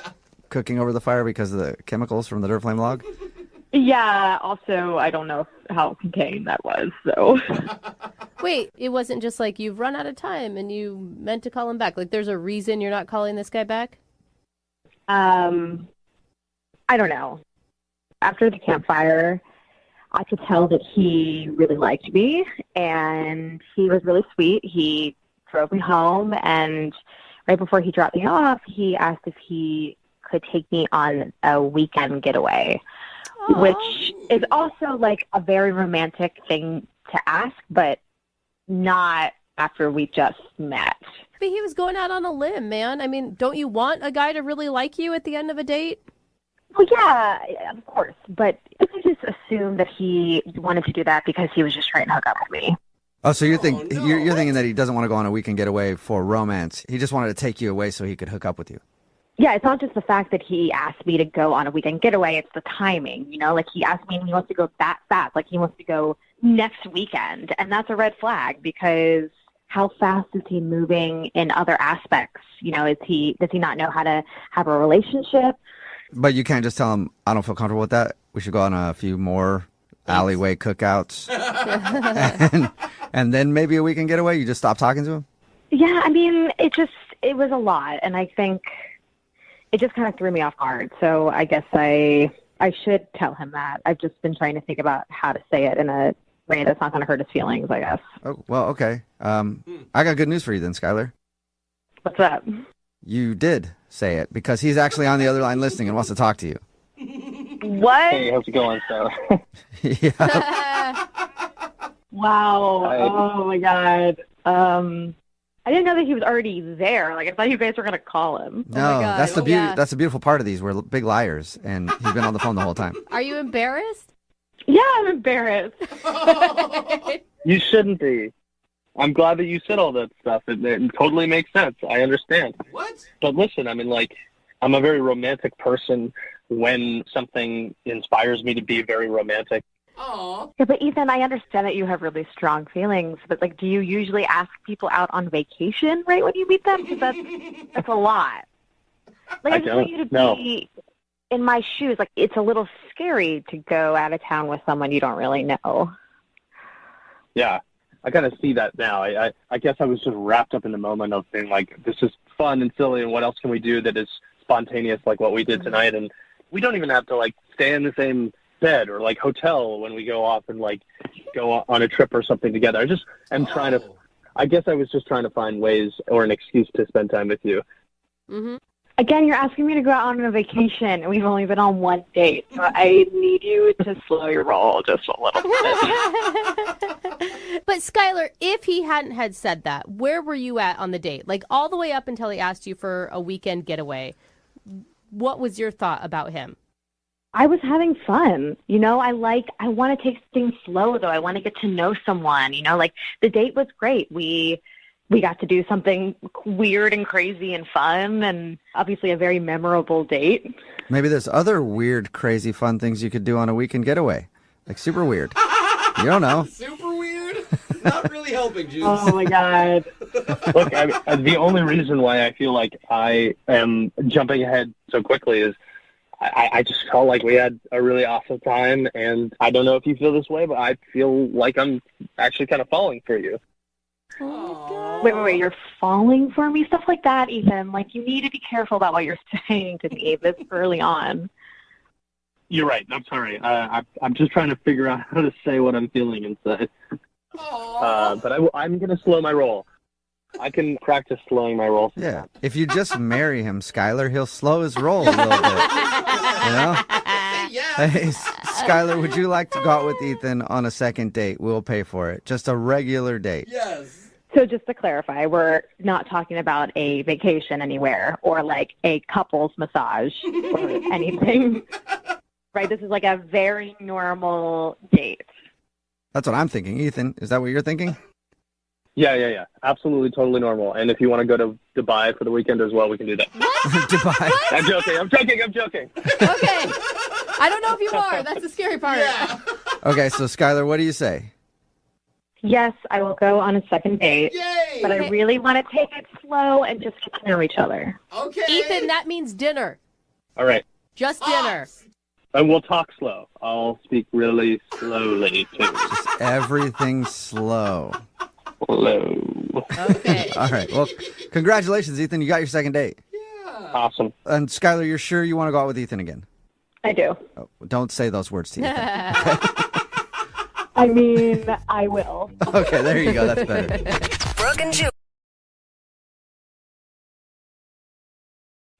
cooking over the fire because of the chemicals from the Duraflame log? Yeah, also, I don't know how contained that was, so... Wait, it wasn't just like you've run out of time and you meant to call him back. Like, there's a reason you're not calling this guy back? I don't know. After the campfire, I could tell that he really liked me, and he was really sweet. He drove me home, and right before he dropped me off, he asked if he could take me on a weekend getaway, which is also like a very romantic thing to ask, but not after we just met. But he was going out on a limb, man. I mean, don't you want a guy to really like you at the end of a date? Well, yeah, of course. But I just assumed that he wanted to do that because he was just trying to hook up with me. Oh, so you're thinking that he doesn't want to go on a weekend getaway for romance. He just wanted to take you away so he could hook up with you. Yeah, it's not just the fact that he asked me to go on a weekend getaway. It's the timing, you know? Like, he asked me and he wants to go that fast. Like, he wants to go next weekend. And that's a red flag because how fast is he moving in other aspects? You know, does he not know how to have a relationship? But you can't just tell him, I don't feel comfortable with that. We should go on a few more alleyway cookouts. And then maybe a weekend getaway, you just stop talking to him? Yeah, I mean, it was a lot, and I think it just kind of threw me off guard. So I guess I should tell him that. I've just been trying to think about how to say it in a way that's not going to hurt his feelings, I guess. Oh, well, okay. I got good news for you then, Skylar. What's up? You did say it because he's actually on the other line listening and wants to talk to you. What? Hey, how's it going, Skylar? Yeah. Wow. Hi. Oh, my God. I didn't know that he was already there. Like, I thought you guys were going to call him. No, that's the beauty. Yeah. That's the beautiful part of these. We're big liars, and he's been on the phone the whole time. Are you embarrassed? Yeah, I'm embarrassed. You shouldn't be. I'm glad that you said all that stuff. It totally makes sense. I understand. What? But listen, I mean, like, I'm a very romantic person when something inspires me to be very romantic. Aw. Yeah, but Ethan, I understand that you have really strong feelings, but like, do you usually ask people out on vacation right when you meet them? Because that's a lot. Like, I just want you to be in my shoes. Like, it's a little scary to go out of town with someone you don't really know. Yeah, I kind of see that now. I guess I was just wrapped up in the moment of being like, this is fun and silly, and what else can we do that is spontaneous like what we did tonight? And we don't even have to like stay in the same bed or like hotel when we go off and like go on a trip or something together. I just am trying to, I guess I was just trying to find ways or an excuse to spend time with you. Mm-hmm. Again, you're asking me to go out on a vacation, and we've only been on one date. So I need you to slow your roll just a little bit. But Skylar, if he hadn't had said that, where were you at on the date? Like all the way up until he asked you for a weekend getaway. What was your thought about him? I was having fun. You know, I want to take things slow, though. I want to get to know someone. You know, like the date was great. We got to do something weird and crazy and fun, and obviously a very memorable date. Maybe there's other weird, crazy, fun things you could do on a weekend getaway. Like super weird. You don't know. Super weird? Not really helping, Juice. Oh, my God. Look, the only reason why I feel like I am jumping ahead so quickly is I just felt like we had a really awesome time, and I don't know if you feel this way, but I feel like I'm actually kind of falling for you. Oh Wait, you're falling for me? Stuff like that, Ethan. Like, you need to be careful about what you're saying to me this early on. You're right. I'm sorry. I'm just trying to figure out how to say what I'm feeling inside. But I'm going to slow my roll. I can practice slowing my roll. Yeah. If you just marry him, Skylar, he'll slow his roll a little bit. You know? Hey, Skylar, would you like to go out with Ethan on a second date? We'll pay for it. Just a regular date. Yes. So just to clarify, we're not talking about a vacation anywhere or like a couple's massage or anything. Right? This is like a very normal date. That's what I'm thinking. Ethan, is that what you're thinking? Yeah. Absolutely, totally normal. And if you want to go to Dubai for the weekend as well, we can do that. Dubai. I'm joking. Okay. I don't know if you are. That's the scary part. Yeah. Okay, so Skylar, what do you say? Yes, I will go on a second date. Yay! But I really want to take it slow and just get to know each other. Okay. Ethan, that means dinner. All right. Just dinner. And we'll talk slow. I'll speak really slowly, too. Just everything slow. Slow. Okay. All right. Well, congratulations, Ethan. You got your second date. Yeah. Awesome. And Skylar, you're sure you want to go out with Ethan again? I do. Oh, don't say those words to Ethan. I mean, I will. Okay, there you go. That's better. Brooke and Jubal.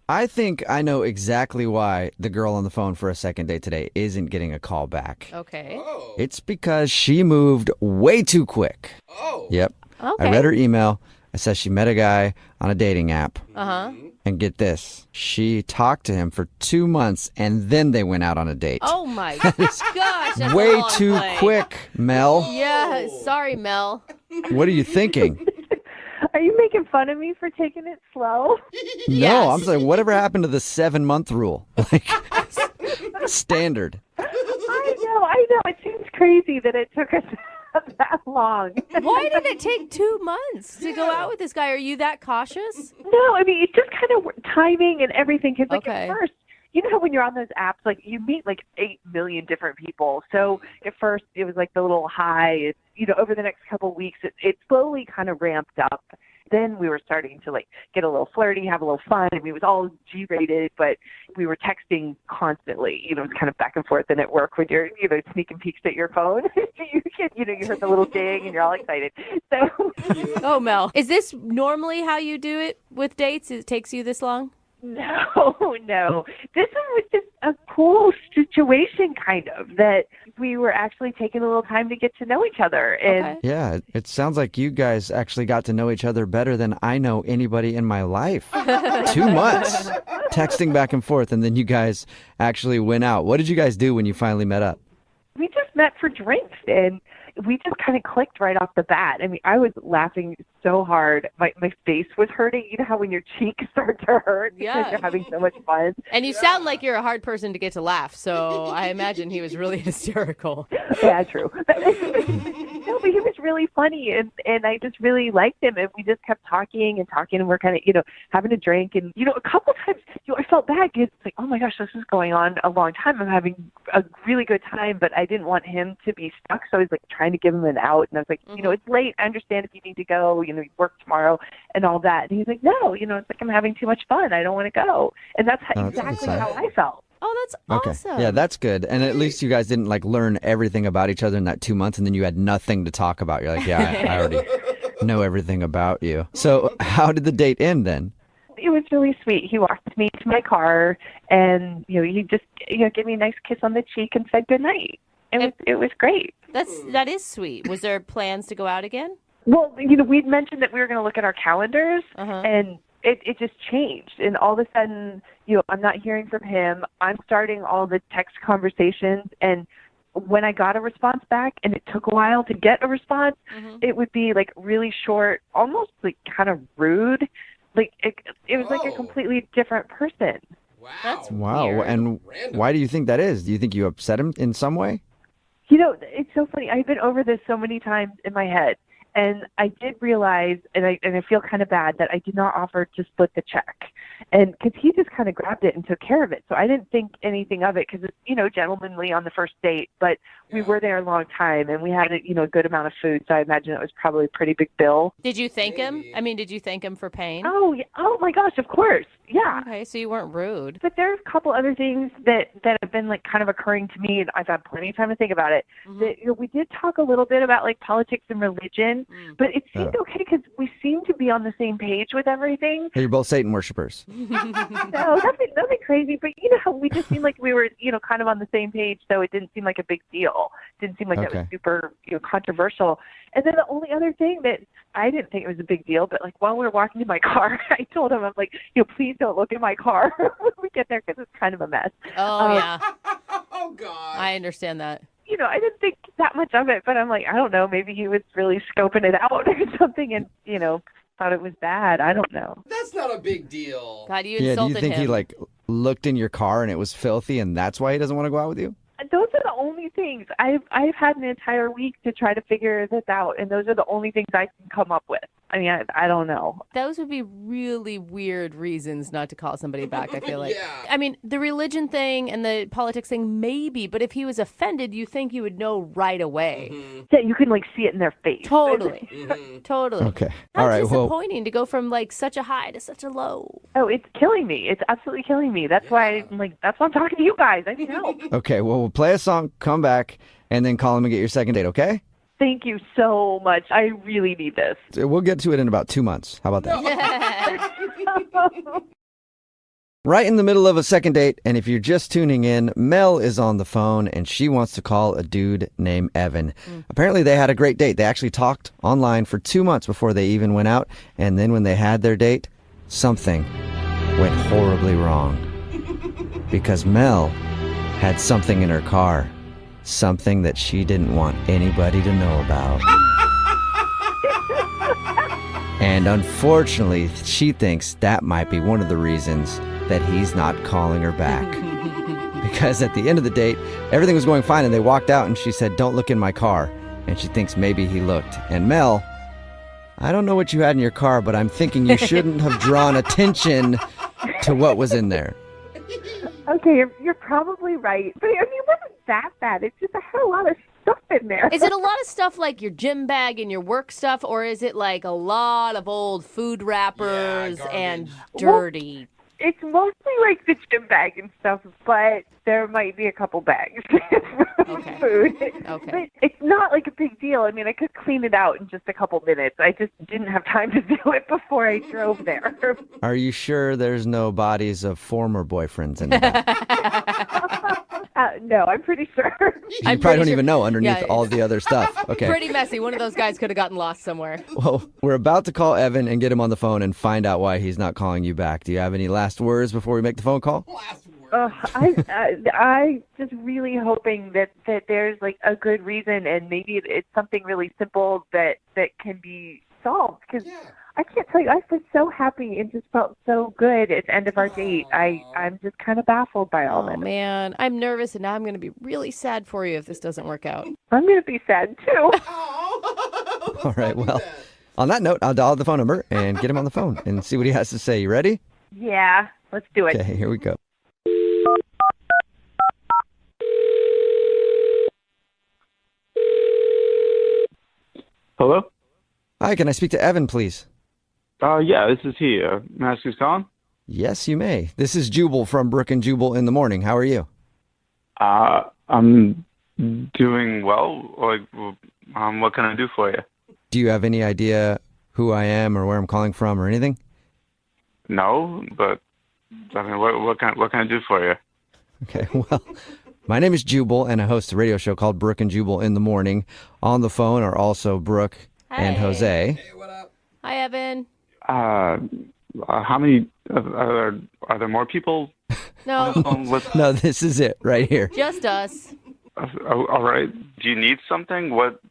I think I know exactly why the girl on the phone for a second date today isn't getting a call back. Okay. Oh. It's because she moved way too quick. Oh. Yep. Okay. I read her email. It says she met a guy on a dating app. Uh-huh. And get this, she talked to him for 2 months, and then they went out on a date. Oh, my gosh. That's a way long too play. quick, Mel. Yeah, sorry, Mel. What are you thinking? Are you making fun of me for taking it slow? No, I'm saying whatever happened to the 7-month rule? Like, standard. I know. It seems crazy that it took us that long. Why did it take 2 months to go out with this guy? Are you that cautious? No, I mean, it's just kind of timing and everything. Because, like, Okay. at first, you know how when you're on those apps, like you meet like 8 million different people. So at first it was like the little high. It's, over the next couple of weeks, it slowly kind of ramped up. Then we were starting to like get a little flirty, have a little fun. I mean, it was all G-rated, but we were texting constantly. It's kind of back and forth. And at work, when you're, sneaking peeks at your phone, you heard the little ding and you're all excited. So, oh, Mel, is this normally how you do it with dates? It takes you this long? No. This was just a cool situation, kind of, that we were actually taking a little time to get to know each other. And Yeah, it sounds like you guys actually got to know each other better than I know anybody in my life. 2 months texting back and forth, and then you guys actually went out. What did you guys do when you finally met up? We just met for drinks, and we just kind of clicked right off the bat. I mean, I was laughing so hard. My face was hurting. You know how when your cheeks start to hurt because you're having so much fun? And you sound like you're a hard person to get to laugh, so I imagine he was really hysterical. Yeah, true. No, but he was really funny, and I just really liked him, and we just kept talking, and we're kind of, having a drink, and, a couple times, I felt bad because it's like, oh my gosh, this is going on a long time. I'm having a really good time, but I didn't want him to be stuck, so I was like trying to give him an out, and I was like, it's late. I understand if you need to go, you work tomorrow and all that. And he's like, no, it's like I'm having too much fun. I don't want to go. And that's exactly how I felt. Oh, that's awesome. Okay. Yeah, that's good. And at least you guys didn't like learn everything about each other in that 2 months, and then you had nothing to talk about. You're like, yeah, I already know everything about you. So how did the date end then? It was really sweet. He walked me to my car, and he just gave me a nice kiss on the cheek and said goodnight. It was great. That is sweet. Was there plans to go out again? Well, we'd mentioned that we were going to look at our calendars, and it just changed. And all of a sudden, I'm not hearing from him. I'm starting all the text conversations, and when I got a response back, and it took a while to get a response, it would be like really short, almost like kind of rude. Like it was like a completely different person. Wow. Weird. And why do you think that is? Do you think you upset him in some way? It's so funny. I've been over this so many times in my head. And I did realize, and I feel kind of bad, that I did not offer to split the check. And because he just kind of grabbed it and took care of it. So I didn't think anything of it because it's, gentlemanly on the first date. But we were there a long time, and we had, a good amount of food. So I imagine it was probably a pretty big bill. Did you thank him? I mean, did you thank him for paying? Oh, yeah. Oh my gosh, of course. Yeah. Okay, so you weren't rude. But there's a couple other things that have been like kind of occurring to me, and I've had plenty of time to think about it. That, we did talk a little bit about like politics and religion, but it seemed okay because we seemed to be on the same page with everything. You're both Satan worshipers. No, nothing crazy, but how we just seemed like we were, kind of on the same page, so it didn't seem like a big deal. Didn't seem like that was super, controversial. And then the only other thing that I didn't think it was a big deal, but like while we were walking to my car, I told him, I'm like, please don't look in my car when we get there because it's kind of a mess. Oh, yeah. Oh, God. I understand that. I didn't think that much of it, but I'm like, I don't know, maybe he was really scoping it out or something and, thought it was bad. I don't know. That's not a big deal. God, you insulted him. Do you think he like looked in your car and it was filthy and that's why he doesn't want to go out with you? Those are the only things. I've had an entire week to try to figure this out, and those are the only things I can come up with. I mean, I don't know. Those would be really weird reasons not to call somebody back, I feel like. Yeah. I mean, the religion thing and the politics thing, maybe, but if he was offended, you think you would know right away. Yeah, you can, like, see it in their face. Totally. Totally. Okay. That's all right. disappointing to go from, like, such a high to such a low. Oh, it's killing me. It's absolutely killing me. That's why that's why I'm talking to you guys. I need help. Okay, well, we'll play a song, come back, and then call him and get your second date, okay? Thank you so much. I really need this. We'll get to it in about 2 months. How about that? Right in the middle of a second date, and if you're just tuning in, Mel is on the phone, and she wants to call a dude named Evan. Apparently, they had a great date. They actually talked online for 2 months before they even went out, and then when they had their date, something went horribly wrong. Because Mel had something in her car. Something that she didn't want anybody to know about. And unfortunately, she thinks that might be one of the reasons that he's not calling her back. Because at the end of the date, everything was going fine and they walked out and she said, "Don't look in my car." And she thinks maybe he looked. And Mel, I don't know what you had in your car, but I'm thinking you shouldn't have drawn attention to what was in there. Okay, you're probably right. But I mean, it wasn't that bad. It's just I had a lot of stuff in there. Is it a lot of stuff like your gym bag and your work stuff, or is it like a lot of old food wrappers and dirty? It's mostly like the gym bag and stuff, but there might be a couple bags of food. Okay. But it's not like a big deal. I mean, I could clean it out in just a couple minutes. I just didn't have time to do it before I drove there. Are you sure there's no bodies of former boyfriends in there? No, I'm pretty sure. You probably don't even know underneath all the other stuff. Okay. Pretty messy. One of those guys could have gotten lost somewhere. Well, we're about to call Evan and get him on the phone and find out why he's not calling you back. Do you have any last words before we make the phone call? I just really hoping that there's like a good reason, and maybe it's something really simple that can be solved. Because I can't tell you, I've been so happy and just felt so good at the end of our date. I'm just kind of baffled by all Oh, this. man. I'm nervous, and now I'm going to be really sad for you if this doesn't work out. I'm going to be sad too. All right, well, on that note, I'll dial the phone number and get him on the phone and see what he has to say. You ready? Yeah, let's do it. Okay, here we go. Hello? Hi, can I speak to Evan, please? Yeah, this is he. May I ask who's calling? Yes, you may. This is Jubal from Brooke and Jubal in the morning. How are you? I'm doing well. Like, what can I do for you? Do you have any idea who I am or where I'm calling from or anything? No, but I mean, what can I do for you? Okay, well, my name is Jubal, and I host a radio show called Brooke and Jubal in the morning. On the phone are also Brooke and Jose. Hi, Evan. How many are there more people? No. No, this is it right here. Just us. All right. Do you need something? What?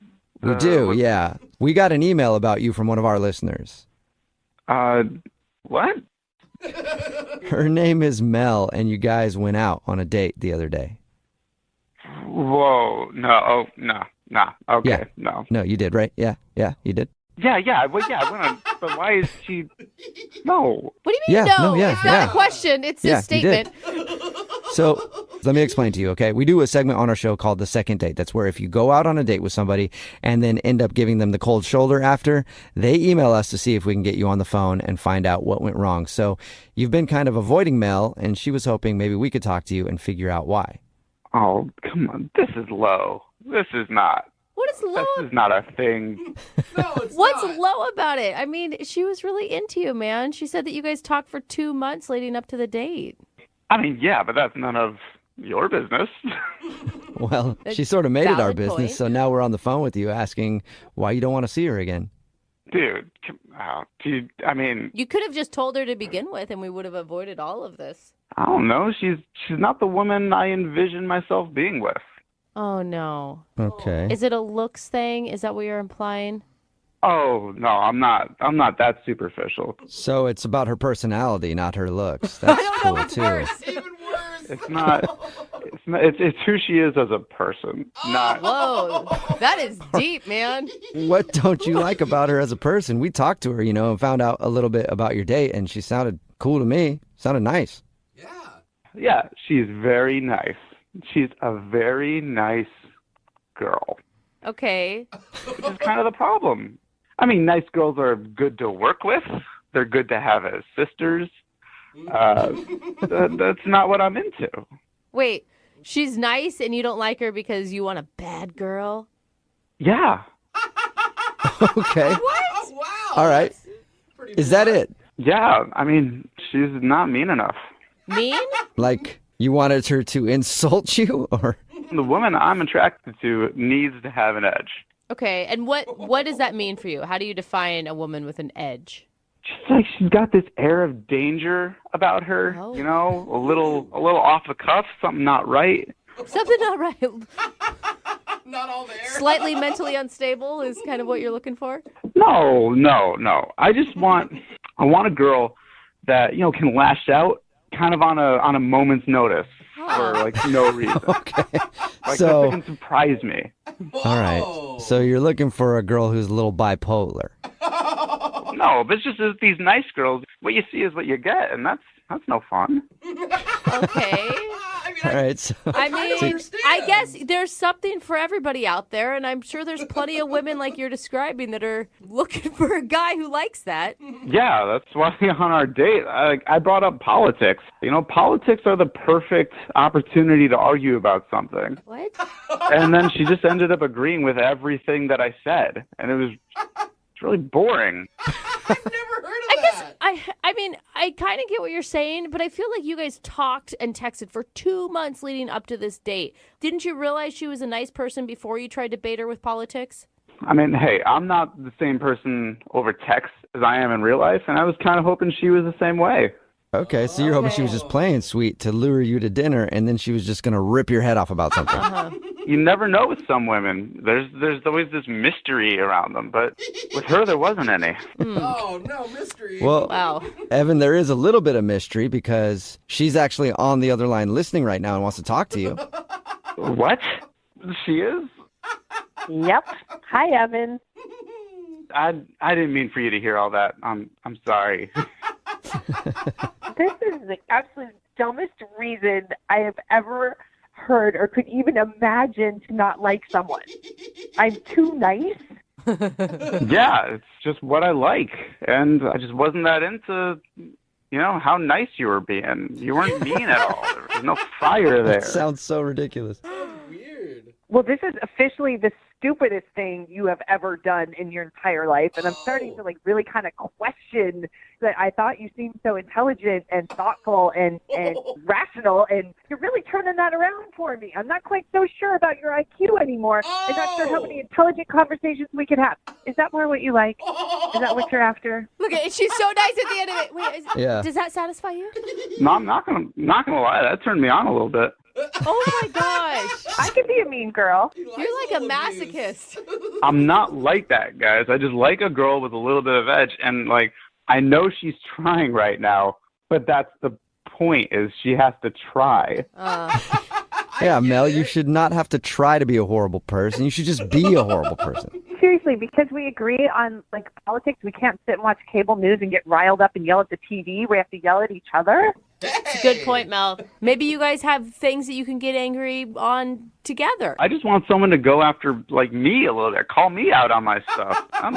We do, yeah. We got an email about you from one of our listeners. What? Her name is Mel, and you guys went out on a date the other day. Whoa. No. Oh, no. Nah. Okay. Yeah. No. No, you did, right? Yeah, you did. Yeah. Well, yeah. I went on, but why is she? No. What do you mean, Yeah, no? no, yeah, It's not yeah. a question. It's Yeah, a statement. So let me explain to you, okay? We do a segment on our show called The Second Date. That's where if you go out on a date with somebody and then end up giving them the cold shoulder after, they email us to see if we can get you on the phone and find out what went wrong. So you've been kind of avoiding Mel, and she was hoping maybe we could talk to you and figure out why. Oh, come on. This is low. This is not. What is low? This is not a thing. What's low about it? I mean, she was really into you, man. She said that you guys talked for 2 months leading up to the date. I mean, yeah, but that's none of your business. Well, she sort of made it our Valid business, point. so now we're on the phone with you asking why you don't want to see her again. Dude, I mean, You could have just told her to begin with, and we would have avoided all of this. I don't know. She's not the woman I envision myself being with. Oh, no. Okay. Is it a looks thing? Is that what you're implying? Oh, no, I'm not that superficial. So it's about her personality, not her looks. That's cool, too. It's not. It's who she is as a person, not. Whoa, that is deep, man. What don't you like about her as a person? We talked to her, and found out a little bit about your date, and she sounded cool to me. Sounded nice. Yeah, she's very nice. She's a very nice girl. Okay. Which is kind of the problem. I mean, nice girls are good to work with. They're good to have as sisters. That's not what I'm into. Wait, she's nice and you don't like her because you want a bad girl? Yeah. Okay. What? All right. Is that it? Yeah. I mean, she's not mean enough. Mean? Like, you wanted her to insult you, or? The woman I'm attracted to needs to have an edge. Okay, and what does that mean for you? How do you define a woman with an edge? Just like she's got this air of danger about her, Oh. a little off the cuff, something not right. Something not right. Not all there. Slightly mentally unstable is kind of what you're looking for? No. I want a girl that, can lash out kind of on a moment's notice for like no reason. Okay. Like So- that can surprise me. All right. So you're looking for a girl who's a little bipolar. No, but it's just these nice girls. What you see is what you get, and That's no fun. Okay. All right. So, I mean, I guess there's something for everybody out there, and I'm sure there's plenty of women like you're describing that are looking for a guy who likes that. Yeah, that's why on our date, I brought up politics. You know, politics are the perfect opportunity to argue about something. What? And then she just ended up agreeing with everything that I said, and it's really boring. I mean, I kind of get what you're saying, but I feel like you guys talked and texted for 2 months leading up to this date. Didn't you realize she was a nice person before you tried to bait her with politics? I mean, hey, I'm not the same person over text as I am in real life, and I was kind of hoping she was the same way. Okay, so you're hoping she was just playing sweet to lure you to dinner, and then she was just going to rip your head off about something. You never know with some women. There's always this mystery around them, but with her, there wasn't any. Oh, no, mystery. Well, wow. Evan, there is a little bit of mystery because she's actually on the other line listening right now and wants to talk to you. What? She is? Yep. Hi, Evan. I didn't mean for you to hear all that. I'm sorry. This is the absolute dumbest reason I have ever heard or could even imagine to not like someone. I'm too nice. Yeah, it's just what I like. And I just wasn't that into, how nice you were being. You weren't mean at all. There was no fire there. That sounds so ridiculous. Well, this is officially the stupidest thing you have ever done in your entire life, and I'm starting to really kind of question that. I thought you seemed so intelligent and thoughtful and rational, and you're really turning that around for me. I'm not quite so sure about your IQ anymore. I'm not sure how many intelligent conversations we could have. Is that more what you like? Is that what you're after? Look at it. She's so nice at the end of it. Wait, Yeah. Does that satisfy you? No, I'm not gonna lie. That turned me on a little bit. Oh my gosh. I could be a mean girl. You're like a masochist. I'm not like that, guys. I just like a girl with a little bit of edge, and I know she's trying right now, but that's the point, is she has to try. Yeah, Mel, you should not have to try to be a horrible person. You should just be a horrible person. Seriously, because we agree on politics, we can't sit and watch cable news and get riled up and yell at the TV. We have to yell at each other. It's a good point, Mel. Maybe you guys have things that you can get angry on together. I just want someone to go after me a little bit. Call me out on my stuff. I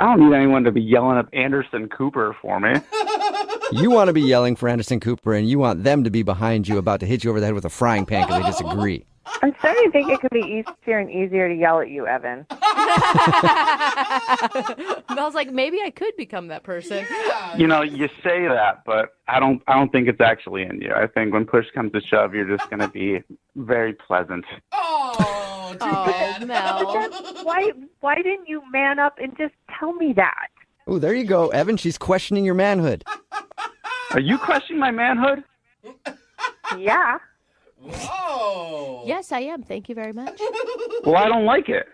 don't need anyone to be yelling at Anderson Cooper for me. You want to be yelling for Anderson Cooper, and you want them to be behind you about to hit you over the head with a frying pan because they disagree. I'm starting to think it could be easier and easier to yell at you, Evan. Mel's like, maybe I could become that person. You say that, but I don't think it's actually in you. I think when push comes to shove, you're just going to be very pleasant. Oh, too bad. Mel. Why didn't you man up and just tell me that? Oh, there you go, Evan. She's questioning your manhood. Are you questioning my manhood? Yeah. Whoa. Yes, I am. Thank you very much. Well, I don't like it.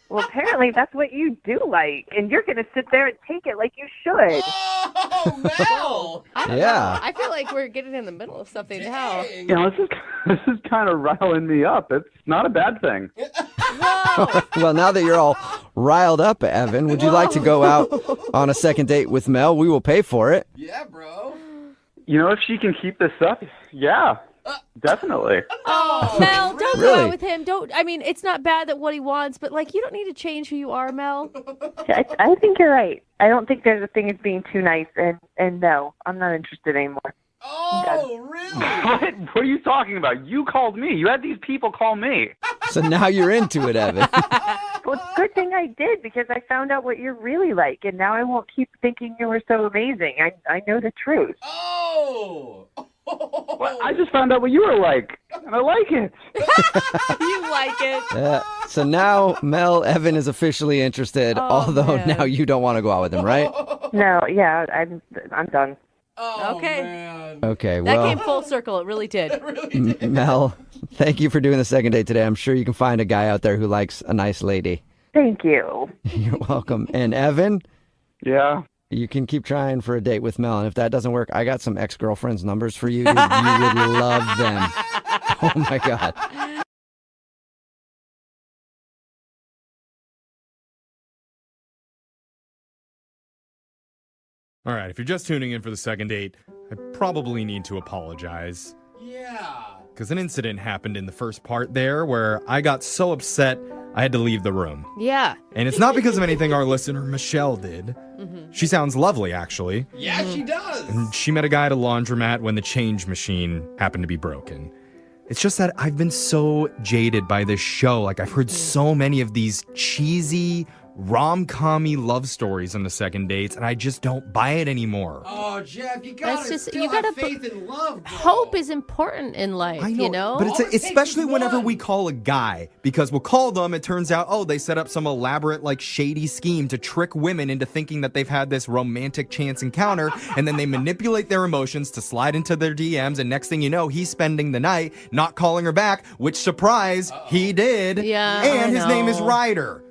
Well, apparently that's what you do like, and you're going to sit there and take it like you should. Oh, Mel. I don't know. I feel like we're getting in the middle of something now. This is kind of riling me up. It's not a bad thing. Whoa. Well, now that you're all riled up, Evan, would you like to go out on a second date with Mel? We will pay for it. Yeah, bro. If she can keep this up, yeah. Definitely. Oh, Mel, don't Really? go out with him. It's not bad that what he wants, but you don't need to change who you are, Mel. I think you're right. I don't think there's a thing as being too nice, and no, I'm not interested anymore. Oh, really? What are you talking about? You called me. You had these people call me. So now you're into it, Evan. Well, it's a good thing I did, because I found out what you're really like, and now I won't keep thinking you were so amazing. I know the truth. Oh. Well, I just found out what you were like, and I like it. You like it. So now Mel, Evan is officially interested, although man. now you don't want to go out with him, right? No, yeah, I'm done. Oh, Okay. man. Okay, That well, came full circle. It really did. Mel, thank you for doing the second date today. I'm sure you can find a guy out there who likes a nice lady. Thank you. You're welcome. And Evan, Yeah. you can keep trying for a date with Mel, and if that doesn't work, I got some ex-girlfriends' numbers for you. Dude. You would love them. Oh, my God. All right, if you're just tuning in for the second date, I probably need to apologize. Yeah. Because an incident happened in the first part there where I got so upset I had to leave the room. Yeah. And it's not because of anything our listener Michelle did. Mm-hmm. She sounds lovely, actually. Yeah, she does. And she met a guy at a laundromat when the change machine happened to be broken. It's just that I've been so jaded by this show. Like, I've heard so many of these cheesy, rom-com-y love stories on the second dates, and I just don't buy it anymore. Oh, Jeff, you gotta have faith in love, bro. Hope is important in life, you know? But it's especially whenever we call a guy, because we'll call them, it turns out, oh, they set up some elaborate, like, shady scheme to trick women into thinking that they've had this romantic chance encounter, and then they manipulate their emotions to slide into their DMs, and next thing you know, he's spending the night not calling her back, which, surprise, he did. Yeah, and his name is Ryder.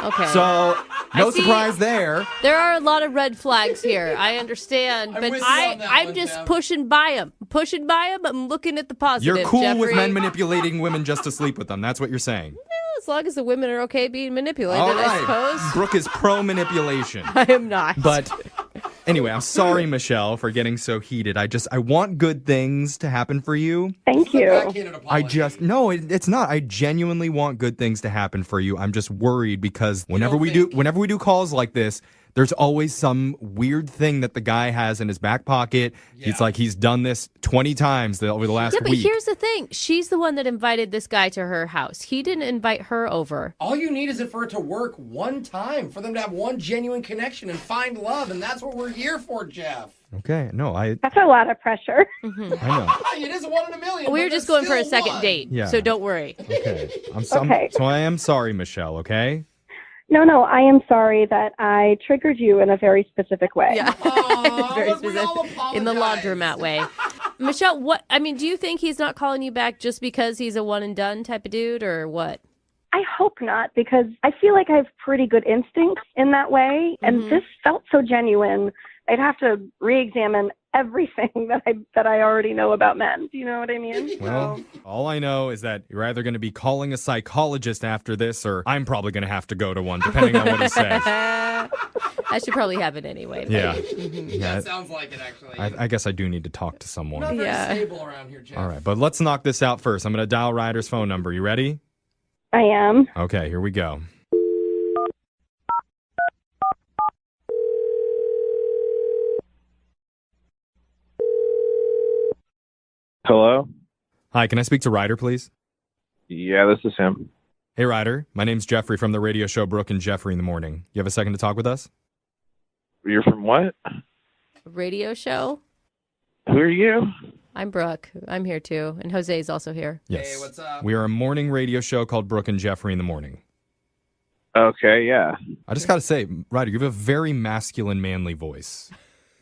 Okay. So, no surprise there. There are a lot of red flags here. I understand, but I'm just pushing by them. Pushing by them. I'm looking at the positive. You're cool Jeffrey. with men manipulating women just to sleep with them. That's what you're saying. As long as the women are okay being manipulated, All right. I suppose. Brooke is pro-manipulation. I am not. But anyway, I'm sorry, Michelle, for getting so heated. I want good things to happen for you. Thank you. It's not. I genuinely want good things to happen for you. I'm just worried because whenever we do calls like this, there's always some weird thing that the guy has in his back pocket. Yeah. It's like he's done this 20 times over the last week. Yeah, but here's the thing. She's the one that invited this guy to her house. He didn't invite her over. All you need is for it to work one time, for them to have one genuine connection and find love, and that's what we're here for, Jeff. Okay, no, That's a lot of pressure. Mm-hmm. I know. It is 1 in a million. We were just going for a second date, Yeah. so don't worry. Okay. Okay. So I am sorry, Michelle, okay? No, I am sorry that I triggered you in a very specific way. Yeah. Very specific. In the laundromat way. Michelle, do you think he's not calling you back just because he's a one and done type of dude, or what? I hope not, because I feel like I have pretty good instincts in that way, and this felt so genuine. I'd have to re-examine everything that I already know about men. Do you know what I mean? Well, all I know is that you're either going to be calling a psychologist after this, or I'm probably going to have to go to one, depending on what he says. That should probably happen anyway. Yeah. Yeah, it sounds like it, actually. I guess I do need to talk to someone. Not very stable around here, Jeff. All right, but let's knock this out first. I'm going to dial Ryder's phone number. You ready? I am. Okay, here we go. Hello? Hi, can I speak to Ryder, please? Yeah, this is him. Hey, Ryder. My name's Jeffrey from the radio show Brooke and Jeffrey in the Morning. You have a second to talk with us? You're from what? Radio show? Who are you? I'm Brooke. I'm here too. And Jose's also here. Yes. Hey, what's up? We are a morning radio show called Brooke and Jeffrey in the Morning. Okay, yeah. I just got to say, Ryder, you have a very masculine, manly voice.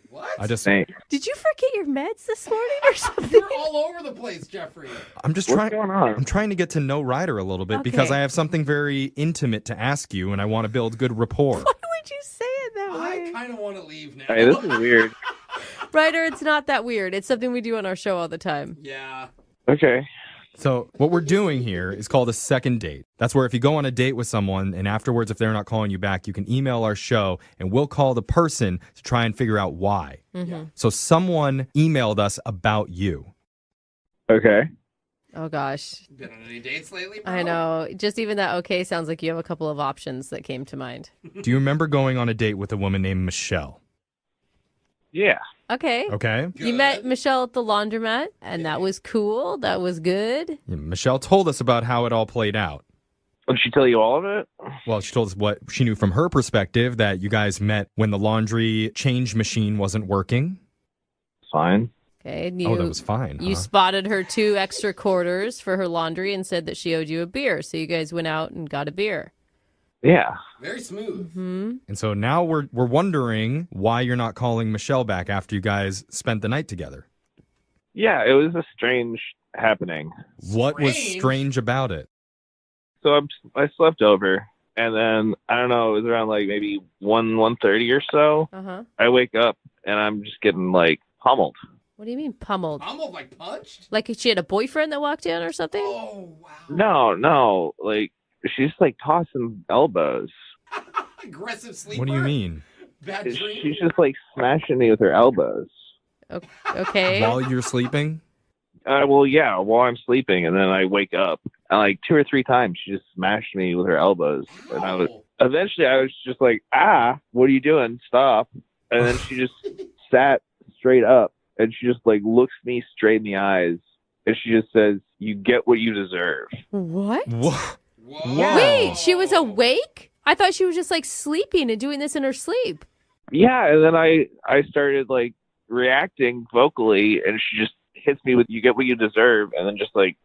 What? Thanks. Did you forget your meds this morning or something? You're all over the place, Jeffrey. I'm just What's going on? I'm trying to get to know Ryder a little bit because I have something very intimate to ask you, and I want to build good rapport. Why would you say it that way? I kind of want to leave now. Hey, this is weird. Ryder, it's not that weird. It's something we do on our show all the time. Yeah. Okay. So what we're doing here is called a second date. That's where if you go on a date with someone and afterwards, if they're not calling you back, you can email our show and we'll call the person to try and figure out why. Mm-hmm. So someone emailed us about you. Okay. Oh, gosh. Been on any dates lately, bro? I know. Just even that okay sounds like you have a couple of options that came to mind. Do you remember going on a date with a woman named Michelle? Yeah. Okay. Okay. You met Michelle at the laundromat, and that was cool. That was good. Yeah, Michelle told us about how it all played out. Did she tell you all of it? Well, she told us what she knew from her perspective, that you guys met when the laundry change machine wasn't working. Fine. Okay. And that was fine. You spotted her 2 extra quarters for her laundry and said that she owed you a beer. So you guys went out and got a beer. Yeah. Very smooth. Mm-hmm. And so now we're wondering why you're not calling Michelle back after you guys spent the night together. Yeah, it was a strange happening. What was strange about it? So I slept over, and then, I don't know, it was around like maybe 1:30 or so. Uh-huh. I wake up, and I'm just getting, like, pummeled. What do you mean pummeled? Pummeled, like punched? Like she had a boyfriend that walked in or something? Oh, wow. No, like, she's, like, tossing elbows. Aggressive sleeper? What do you mean? Bad dream. she's just like smashing me with her elbows. Okay. While you're sleeping? Well, yeah, while I'm sleeping, and then I wake up, and like 2 or 3 times she just smashed me with her elbows, and eventually I was just like, what are you doing? Stop! And then she just sat straight up, and she just like looks me straight in the eyes, and she just says, "You get what you deserve." What? What? Wait, she was awake? I thought she was just like sleeping and doing this in her sleep. Yeah, and then I started like reacting vocally, and she just hits me with "You get what you deserve," and then just like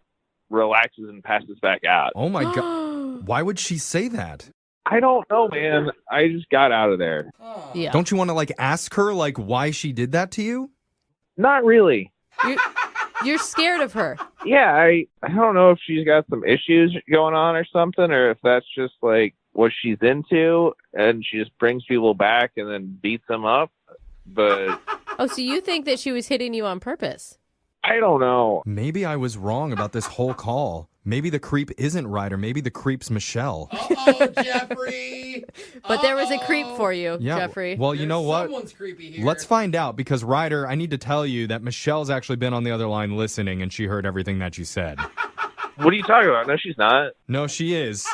relaxes and passes back out. Oh my God. Why would she say that? I don't know, man. I just got out of there. Yeah. Don't you want to like ask her like why she did that to you? Not really. You're scared of her. Yeah, I don't know if she's got some issues going on or something, or if that's just like what she's into, and she just brings people back and then beats them up. But Oh, so you think that she was hitting you on purpose? I don't know. Maybe I was wrong about this whole call. Maybe the creep isn't Ryder. Maybe the creep's Michelle. Oh, Jeffrey. But there was a creep for you, Jeffrey. Well, you know what? Someone's creepy here. Let's find out, because Ryder, I need to tell you that Michelle's actually been on the other line listening, and she heard everything that you said. What are you talking about? No, she's not. No, she is.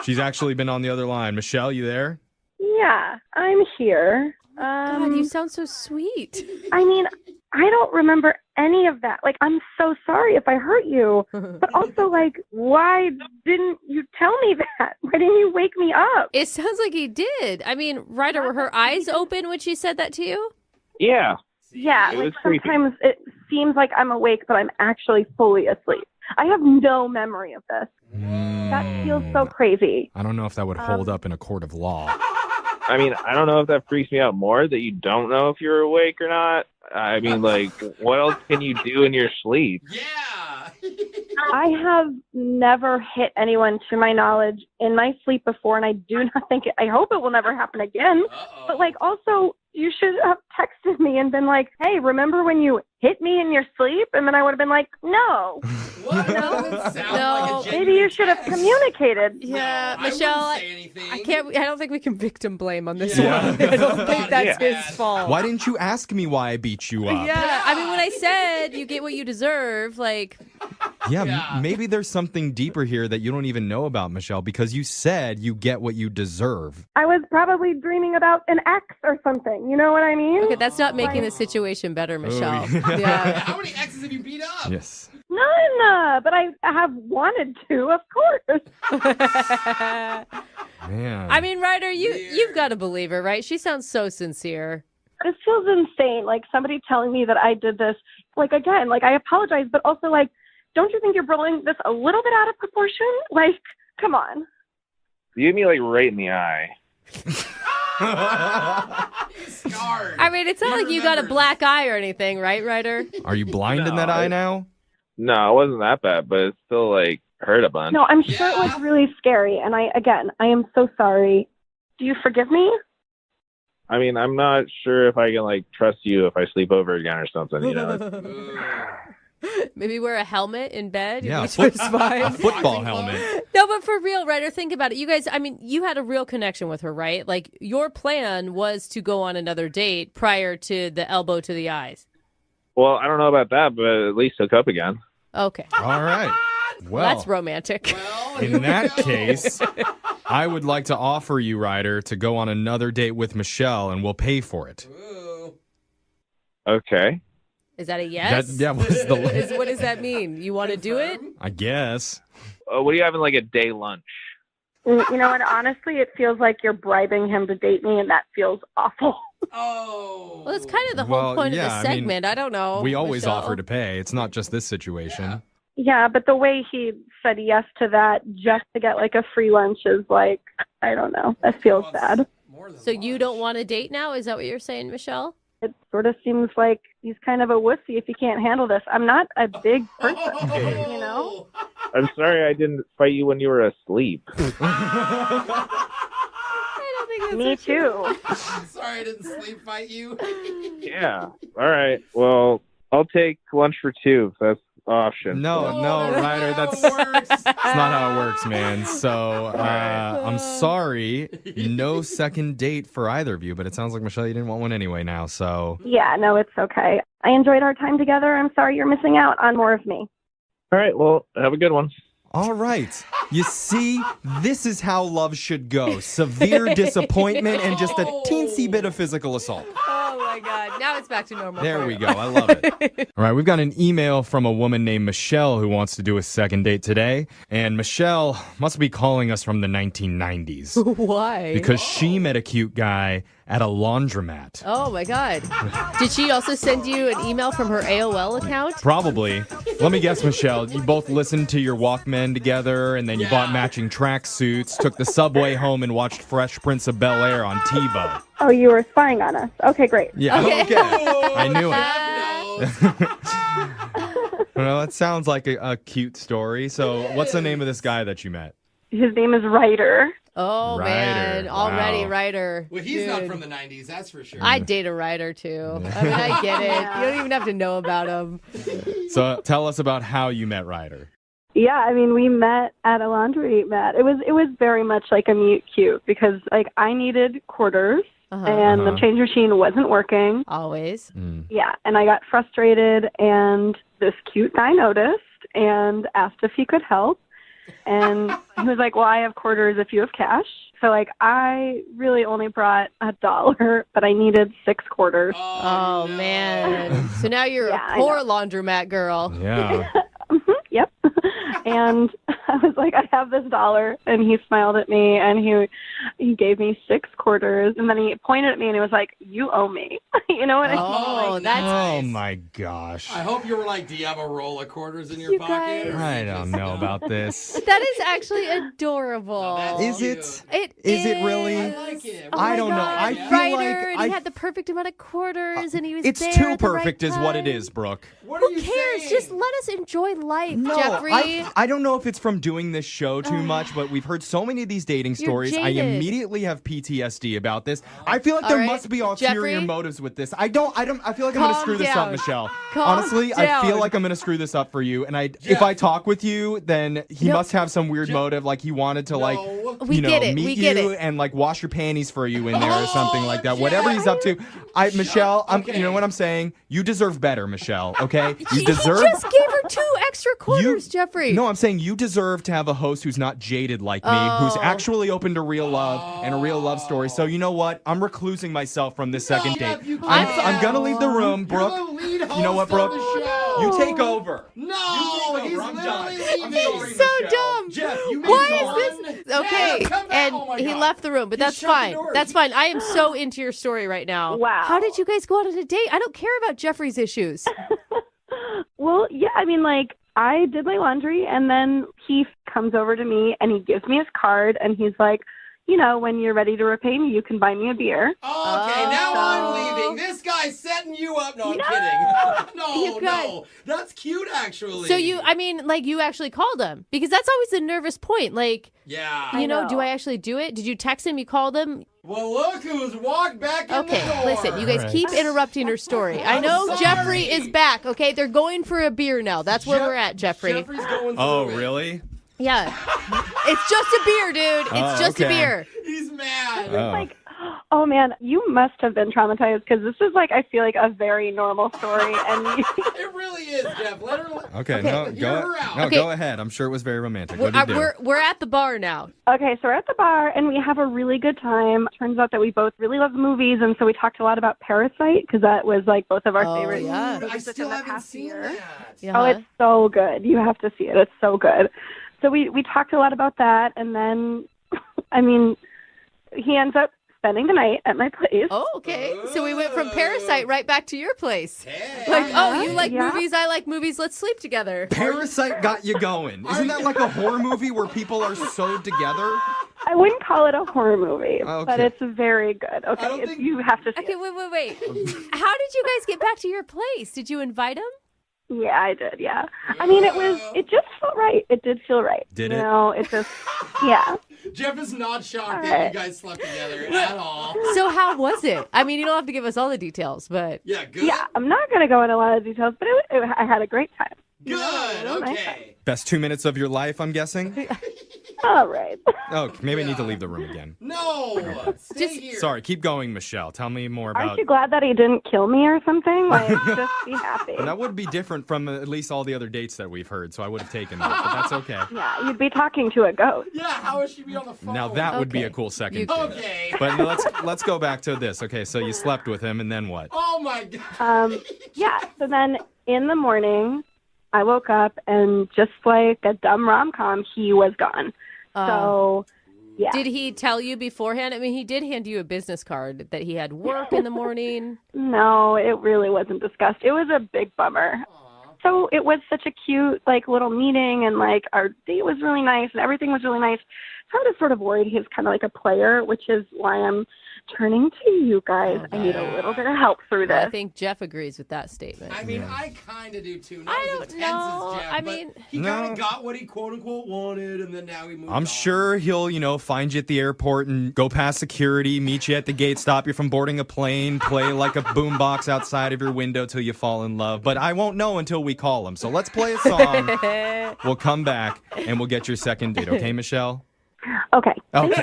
She's actually been on the other line. Michelle, you there? Yeah, I'm here. God, you sound so sweet. I mean, I don't remember any of that. Like, I'm so sorry if I hurt you. But also, like, why didn't you tell me that? Why didn't you wake me up? It sounds like he did. I mean, Ryder, were her eyes open when she said that to you? Yeah. Yeah, It like was creepy. sometimes it seems like I'm awake, but I'm actually fully asleep. I have no memory of this. That feels so crazy. I don't know if that would hold up in a court of law. I mean, I don't know if that freaks me out more that you don't know if you're awake or not. I mean, like, what else can you do in your sleep? I have never hit anyone, to my knowledge, in my sleep before, and I do not think I hope it will never happen again. But, like, also, you should have texted me and been like, hey, remember when you hit me in your sleep? And then I would have been like, no. No. Maybe you should have communicated. Yeah, Michelle, I don't think we can victim blame on this Yeah. one. I don't think that's Yeah. his fault. Why didn't you ask me why I beat you up? Yeah, I mean, when I said you get what you deserve, like... Yeah, maybe there's something deeper here that you don't even know about, Michelle, because you said you get what you deserve. I was probably dreaming about an ex or something. You know what I mean? Okay, that's not making the situation better, Michelle. yeah. How many exes have you beat up? Yes. None, but I have wanted to, of course. Man. I mean, Ryder, you've got to believe her, right? She sounds so sincere. This feels insane. Like, somebody telling me that I did this. Like, again, like, I apologize, but also, like, don't you think you're blowing this a little bit out of proportion? Like, come on. You hit me, like, right in the eye. I mean, it's not like you got a black eye or anything, right, Ryder? Are you blind in that eye now? No, it wasn't that bad, but it still, like, hurt a bunch. No, I'm sure it was really scary. And I am so sorry. Do you forgive me? I mean, I'm not sure if I can, like, trust you if I sleep over again or something, you know? Maybe wear a helmet in bed. Yeah, You'd be just fine. a football helmet. No, but for real, Ryder, think about it. You guys, I mean, you had a real connection with her, right? Like, your plan was to go on another date prior to the elbow to the eyes. Well, I don't know about that, but at least hook up again. Okay. All right. Well, that's romantic. In that case, I would like to offer you, Ryder, to go on another date with Michelle, and we'll pay for it. Okay. Is that a yes? What What does that mean? You want to do it? I guess. What are you having, like, a day lunch? You know what? Honestly, it feels like you're bribing him to date me, and that feels awful. Well, it's kind of the whole point of the I mean, segment. I don't know. We always Michelle. offer to pay. It's not just this situation. Yeah, but the way he said yes to that just to get, like, a free lunch is, like, I don't know. That feels bad. So you don't want to date now? Is that what you're saying, Michelle? It sort of seems like he's kind of a wussy if he can't handle this. I'm not a big person, you know? I'm sorry I didn't fight you when you were asleep. Me too. Sorry I didn't sleep fight you. Yeah. All right. Well, I'll take lunch for two if that's Oh, shit. No, Ryder, that's not how it works, man. So I'm sorry, no second date for either of you, but it sounds like, Michelle, you didn't want one anyway now, so. Yeah, no, it's okay. I enjoyed our time together. I'm sorry you're missing out on more of me. All right, well, have a good one. All right. You see, this is how love should go. Severe disappointment and just a teensy bit of physical assault. Oh my God. Now it's back to normal. There we go. I love it. All right. We've got an email from a woman named Michelle who wants to do a second date today. And Michelle must be calling us from the 1990s. Why? Because she met a cute guy at a laundromat. Oh my God. Did she also send you an email from her AOL account? Probably. Let me guess, Michelle. You both listened to your Walkman together, and then you bought matching tracksuits, took the subway home, and watched Fresh Prince of Bel-Air on TiVo. Oh, you were spying on us. Okay, great. Yeah, okay. I knew it. Well, that sounds like a cute story. So what's the name of this guy that you met? His name is Ryder. Oh, man. Already, Wow. Ryder. Well, he's not Dude. from the 90s, that's for sure. I'd date a writer, too. I mean, I get it. You don't even have to know about him. So tell us about how you met Ryder. Yeah, I mean, we met at a laundromat. It was very much like a meet cute because like I needed quarters and the change machine wasn't working. Always. Yeah, and I got frustrated and this cute guy noticed and asked if he could help. And he was like, well, I have quarters if you have cash. So, like, I really only brought $1, but I needed 6 quarters. Oh, man. So now you're Yeah, a poor laundromat girl. Yeah. Yep. And I was like, I have this $1. And he smiled at me and he gave me 6 quarters. And then he pointed at me and he was like, you owe me. You know what I mean? Oh, that's Oh, my gosh. I hope you were like, do you have a roll of quarters in your pocket? I don't know about this. That is actually adorable. Is it? Is it really? I like it. Oh I my don't know. God, I feel Ryder, like and he had the perfect amount of quarters, and he was it's there too at the perfect right is what it time. is, Brooke. Who cares? Just let us enjoy life, No, Jeffrey. I don't know if it's from doing this show too much, but we've heard so many of these dating You're stories. I jaded. immediately have PTSD about this. I feel like All there right, must be ulterior Jeffrey? motives with this. I feel like I'm going to Calm screw this up, down. Michelle. Calm Honestly, I feel down. like I'm going to screw this up for you. And if I talk with you, then he must have some weird motive. Like he wanted to We get it. meet We get you it. and like wash your panties for you in there or something like that. Whatever he's up to. Michelle, you know what I'm saying? You deserve better, Michelle, okay? You He deserve just gave her 2 extra quarters, Jeffrey. No, I'm saying you deserve to have a host who's not jaded like me, who's actually open to real love and a real love story. So you know what? I'm reclusing myself from this second date. I'm gonna leave the room, Brooke. You know what, Brooke? You take over. No, he's I'm literally done. leaving. He's so dumb. Jeff, you Why is this? Okay, Yeah, come back. and Oh my he God. left the room, but He that's shut the fine. door. That's fine. I am so into your story right now. Wow. How did you guys go out on a date? I don't care about Jeffrey's issues. Well, yeah, I mean, like, I did my laundry, and then he comes over to me, and he gives me his card, and he's like, you know, when you're ready to repay me, you can buy me a beer. Okay, now I'm leaving. This guy's setting you up. No, I'm kidding. No, that's cute, actually. So you actually called him because that's always the nervous point. Like, yeah, you know, do I actually do it? Did you text him? You called him? Well, look who's walked back in Okay, the door. listen, you guys keep interrupting her story. I I'm know sorry. Jeffrey is back. Okay, they're going for a beer now. That's where we're at, Jeffrey. Jeffrey's going Oh, really? Yeah, it's just a beer, dude. It's just a okay. beer. He's mad. Oh. Like, oh man, you must have been traumatized because this is like, I feel like a very normal story. And It really is, Jeff. Let her. Okay, no, hear her out. no, Okay. go ahead. I'm sure it was very romantic. What did you do? We're at the bar now. Okay, so we're at the bar and we have a really good time. Turns out that we both really love movies, and so we talked a lot about Parasite because that was like both of our favorite yeah. movies I within still the haven't past seen year. that. Yeah. Oh, it's so good. You have to see it. It's so good. So we talked a lot about that, and then, I mean, he ends up spending the night at my place. Oh, okay. So we went from Parasite right back to your place. Hey. Like, oh, you like Yeah. movies, I like movies, let's sleep together. Parasite got you going. Isn't that like a horror movie where people are sewed together? I wouldn't call it a horror movie, Okay. but it's very good. Okay, don't think- you have to see Okay, it. wait. How did you guys get back to your place? Did you invite him? Yeah, I did, yeah. I mean, it just felt right. It did feel right. Did you it? know, it just, yeah. Jeff is not shocked All that right. you guys slept together at all. So how was it? I mean, you don't have to give us all the details, but Yeah, good. Yeah, I'm not going to go into a lot of details, but I had a great time. Good. Really nice. Okay. Best 2 minutes of your life, I'm guessing? All right. Oh, maybe I need to leave the room again. No. Stay here. Sorry, keep going, Michelle. Tell me more about... Aren't you glad that he didn't kill me or something? Like, just be happy. That would be different from at least all the other dates that we've heard, so I would have taken that, but that's okay. Yeah, you'd be talking to a ghost. Yeah, how would she be on the phone? Now that would be a cool second date. Okay. But no, let's go back to this. Okay, so you slept with him, and then what? Oh my god. Yeah, so then in the morning, I woke up and just like a dumb rom-com, he was gone. So, yeah. Did he tell you beforehand? I mean, he did hand you a business card that he had work in the morning. No, it really wasn't discussed. It was a big bummer. So it was such a cute, like, little meeting, and, like, our date was really nice, and everything was really nice. So I was sort of worried he was kind of like a player, which is why I'm turning to you guys. I need a little bit of help through this. I think Jeff agrees with that statement. I mean, I kind of do too. Not I as don't intense know. as Jeff, I but mean- he kind No. of got what he quote unquote wanted, and then now he moved. I'm sure he'll, find you at the airport and go past security, meet you at the gate, stop you from boarding a plane, play like a boombox outside of your window till you fall in love. But I won't know until we call him. So let's play a song. We'll come back and we'll get your second date. Okay, Michelle? Okay. Okay.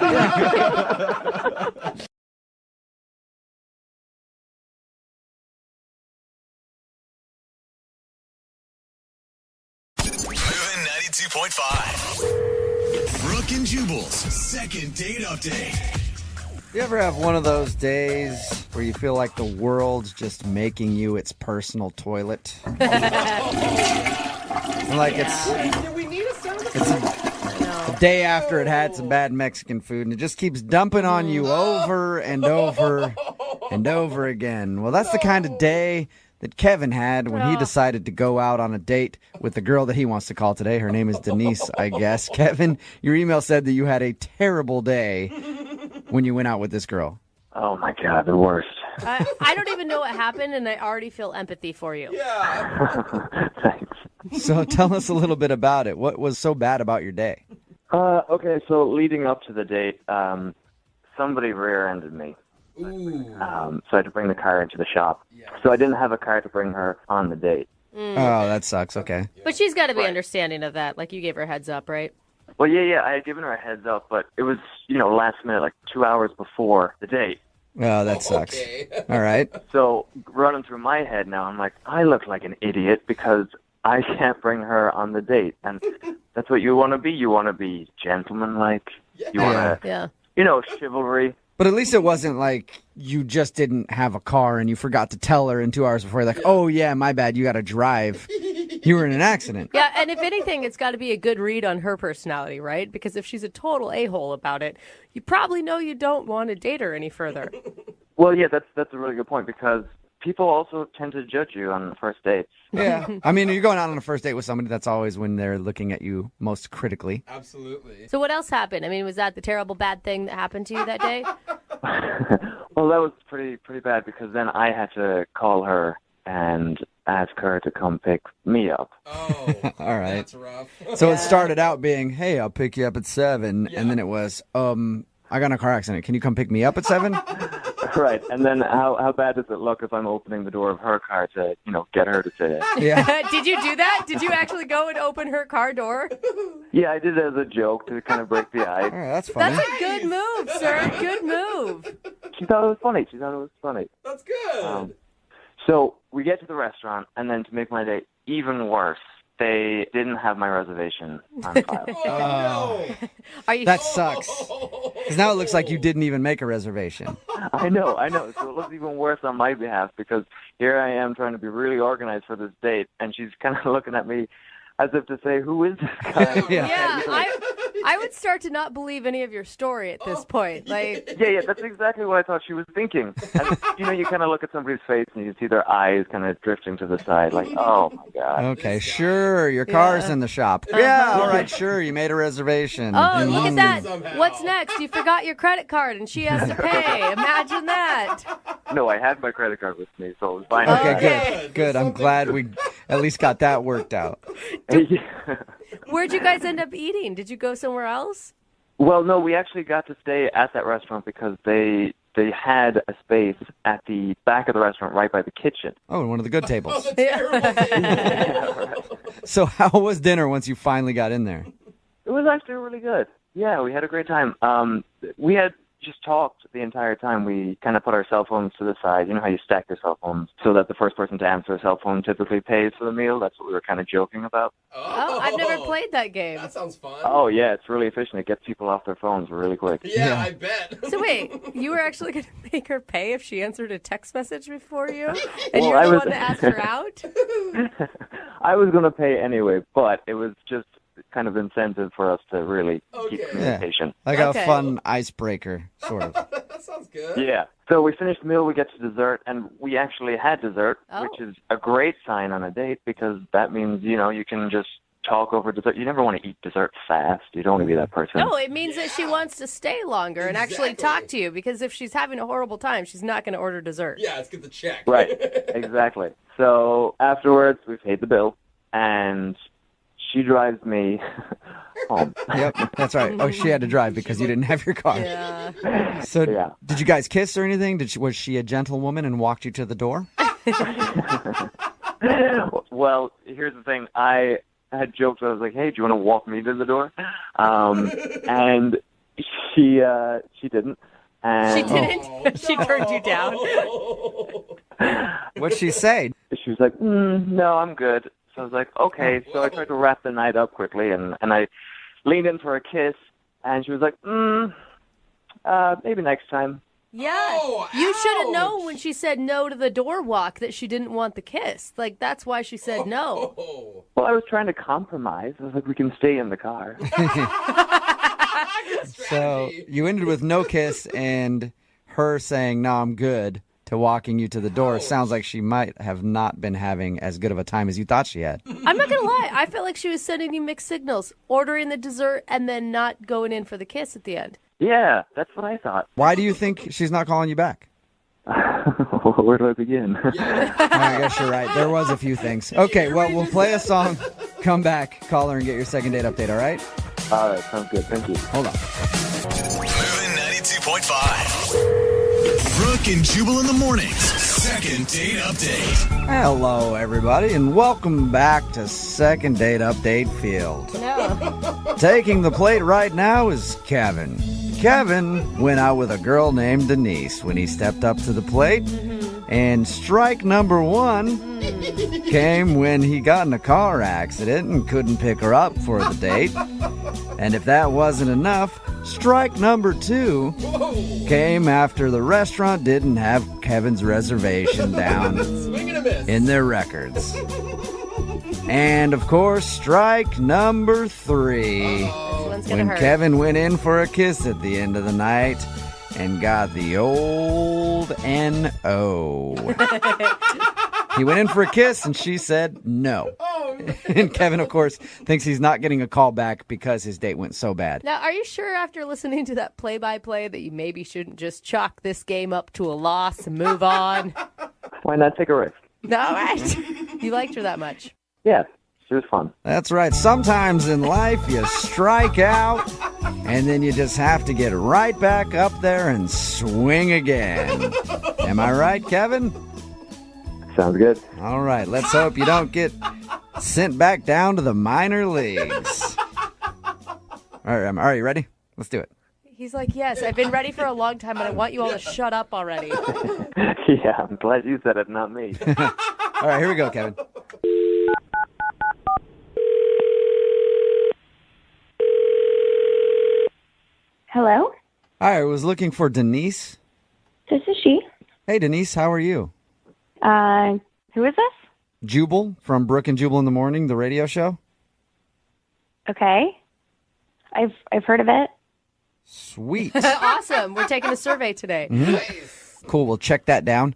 Moving 92.5. Brooke and Jubal's second date update. You ever have one of those days where you feel like the world's just making you its personal toilet? Like it's the day after it had some bad Mexican food, and it just keeps dumping on you over and over and over again. Well, that's the kind of day that Kevin had when he decided to go out on a date with the girl that he wants to call today. Her name is Denise, I guess. Kevin, your email said that you had a terrible day when you went out with this girl. Oh, my God, the worst. I don't even know what happened, and I already feel empathy for you. Thanks. So tell us a little bit about it. What was so bad about your day? Okay, so leading up to the date, somebody rear-ended me. So I had to bring the car into the shop. So I didn't have a car to bring her on the date. Oh, that sucks. Okay. But she's got to be understanding of that. Like, you gave her a heads up, right? Well, yeah, I had given her a heads up, but it was, last minute, like 2 hours before the date. Oh, that sucks. All right. So running through my head now, I'm like, I look like an idiot because I can't bring her on the date. And that's what you want to be. You want to be gentlemanlike. You want to, chivalry. But at least it wasn't like you just didn't have a car and you forgot to tell her in 2 hours before. Like, oh, yeah, my bad. You got to drive. You were in an accident. Yeah, and if anything, it's got to be a good read on her personality, right? Because if she's a total a-hole about it, you probably know you don't want to date her any further. Well, yeah, that's a really good point because people also tend to judge you on first dates. Yeah. I mean, you're going out on a first date with somebody, that's always when they're looking at you most critically. Absolutely. So what else happened? I mean, was that the terrible bad thing that happened to you that day? Well, that was pretty bad because then I had to call her and ask her to come pick me up. Oh, all right. That's rough. So it started out being, hey, I'll pick you up at 7. And then it was, I got in a car accident. Can you come pick me up at 7? Right. And then how bad does it look if I'm opening the door of her car to, get her to sit in? Yeah. Did you do that? Did you actually go and open her car door? Yeah, I did it as a joke to kind of break the ice. That's funny. That's a good move, sir. Good move. She thought it was funny. That's good. So we get to the restaurant, and then to make my day even worse, they didn't have my reservation on file. Are you? That sucks. Because now it looks like you didn't even make a reservation. I know. So it looks even worse on my behalf because here I am trying to be really organized for this date, and she's kind of looking at me as if to say, who is this guy? Yeah, I would start to not believe any of your story at this point. Like, Yeah, that's exactly what I thought she was thinking. And, you kind of look at somebody's face and you see their eyes kind of drifting to the side, like, oh my God. Okay, sure. Your car's in the shop. Yeah, all right, sure. You made a reservation. oh, look at that. What's next? You forgot your credit card and she has to pay. Imagine that. No, I had my credit card with me, so it was fine. Okay, good. I'm glad we at least got that worked out. Where'd you guys end up eating? Did you go somewhere else? Well, no, we actually got to stay at that restaurant because they they had a space at the back of the restaurant right by the kitchen. Oh, one of the good tables. Yeah, right. So how was dinner once you finally got in there? It was actually really good. Yeah, we had a great time. We had just talked the entire time. We kind of put our cell phones to the side. You know how you stack your cell phones so that the first person to answer a cell phone typically pays for the meal? That's what we were kind of joking about. Oh, I've never played that game. That sounds fun. Oh, yeah, it's really efficient. It gets people off their phones really quick. Yeah, I bet. So wait, you were actually going to make her pay if she answered a text message before you? And Well, you're I the was- one that asked her out? I was going to pay anyway, but it was just kind of incentive for us to really keep communication. Like a fun icebreaker, sort of. That sounds good. Yeah. So we finished the meal, we get to dessert, and we actually had dessert, Oh. which is a great sign on a date because that means, you can just talk over dessert. You never want to eat dessert fast. You don't want to be that person. No, it means that she wants to stay longer and actually talk to you, because if she's having a horrible time, she's not going to order dessert. Yeah, let's get the check. Right. Exactly. So afterwards, we paid the bill, and she drives me home. Yep, that's right. Oh, she had to drive because you didn't have your car. Yeah. So Yeah. did you guys kiss or anything? Was she a gentlewoman and walked you to the door? Well, here's the thing. I had joked. I was like, "Hey, do you want to walk me to the door?" And she didn't. And She didn't? She turned you down? What'd she say? She was like, "No, I'm good." So I was like, "Okay." So I tried to wrap the night up quickly, and I leaned in for a kiss, and she was like, "Maybe next time." Yeah. You should have known when she said no to the door walk that she didn't want the kiss. Like, that's why she said no. Well, I was trying to compromise. I was like, "We can stay in the car." So you ended with no kiss and her saying, "No, I'm good," to walking you to the door. Sounds like she might have not been having as good of a time as you thought she had. I'm not going to lie. I felt like she was sending you mixed signals, ordering the dessert and then not going in for the kiss at the end. Yeah, that's what I thought. Why do you think she's not calling you back? Where do I begin? I guess you're right. There was a few things. Okay, well, we'll play a song, come back, call her, and get your second date update, all right? All right, sounds good. Thank you. Hold on. Moving 92.5. Brooke and Jubal in the mornings. Second date update. Hello, everybody, and welcome back to Second Date Update Field. No. Taking the plate right now is Kevin. Kevin went out with a girl named Denise when he stepped up to the plate, and strike number one came when he got in a car accident and couldn't pick her up for the date. And if that wasn't enough, strike number two came after the restaurant didn't have Kevin's reservation down in their records. And of course, strike number three, when Kevin went in for a kiss at the end of the night and got the old N.O. He went in for a kiss and she said no. And Kevin, of course, thinks he's not getting a call back because his date went so bad. Now, are you sure after listening to that play-by-play that you maybe shouldn't just chalk this game up to a loss and move on? Why not take a risk? No, right? You liked her that much. Yeah, she was fun. That's right. Sometimes in life you strike out and then you just have to get right back up there and swing again. Am I right, Kevin? Sounds good. All right. Let's hope you don't get sent back down to the minor leagues. All right, are you ready? Let's do it. He's like, yes, I've been ready for a long time, but I want you all to shut up already. Yeah, I'm glad you said it, not me. All right, here we go, Kevin. Hello? Hi, I was looking for Denise. This is she. Hey, Denise, how are you? Who is this? Jubal from Brooke and Jubal in the Morning, the radio show. Okay. I've heard of it. Sweet. Awesome. We're taking a survey today. Mm-hmm. Cool, we'll check that down.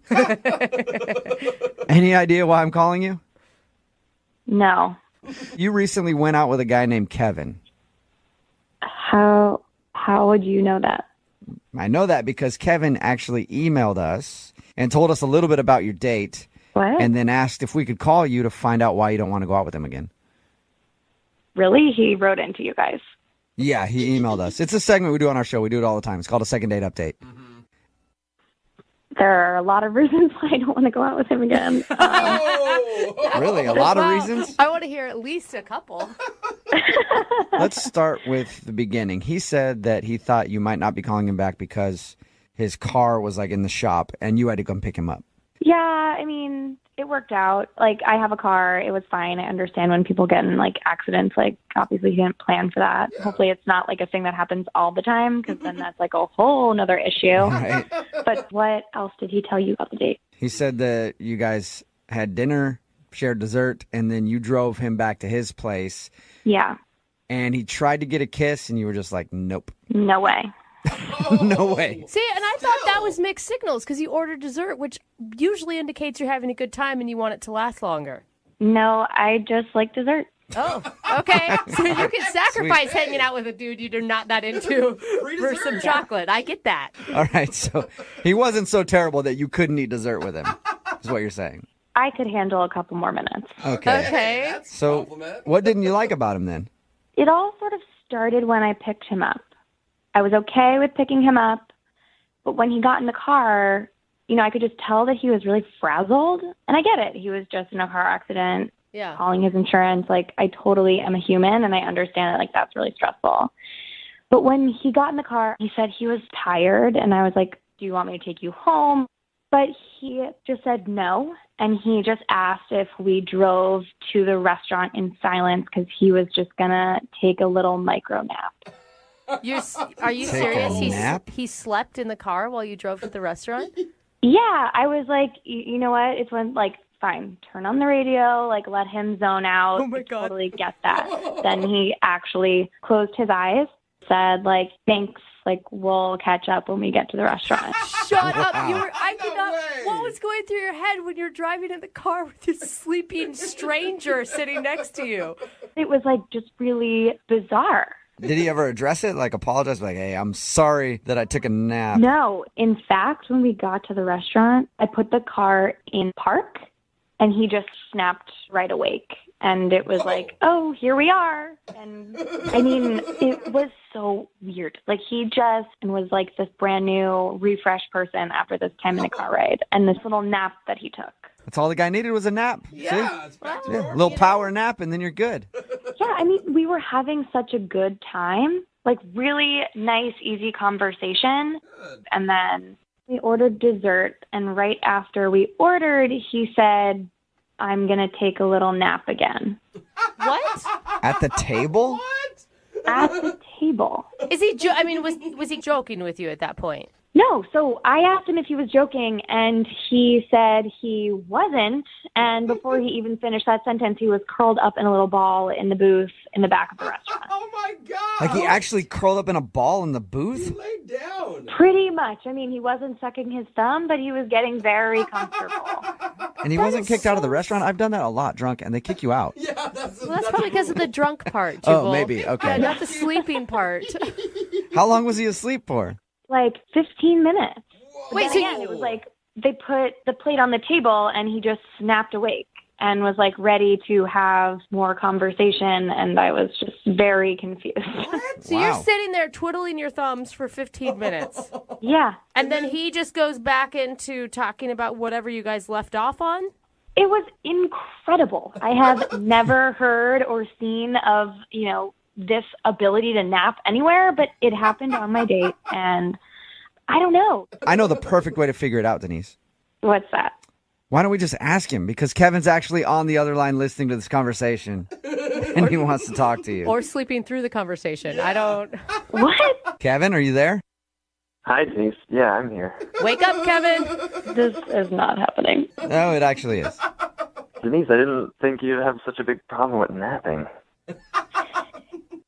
Any idea why I'm calling you? No. You recently went out with a guy named Kevin. How would you know that? I know that because Kevin actually emailed us and told us a little bit about your date. What? And then asked if we could call you to find out why you don't want to go out with him again. Really? He wrote into you guys. Yeah, he emailed us. It's a segment we do on our show. We do it all the time. It's called a second date update. There are a lot of reasons why I don't want to go out with him again. Really? A lot of reasons? I want to hear at least a couple. Let's start with the beginning. He said that he thought you might not be calling him back because his car was like in the shop and you had to come pick him up. Yeah, I mean, it worked out. Like, I have a car. It was fine. I understand when people get in, like, accidents. Like, obviously, he didn't plan for that. Yeah. Hopefully, it's not, like, a thing that happens all the time, because then that's, like, a whole nother issue. Right. But what else did he tell you about the date? He said that you guys had dinner, shared dessert, and then you drove him back to his place. Yeah. And he tried to get a kiss, and you were just like, nope. No way. No way. See, and I thought that was mixed signals because you ordered dessert, which usually indicates you're having a good time and you want it to last longer. No, I just like dessert. Oh, okay. So you can sacrifice hanging out with a dude you're not that into for some chocolate. I get that. All right, so he wasn't so terrible that you couldn't eat dessert with him, is what you're saying. I could handle a couple more minutes. Okay. So what didn't you like about him then? It all sort of started when I picked him up. I was okay with picking him up, but when he got in the car, I could just tell that he was really frazzled. And I get it. He was just in a car accident, calling his insurance. Like, I totally am a human, and I understand that, like, that's really stressful. But when he got in the car, he said he was tired, and I was like, do you want me to take you home? But he just said no, and he just asked if we drove to the restaurant in silence because he was just going to take a little micro nap. Are you Take serious? He slept in the car while you drove to the restaurant? Yeah, I was like, you know what? It's when, like, fine, turn on the radio, like, let him zone out. Oh, my God. I totally get that. Then he actually closed his eyes, said, like, thanks, like, we'll catch up when we get to the restaurant. Shut up. What was going through your head when you're driving in the car with this sleeping stranger sitting next to you? It was, like, just really bizarre. Did he ever address it? Like, apologize? Like, hey, I'm sorry that I took a nap. No. In fact, when we got to the restaurant, I put the car in park, and he just snapped right awake. And it was like, oh, here we are. And, I mean, it was so weird. Like, he just was like this brand new, refreshed person after this 10-minute car ride and this little nap that he took. That's all the guy needed was a nap. Yeah, it's back to work, A little power nap, and then you're good. Yeah, I mean, we were having such a good time. Like, really nice, easy conversation. And then we ordered dessert, and right after we ordered, he said, I'm going to take a little nap again. What? At the table? At the table. Is he? Was he joking with you at that point? No, so I asked him if he was joking, and he said he wasn't. And before he even finished that sentence, he was curled up in a little ball in the booth in the back of the restaurant. Oh, my God. Like, he actually curled up in a ball in the booth? He laid down. Pretty much. I mean, he wasn't sucking his thumb, but he was getting very comfortable. And he wasn't kicked out of the restaurant? I've done that a lot drunk, and they kick you out. Yeah, That's probably because of the drunk part, Jubal. Oh, maybe. Okay. Yeah, not the sleeping part. How long was he asleep for? Like 15 minutes. Wait, But so again, it was like they put the plate on the table, and he just snapped awake and was like ready to have more conversation, and I was just very confused. So you're sitting there twiddling your thumbs for 15 minutes. Yeah. And then he just goes back into talking about whatever you guys left off on? It was incredible. I have never heard or seen of, this ability to nap anywhere, but it happened on my date, and I don't know. I know the perfect way to figure it out, Denise. What's that? Why don't we just ask him? Because Kevin's actually on the other line listening to this conversation, and he wants to talk to you. Or sleeping through the conversation. I don't... What? Kevin, are you there? Hi, Denise. Yeah, I'm here. Wake up, Kevin. This is not happening. No, it actually is. Denise, I didn't think you'd have such a big problem with napping.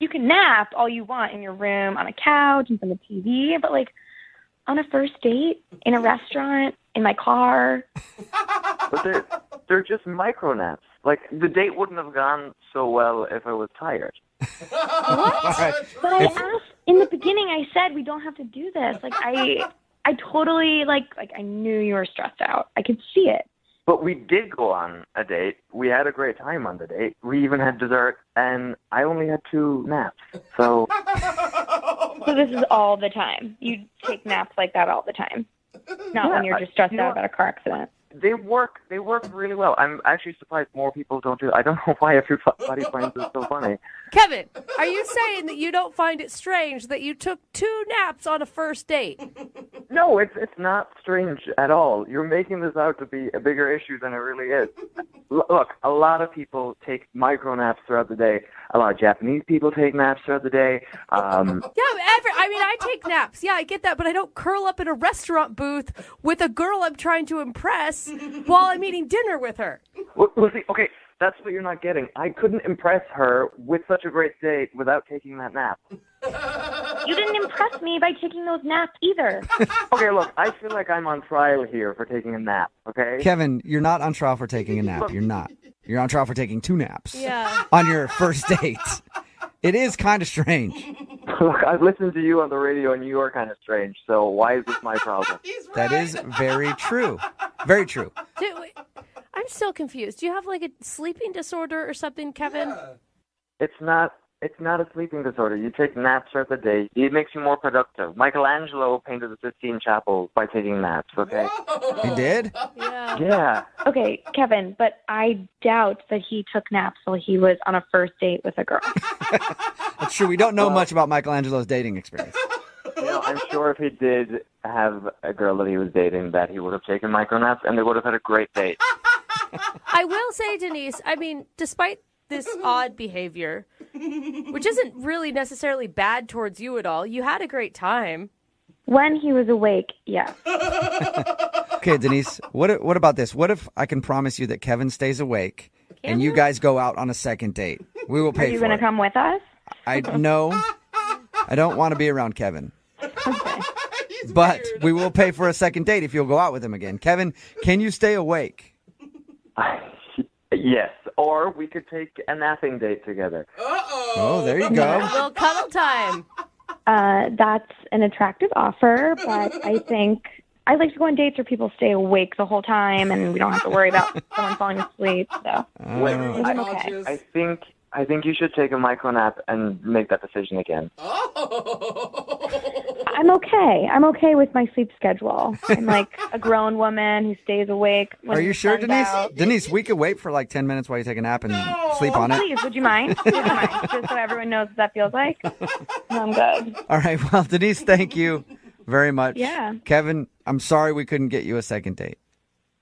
You can nap all you want in your room, on a couch, in front of the TV, but like on a first date, in a restaurant, in my car. But they're just micro naps. Like, the date wouldn't have gone so well if I was tired. What? Right. But I asked in the beginning. I said we don't have to do this. Like I totally like I knew you were stressed out. I could see it. But we did go on a date. We had a great time on the date. We even had dessert, and I only had 2 naps. So So this is all the time. You take naps like that all the time. not when you're just stressed out about a car accident. They work really well. I'm actually surprised more people don't do it. I don't know why everybody finds it so funny. Kevin, are you saying that you don't find it strange that you took 2 naps on a first date? No, it's not strange at all. You're making this out to be a bigger issue than it really is. Look, a lot of people take micro naps throughout the day. A lot of Japanese people take naps throughout the day. I take naps. Yeah, I get that, but I don't curl up in a restaurant booth with a girl I'm trying to impress while I'm eating dinner with her. Well, see, okay, that's what you're not getting. I couldn't impress her with such a great date without taking that nap. You didn't impress me by taking those naps either. Okay, look, I feel like I'm on trial here for taking a nap, okay? Kevin, you're not on trial for taking a nap. You're not. You're on trial for taking 2 naps. Yeah. On your first date. It is kind of strange. Look, I've listened to you on the radio, and you are kind of strange, so why is this my problem? That is very true. Very true. I'm still confused. Do you have like a sleeping disorder or something, Kevin? It's not a sleeping disorder. You take naps throughout the day. It makes you more productive. Michelangelo painted the Sistine Chapel by taking naps, okay? He did? Yeah. Okay, Kevin, but I doubt that he took naps while he was on a first date with a girl. That's true. We don't know much about Michelangelo's dating experience. You know, I'm sure if he did have a girl that he was dating, that he would have taken micro naps, and they would have had a great date. I will say, Denise, I mean, despite this odd behavior, which isn't really necessarily bad towards you at all, you had a great time. When he was awake, yeah. Okay, Denise, what about this? What if I can promise you that Kevin stays awake and you guys go out on a second date? We will pay for it. Are you going to come with us? No, I don't want to be around Kevin. Okay. But we will pay for a second date if you'll go out with him again. Kevin, can you stay awake? Yes, or we could take a napping date together. Oh, there you go. A little cuddle time. That's an attractive offer, but I think I like to go on dates where people stay awake the whole time and we don't have to worry about someone falling asleep. So I'm okay. I think you should take a micro nap and make that decision again. I'm okay. I'm okay with my sleep schedule. I'm like a grown woman who stays awake. Are you sure, Denise? Denise, we could wait for like 10 minutes while you take a nap and sleep on it. Please, would you mind? Just so everyone knows what that feels like. I'm good. All right. Well, Denise, thank you very much. Yeah. Kevin, I'm sorry we couldn't get you a second date.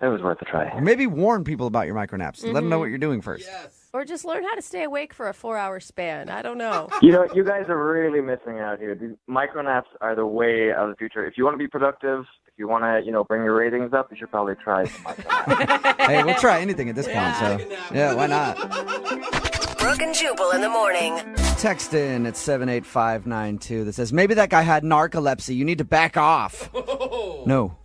It was worth a try. Or maybe warn people about your micro naps. Let them know what you're doing first. Yes. Or just learn how to stay awake for a 4-hour span. I don't know. You know, you guys are really missing out here. These micro naps are the way of the future. If you want to be productive, if you want to, bring your ratings up, you should probably try some micro naps. Hey, we'll try anything at this point, so yeah, why not? Brooke and Jubal in the morning. Text in at 78592 that says, maybe that guy had narcolepsy. You need to back off. No,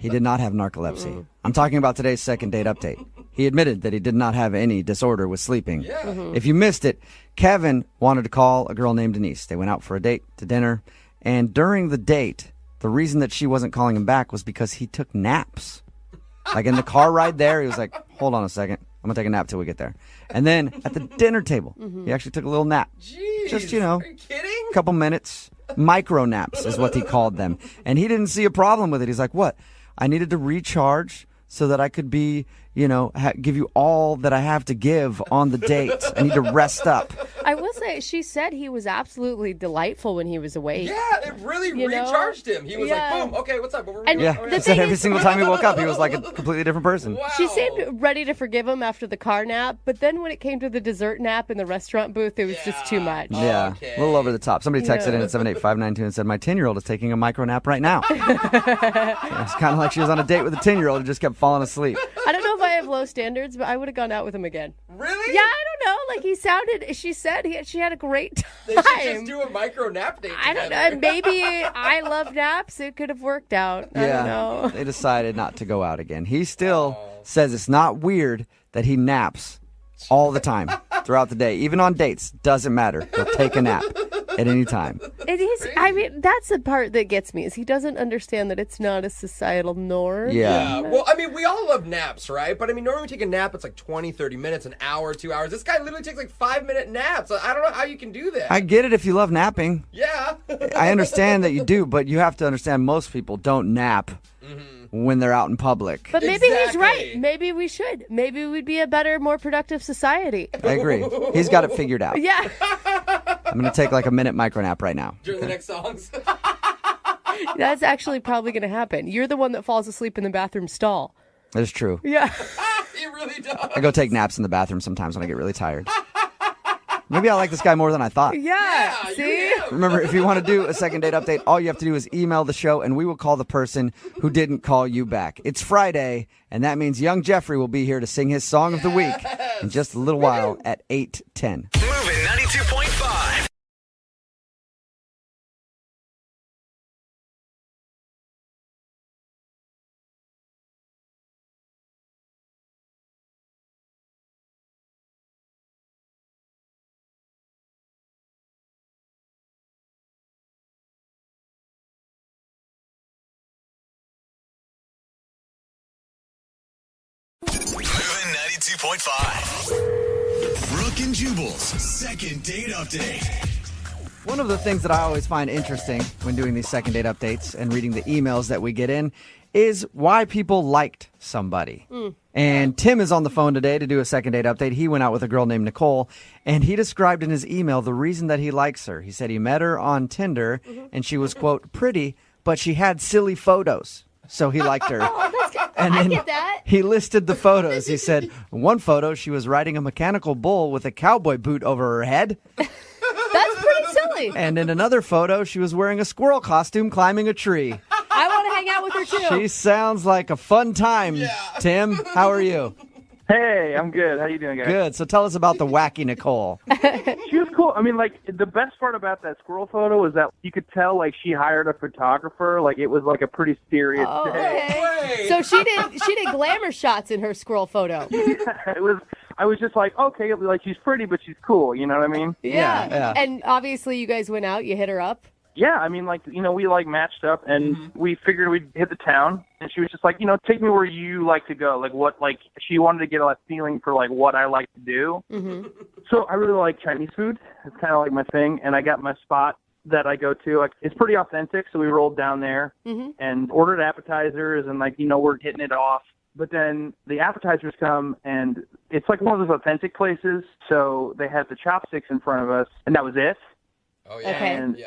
he did not have narcolepsy. I'm talking about today's second date update. He admitted that he did not have any disorder with sleeping. If you missed it, Kevin wanted to call a girl named Denise. They went out for a date to dinner. And during the date, the reason that she wasn't calling him back was because he took naps. Like in the car ride there, he was like, hold on a second. I'm going to take a nap till we get there. And then at the dinner table, he actually took a little nap. Jeez, just, are you kidding? a couple minutes. Micro naps is what he called them. And he didn't see a problem with it. He's like, what? I needed to recharge so that I could be, give you all that I have to give on the date. I need to rest up. I will say, she said he was absolutely delightful when he was awake. Yeah, it really recharged him. He was like, boom, okay, what's up? He said every single time he woke up, he was like a completely different person. Wow. She seemed ready to forgive him after the car nap, but then when it came to the dessert nap in the restaurant booth, it was just too much. Yeah, a little over the top. Somebody texted in at 78592 and said, my 10-year-old is taking a micro nap right now. It's kind of like she was on a date with a 10-year-old who just kept falling asleep. I don't know if I have low standards, but I would have gone out with him again. Really? Yeah, I don't know. Like she said she had a great time. They should just do a micro nap date together. I don't know. Maybe I love naps. It could have worked out. I don't know. They decided not to go out again. He still says it's not weird that he naps all the time throughout the day. Even on dates. Doesn't matter. He'll take a nap. at any time. It is. I mean, that's the part that gets me is he doesn't understand that it's not a societal norm. Yeah. Well, I mean, we all love naps, right? But I mean, normally we take a nap, it's like 20, 30 minutes, an hour, 2 hours. This guy literally takes like 5-minute naps. I don't know how you can do that. I get it if you love napping. Yeah. I understand that you do, but you have to understand most people don't nap when they're out in publip. But maybe he's right. Maybe we should. Maybe we'd be a better, more productive society. I agree. He's got it figured out. Yeah. I'm going to take like a minute micro nap right now. During the next songs. That's actually probably going to happen. You're the one that falls asleep in the bathroom stall. That's true. Yeah. He really does. I go take naps in the bathroom sometimes when I get really tired. Maybe I like this guy more than I thought. Yeah. See? Remember, if you want to do a second date update, all you have to do is email the show, and we will call the person who didn't call you back. It's Friday, and that means young Jeffrey will be here to sing his song of the week in just a little while at 8:10. Moving 92.5. Moving 92.5. Brooke and Jubal's second date update. One of the things that I always find interesting when doing these second date updates and reading the emails that we get in is why people liked somebody. And Tim is on the phone today to do a second date update. He went out with a girl named Nicole, and he described in his email the reason that he likes her. He said he met her on Tinder, and she was, quote, pretty, but she had silly photos. So he liked her. And I then get that. he listed the photos. He said, one photo, she was riding a mechanical bull with a cowboy boot over her head. That's pretty silly. And in another photo, she was wearing a squirrel costume climbing a tree. I want to hang out with her too. She sounds like a fun time. Tim, how are you? Hey, I'm good. How you doing, guys? Good. So tell us about the wacky Nicole. She was cool. I mean, like, the best part about that squirrel photo was that you could tell, like, she hired a photographer. Like, it was, like, a pretty serious day. Okay. So she did glamour shots in her squirrel photo. I was just like, okay, like, she's pretty, but she's cool. You know what I mean? Yeah. And obviously you guys went out, you hit her up. Yeah, I mean, like, you know, we, like, matched up, and we figured we'd hit the town, and she was just like, you know, take me where you like to go. Like, what, like, she wanted to get a feeling for, like, what I like to do. So I really like Chinese food. It's kind of like my thing, and I got my spot that I go to. Like, it's pretty authentic, so we rolled down there and ordered appetizers, and, like, you know, we're hitting it off. But then the appetizers come, and it's, like, one of those authentic places, so they had the chopsticks in front of us, and that was it. Oh, yeah. Okay. And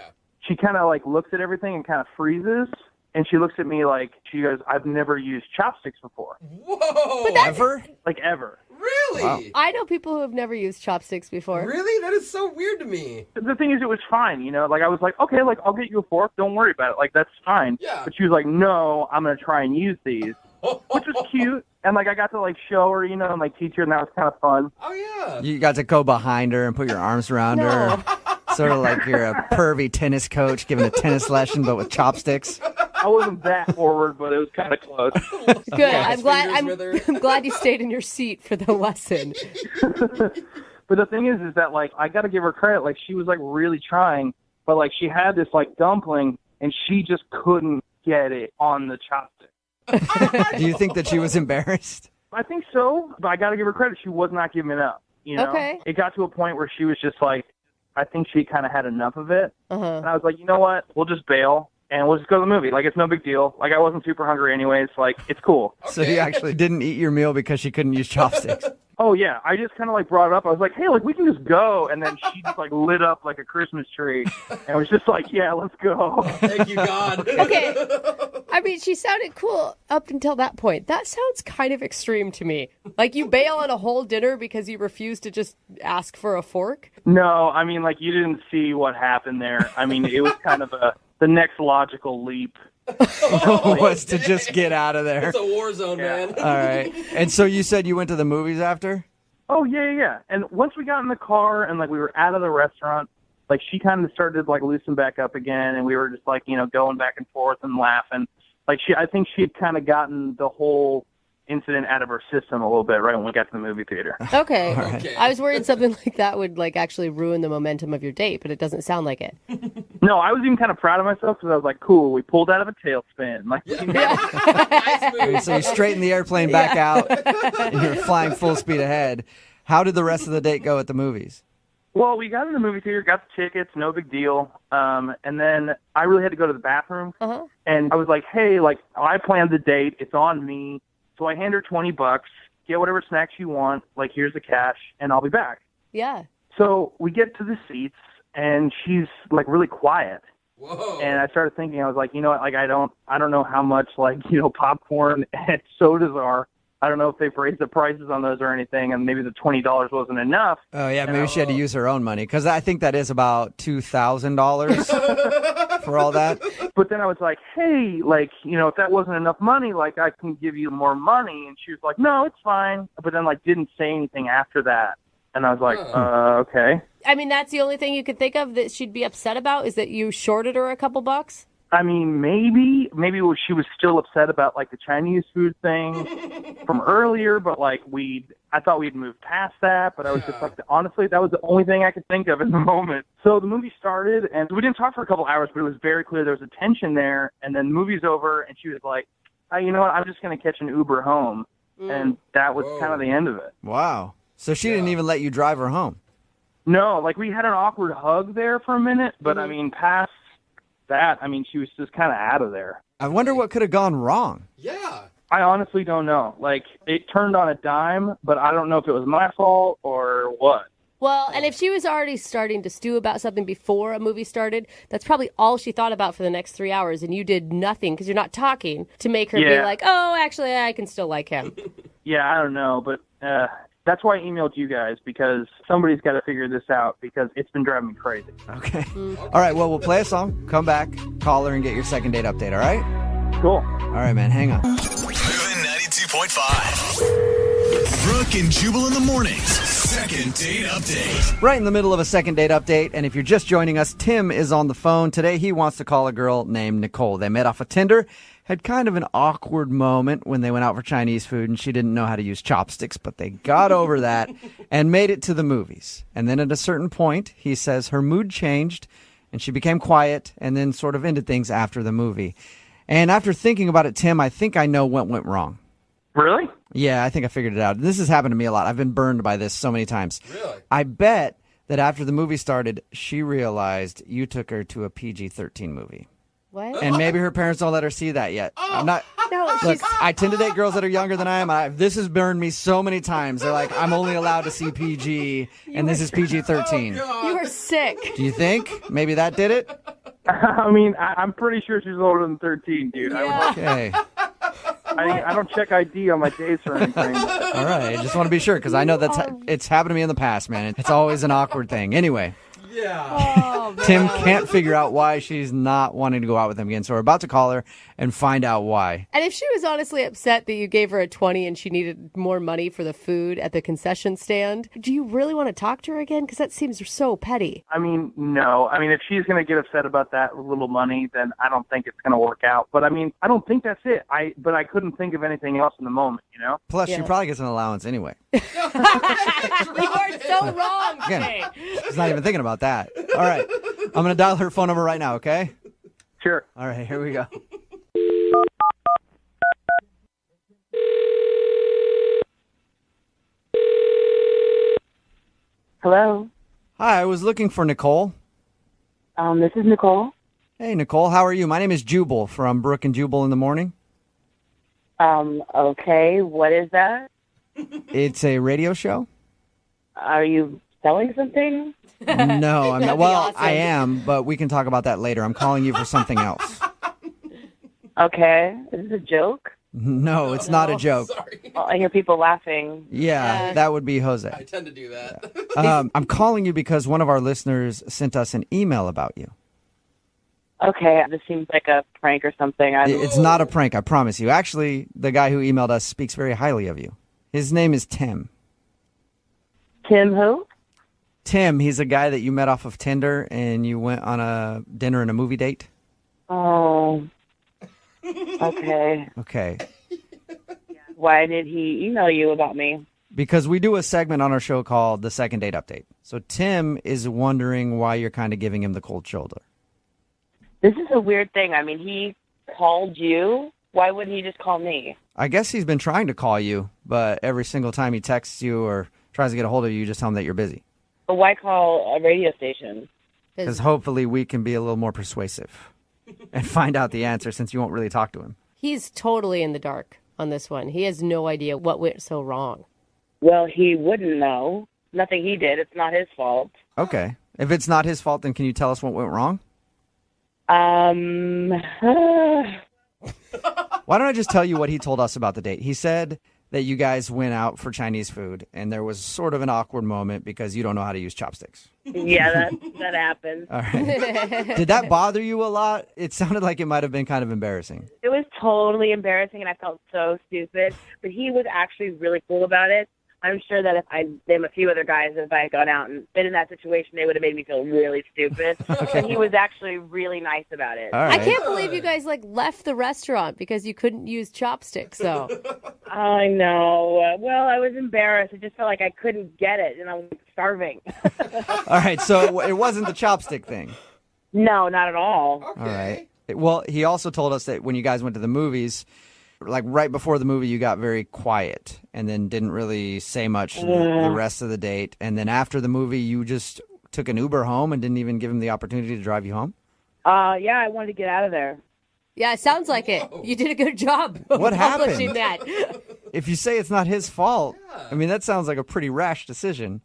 she kind of, like, looks at everything and kind of freezes, and she looks at me like, she goes, I've never used chopsticks before. Whoa! Ever? Like, ever. Really? Wow. I know people who have never used chopsticks before. Really? That is so weird to me. The thing is, it was fine, you know? Like, I was like, okay, like, I'll get you a fork. Don't worry about it. Like, that's fine. Yeah. But she was like, no, I'm going to try and use these, which was cute. And, like, I got to, like, show her, you know, and, like, teach her, and that was kind of fun. Oh, yeah. You got to go behind her and put your arms around her. Sort of like you're a pervy tennis coach giving a tennis lesson, but with chopsticks. I wasn't that forward, but it was kind of close. Good. I'm glad you stayed in your seat for the lesson. But the thing is that, like, I got to give her credit. Like, she was, like, really trying, but, like, she had this, like, dumpling, and she just couldn't get it on the chopstick. Do you think that she was embarrassed? I think so, but I got to give her credit. She was not giving it up. You know? Okay. It got to a point where she was just like, I think she kind of had enough of it. And I was like, you know what? We'll just bail, and we'll just go to the movie. Like, it's no big deal. Like, I wasn't super hungry anyways. Like, it's cool. So you actually didn't eat your meal because she couldn't use chopsticks? Oh, yeah. I just kind of, like, brought it up. I was like, hey, like, we can just go. And then she just, like, lit up like a Christmas tree. And was just like, yeah, let's go. Thank you, God. Okay. I mean, she sounded cool up until that point. That sounds kind of extreme to me. Like, you bail on a whole dinner because you refuse to just ask for a fork? No, I mean, like, you didn't see what happened there. I mean, it was kind of the next logical leap. Was to just get out of there. It's a war zone, man. All right. And so you said you went to the movies after? Oh, yeah. And once we got in the car and, like, we were out of the restaurant, like, she kind of started, like, loosen back up again, and we were just, like, you know, going back and forth and laughing. Like, I think she had kind of gotten the whole incident out of her system a little bit right when we got to the movie theater. Okay. All right. I was worried something like that would like actually ruin the momentum of your date, but it doesn't sound like it. No, I was even kind of proud of myself because I was like, cool, we pulled out of a tailspin. Like, So you straighten the airplane back out, and you're flying full speed ahead. How did the rest of the date go at the movies? Well, we got in the movie theater, got the tickets, no big deal. And then I really had to go to the bathroom. And I was like, hey, like, I planned the date. It's on me. So I hand her $20, get whatever snacks you want. Like, here's the cash, and I'll be back. Yeah. So we get to the seats, and she's, like, really quiet. Whoa. And I started thinking, I was like, you know what, like, I don't know how much, like, you know, popcorn and sodas are. I don't know if they've raised the prices on those or anything, and maybe the $20 wasn't enough. Oh, yeah, maybe she had to use her own money, because I think that is about $2,000 for all that. But then I was like, hey, like, you know, if that wasn't enough money, like, I can give you more money. And she was like, no, it's fine. But then, like, didn't say anything after that. And I was like, okay. I mean, that's the only thing you could think of that she'd be upset about is that you shorted her a couple bucks? I mean, maybe she was still upset about, like, the Chinese food thing from earlier, but, like, I thought we'd moved past that, but I was just like, honestly, that was the only thing I could think of in the moment. So the movie started, and we didn't talk for a couple hours, but it was very clear there was a tension there, and then the movie's over, and she was like, oh, you know what, I'm just going to catch an Uber home, and that was kind of the end of it. Wow. So she didn't even let you drive her home? No, like, we had an awkward hug there for a minute, but, I mean, past that, I mean, she was just kind of out of there. I wonder what could have gone wrong. Yeah. I honestly don't know. Like, it turned on a dime, but I don't know if it was my fault or what. Well, and if she was already starting to stew about something before a movie started, that's probably all she thought about for the next 3 hours, and you did nothing because you're not talking to make her be like, oh, actually, I can still like him. Yeah, I don't know, but that's why I emailed you guys, because somebody's got to figure this out, because it's been driving me crazy. Okay. All right, well, we'll play a song, come back, call her, and get your second date update, all right? Cool. All right, man, hang on. Moving 92.5. Brooke and Jubal in the mornings. Second date update. Right in the middle of a second date update, and if you're just joining us, Tim is on the phone. Today, he wants to call a girl named Nicole. They met off of Tinder, had kind of an awkward moment when they went out for Chinese food, and she didn't know how to use chopsticks, but they got over that and made it to the movies. And then at a certain point, he says her mood changed, and she became quiet, and then sort of ended things after the movie. And after thinking about it, Tim, I think I know what went wrong. Really? Yeah, I think I figured it out. This has happened to me a lot. I've been burned by this so many times. Really? I bet that after the movie started, she realized you took her to a PG-13 movie. What? And maybe her parents don't let her see that yet. I'm not. No, Look, I tend to date girls that are younger than I am. This has burned me so many times. They're like, I'm only allowed to see PG, and this is PG-13. You were sick. Do you think maybe that did it? I mean, I'm pretty sure she's older than 13, dude. Yeah. Okay. I don't check ID on my dates or anything. All right. I just want to be sure because I know it's happened to me in the past, man. It's always an awkward thing. Anyway. Yeah. Tim can't figure out why she's not wanting to go out with him again. So we're about to call her and find out why. And if she was honestly upset that you gave her a 20 and she needed more money for the food at the concession stand, do you really want to talk to her again? Because that seems so petty. I mean, no. I mean, if she's going to get upset about that little money, then I don't think it's going to work out. But I mean, I don't think that's it. But I couldn't think of anything else in the moment, you know? Plus, she probably gets an allowance anyway. You are so wrong Again, today. she's not even thinking about that. All right. I'm going to dial her phone number right now, okay? Sure. All right, here we go. Hello. Hi, I was looking for Nicole. This is Nicole. Hey, Nicole, how are you? My name is Jubal from Brooke and Jubal in the morning. Okay. What is that? It's a radio show. Are you selling something? No, I'm not. Well, Awesome. I am, but we can talk about that later. I'm calling you for something else. Okay. Is this a joke? No, it's not a joke. Oh, I hear people laughing. Yeah, that would be Jose. I tend to do that. I'm calling you because one of our listeners sent us an email about you. Okay. This seems like a prank or something. It's not a prank, I promise you. Actually, the guy who emailed us speaks very highly of you. His name is Tim. Tim who? Tim, he's a guy that you met off of Tinder and you went on a dinner and a movie date. Oh. Okay. Okay. Why did he email you about me? Because we do a segment on our show called the Second Date Update. So Tim is wondering why you're kind of giving him the cold shoulder. This is a weird thing. I mean, he called you. Why wouldn't he just call me? I guess he's been trying to call you, but every single time he texts you or tries to get a hold of you, you just tell him that you're busy. But why call a radio station? Because hopefully we can be a little more persuasive and find out the answer since you won't really talk to him. He's totally in the dark on this one. He has no idea what went so wrong. Well, he wouldn't know. Nothing he did. It's not his fault. Okay. If it's not his fault, then can you tell us what went wrong? Why don't I just tell you what he told us about the date? He said that you guys went out for Chinese food, and there was sort of an awkward moment because you don't know how to use chopsticks. Yeah, that happened. All right. Did that bother you a lot? It sounded like it might have been kind of embarrassing. It was totally embarrassing, and I felt so stupid. But he was actually really cool about it. I'm sure that if I'd name a few other guys, if I had gone out and been in that situation, they would have made me feel really stupid. And he was actually really nice about it. I can't believe you guys left the restaurant because you couldn't use chopsticks. So I know. Well, I was embarrassed. I just felt like I couldn't get it, and I was starving. All right, so it wasn't the chopstick thing. No, not at all. All right. Well, he also told us that when you guys went to the movies, like right before the movie, you got very quiet and then didn't really say much the rest of the date. And then after the movie, you just took an Uber home and didn't even give him the opportunity to drive you home? Yeah, I wanted to get out of there. yeah, it sounds like it. You did a good job What accomplishing happened? that. If you say it's not his fault, I mean, that sounds like a pretty rash decision.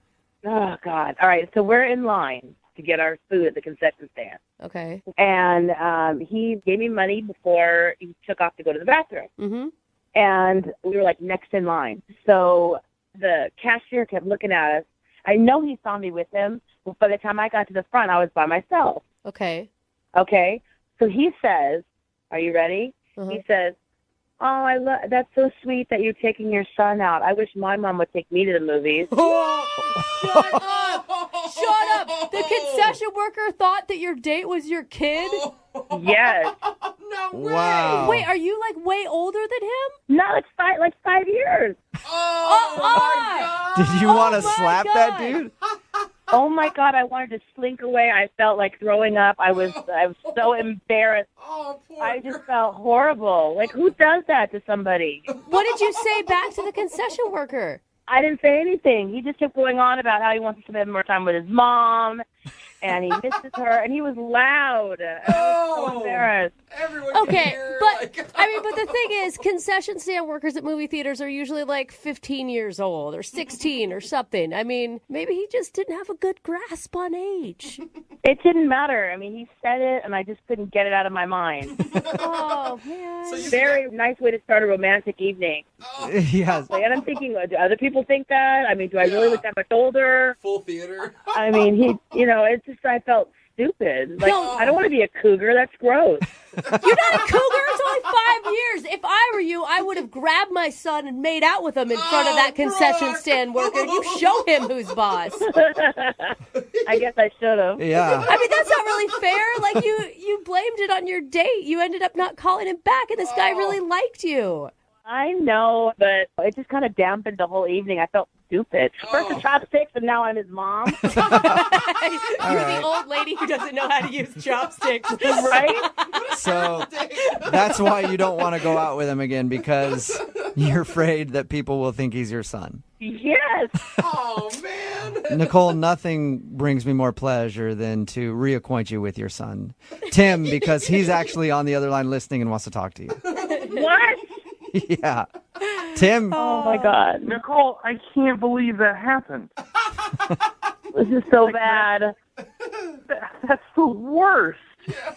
Oh, God. All right, so we're in line to get our food at the concession stand. Okay. And he gave me money before he took off to go to the bathroom. Mm-hmm. And we were, next in line. So the cashier kept looking at us. I know he saw me with him, but by the time I got to the front, I was by myself. Okay. Okay? So he says, are you ready? He says, oh, that's so sweet that you're taking your son out. I wish my mom would take me to the movies. Shut up! Shut up! The concession worker thought that your date was your kid? Yes. No way. Wow. Wait, are you way older than him? No, it's 5 years. Did you want to slap that dude? Oh my God, I wanted to slink away. I felt like throwing up. I was so embarrassed. I just felt horrible. Who does that to somebody? What did you say back to the concession worker? I didn't say anything. He just kept going on about how he wants to spend more time with his mom, and he misses her, and he was loud. I was so embarrassed. Okay, but the thing is, concession stand workers at movie theaters are usually 15 years old or 16 or something. I mean, maybe he just didn't have a good grasp on age. It didn't matter. I mean, he said it, and I just couldn't get it out of my mind. Oh, man. Very nice way to start a romantic evening. Yes. And I'm thinking, do other people think that? I mean, do I really look that much older? Full theater. I mean, it's just, I felt stupid. I don't want to be a cougar. That's gross. You're not a cougar. It's only 5 years. If I were you, I would have grabbed my son and made out with him in front of that concession stand worker. You show him who's boss. I guess I should have. Yeah. I mean, that's not really fair. You blamed it on your date. You ended up not calling him back, and this guy really liked you. I know, but it just kind of dampened the whole evening. I felt stupid. First the chopsticks, and now I'm his mom. You're the old lady who doesn't know how to use chopsticks. Right? So that's why you don't want to go out with him again, because you're afraid that people will think he's your son. Yes. Oh, man. Nicole, nothing brings me more pleasure than to reacquaint you with your son, Tim, because he's actually on the other line listening and wants to talk to you. What? Yeah. Tim. Oh, my God. Nicole, I can't believe that happened. This is so bad. That's the worst.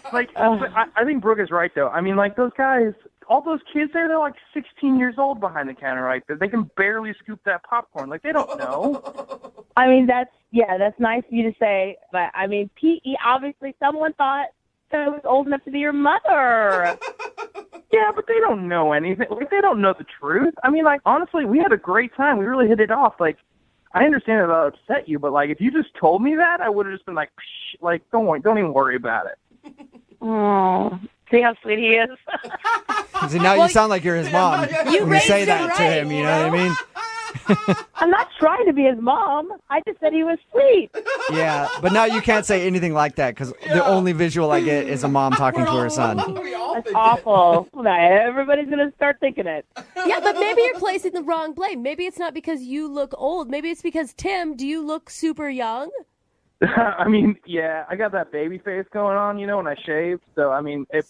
I think Brooke is right, though. I mean, those guys, all those kids there, they're 16 years old behind the counter, right? They can barely scoop that popcorn. They don't know. I mean, that's nice of you to say, but I mean, P.E., obviously someone thought that I was old enough to be your mother. Yeah, but they don't know anything. They don't know the truth. I mean, honestly, we had a great time. We really hit it off. I understand that that upset you, but if you just told me that, I would have just been psh, don't even worry about it. Oh, See how sweet he is? See, now you sound like you're his mom You when you raised say him that to right, him. You know what I mean? I'm not trying to be his mom. I just said he was sweet. Yeah, but now you can't say anything like that because the only visual I get is a mom talking to her son. That's awful. Now everybody's going to start thinking it. Yeah, but maybe you're placing the wrong blame. Maybe it's not because you look old. Maybe it's because, Tim, do you look super young? I mean, yeah, I got that baby face going on, when I shave. So, I mean, I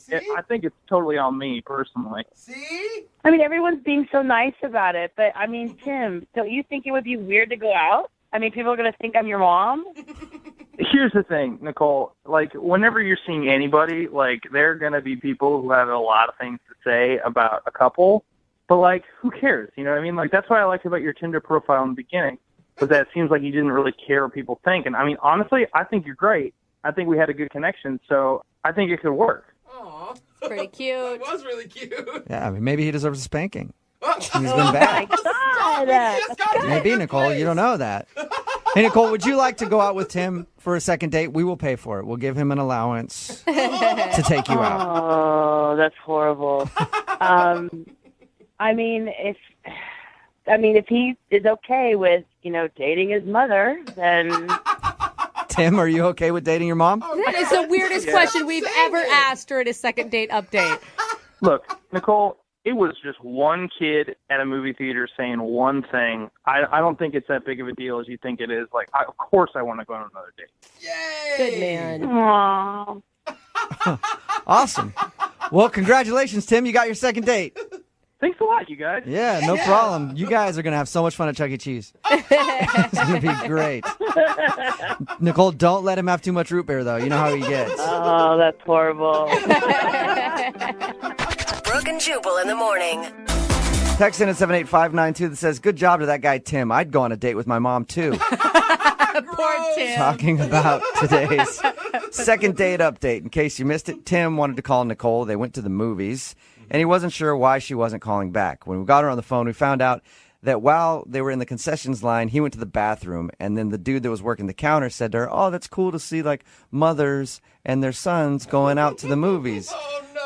think it's totally on me personally. See? I mean, everyone's being so nice about it. But, I mean, Tim, don't you think it would be weird to go out? I mean, people are going to think I'm your mom? Here's the thing, Nicole. Like, whenever you're seeing anybody, like, there are going to be people who have a lot of things to say about a couple. But, like, who cares? You know what I mean? Like, that's what I liked about your Tinder profile in the beginning. But that seems like you didn't really care what people think. And I mean, honestly, I think you're great. I think we had a good connection, so I think it could work. Aw. Pretty cute. That was really cute. Yeah, I mean, maybe he deserves a spanking. He's Oh, been bad. God. Maybe, Nicole. You don't know that. Hey, Nicole, would you like to go out with Tim for a second date? We will pay for it. We'll give him an allowance to take you out. Oh, that's horrible. I mean, if he is okay with, dating his mother, then... Tim, are you okay with dating your mom? That is the weirdest question we've ever asked during a second date update. Look, Nicole, it was just one kid at a movie theater saying one thing. I don't think it's that big of a deal as you think it is. Like, of course I want to go on another date. Good man. Aww. Awesome. Well, congratulations, Tim. You got your second date. Thanks a lot, you guys. Yeah, no problem. You guys are going to have so much fun at Chuck E. Cheese. It's going to be great. Nicole, don't let him have too much root beer, though. You know how he gets. Oh, that's horrible. Brooke and Jubal in the morning. Text in at 78592 that says, good job to that guy, Tim. I'd go on a date with my mom, too. Poor Tim. Talking about today's second date update. In case you missed it, Tim wanted to call Nicole. They went to the movies, and he wasn't sure why she wasn't calling back. When we got her on the phone, we found out that while they were in the concessions line, he went to the bathroom, and then the dude that was working the counter said to her, oh, that's cool to see, like, mothers and their sons going out to the movies.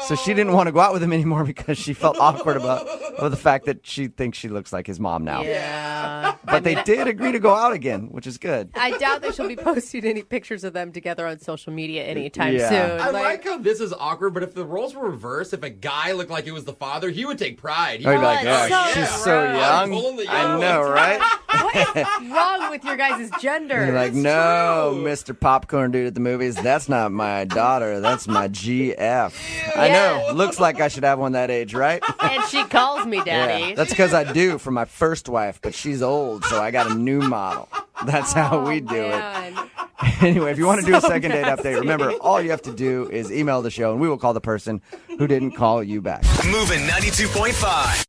So she didn't want to go out with him anymore because she felt awkward about the fact that she thinks she looks like his mom now. Yeah. But they did agree to go out again, which is good. I doubt that she'll be posting any pictures of them together on social media anytime Yeah. soon. I like how this is awkward, but if the roles were reversed, if a guy looked like it was the father, he would take pride. Oh, you'd be like, Oh, oh, it's she's so so gross. young. I'm pulling the I young know, ones. right? What is wrong with your guys' gender? You're like, no, Mr. Popcorn Dude at the movies, that's not my daughter. That's my GF. I know. Looks like I should have one that age, right? And she calls me daddy. Yeah, that's because I do for my first wife, but she's old, so I got a new model. That's how we do it. Anyway, if you want to do a second date update, remember, all you have to do is email the show, and we will call the person who didn't call you back. Moving 92.5.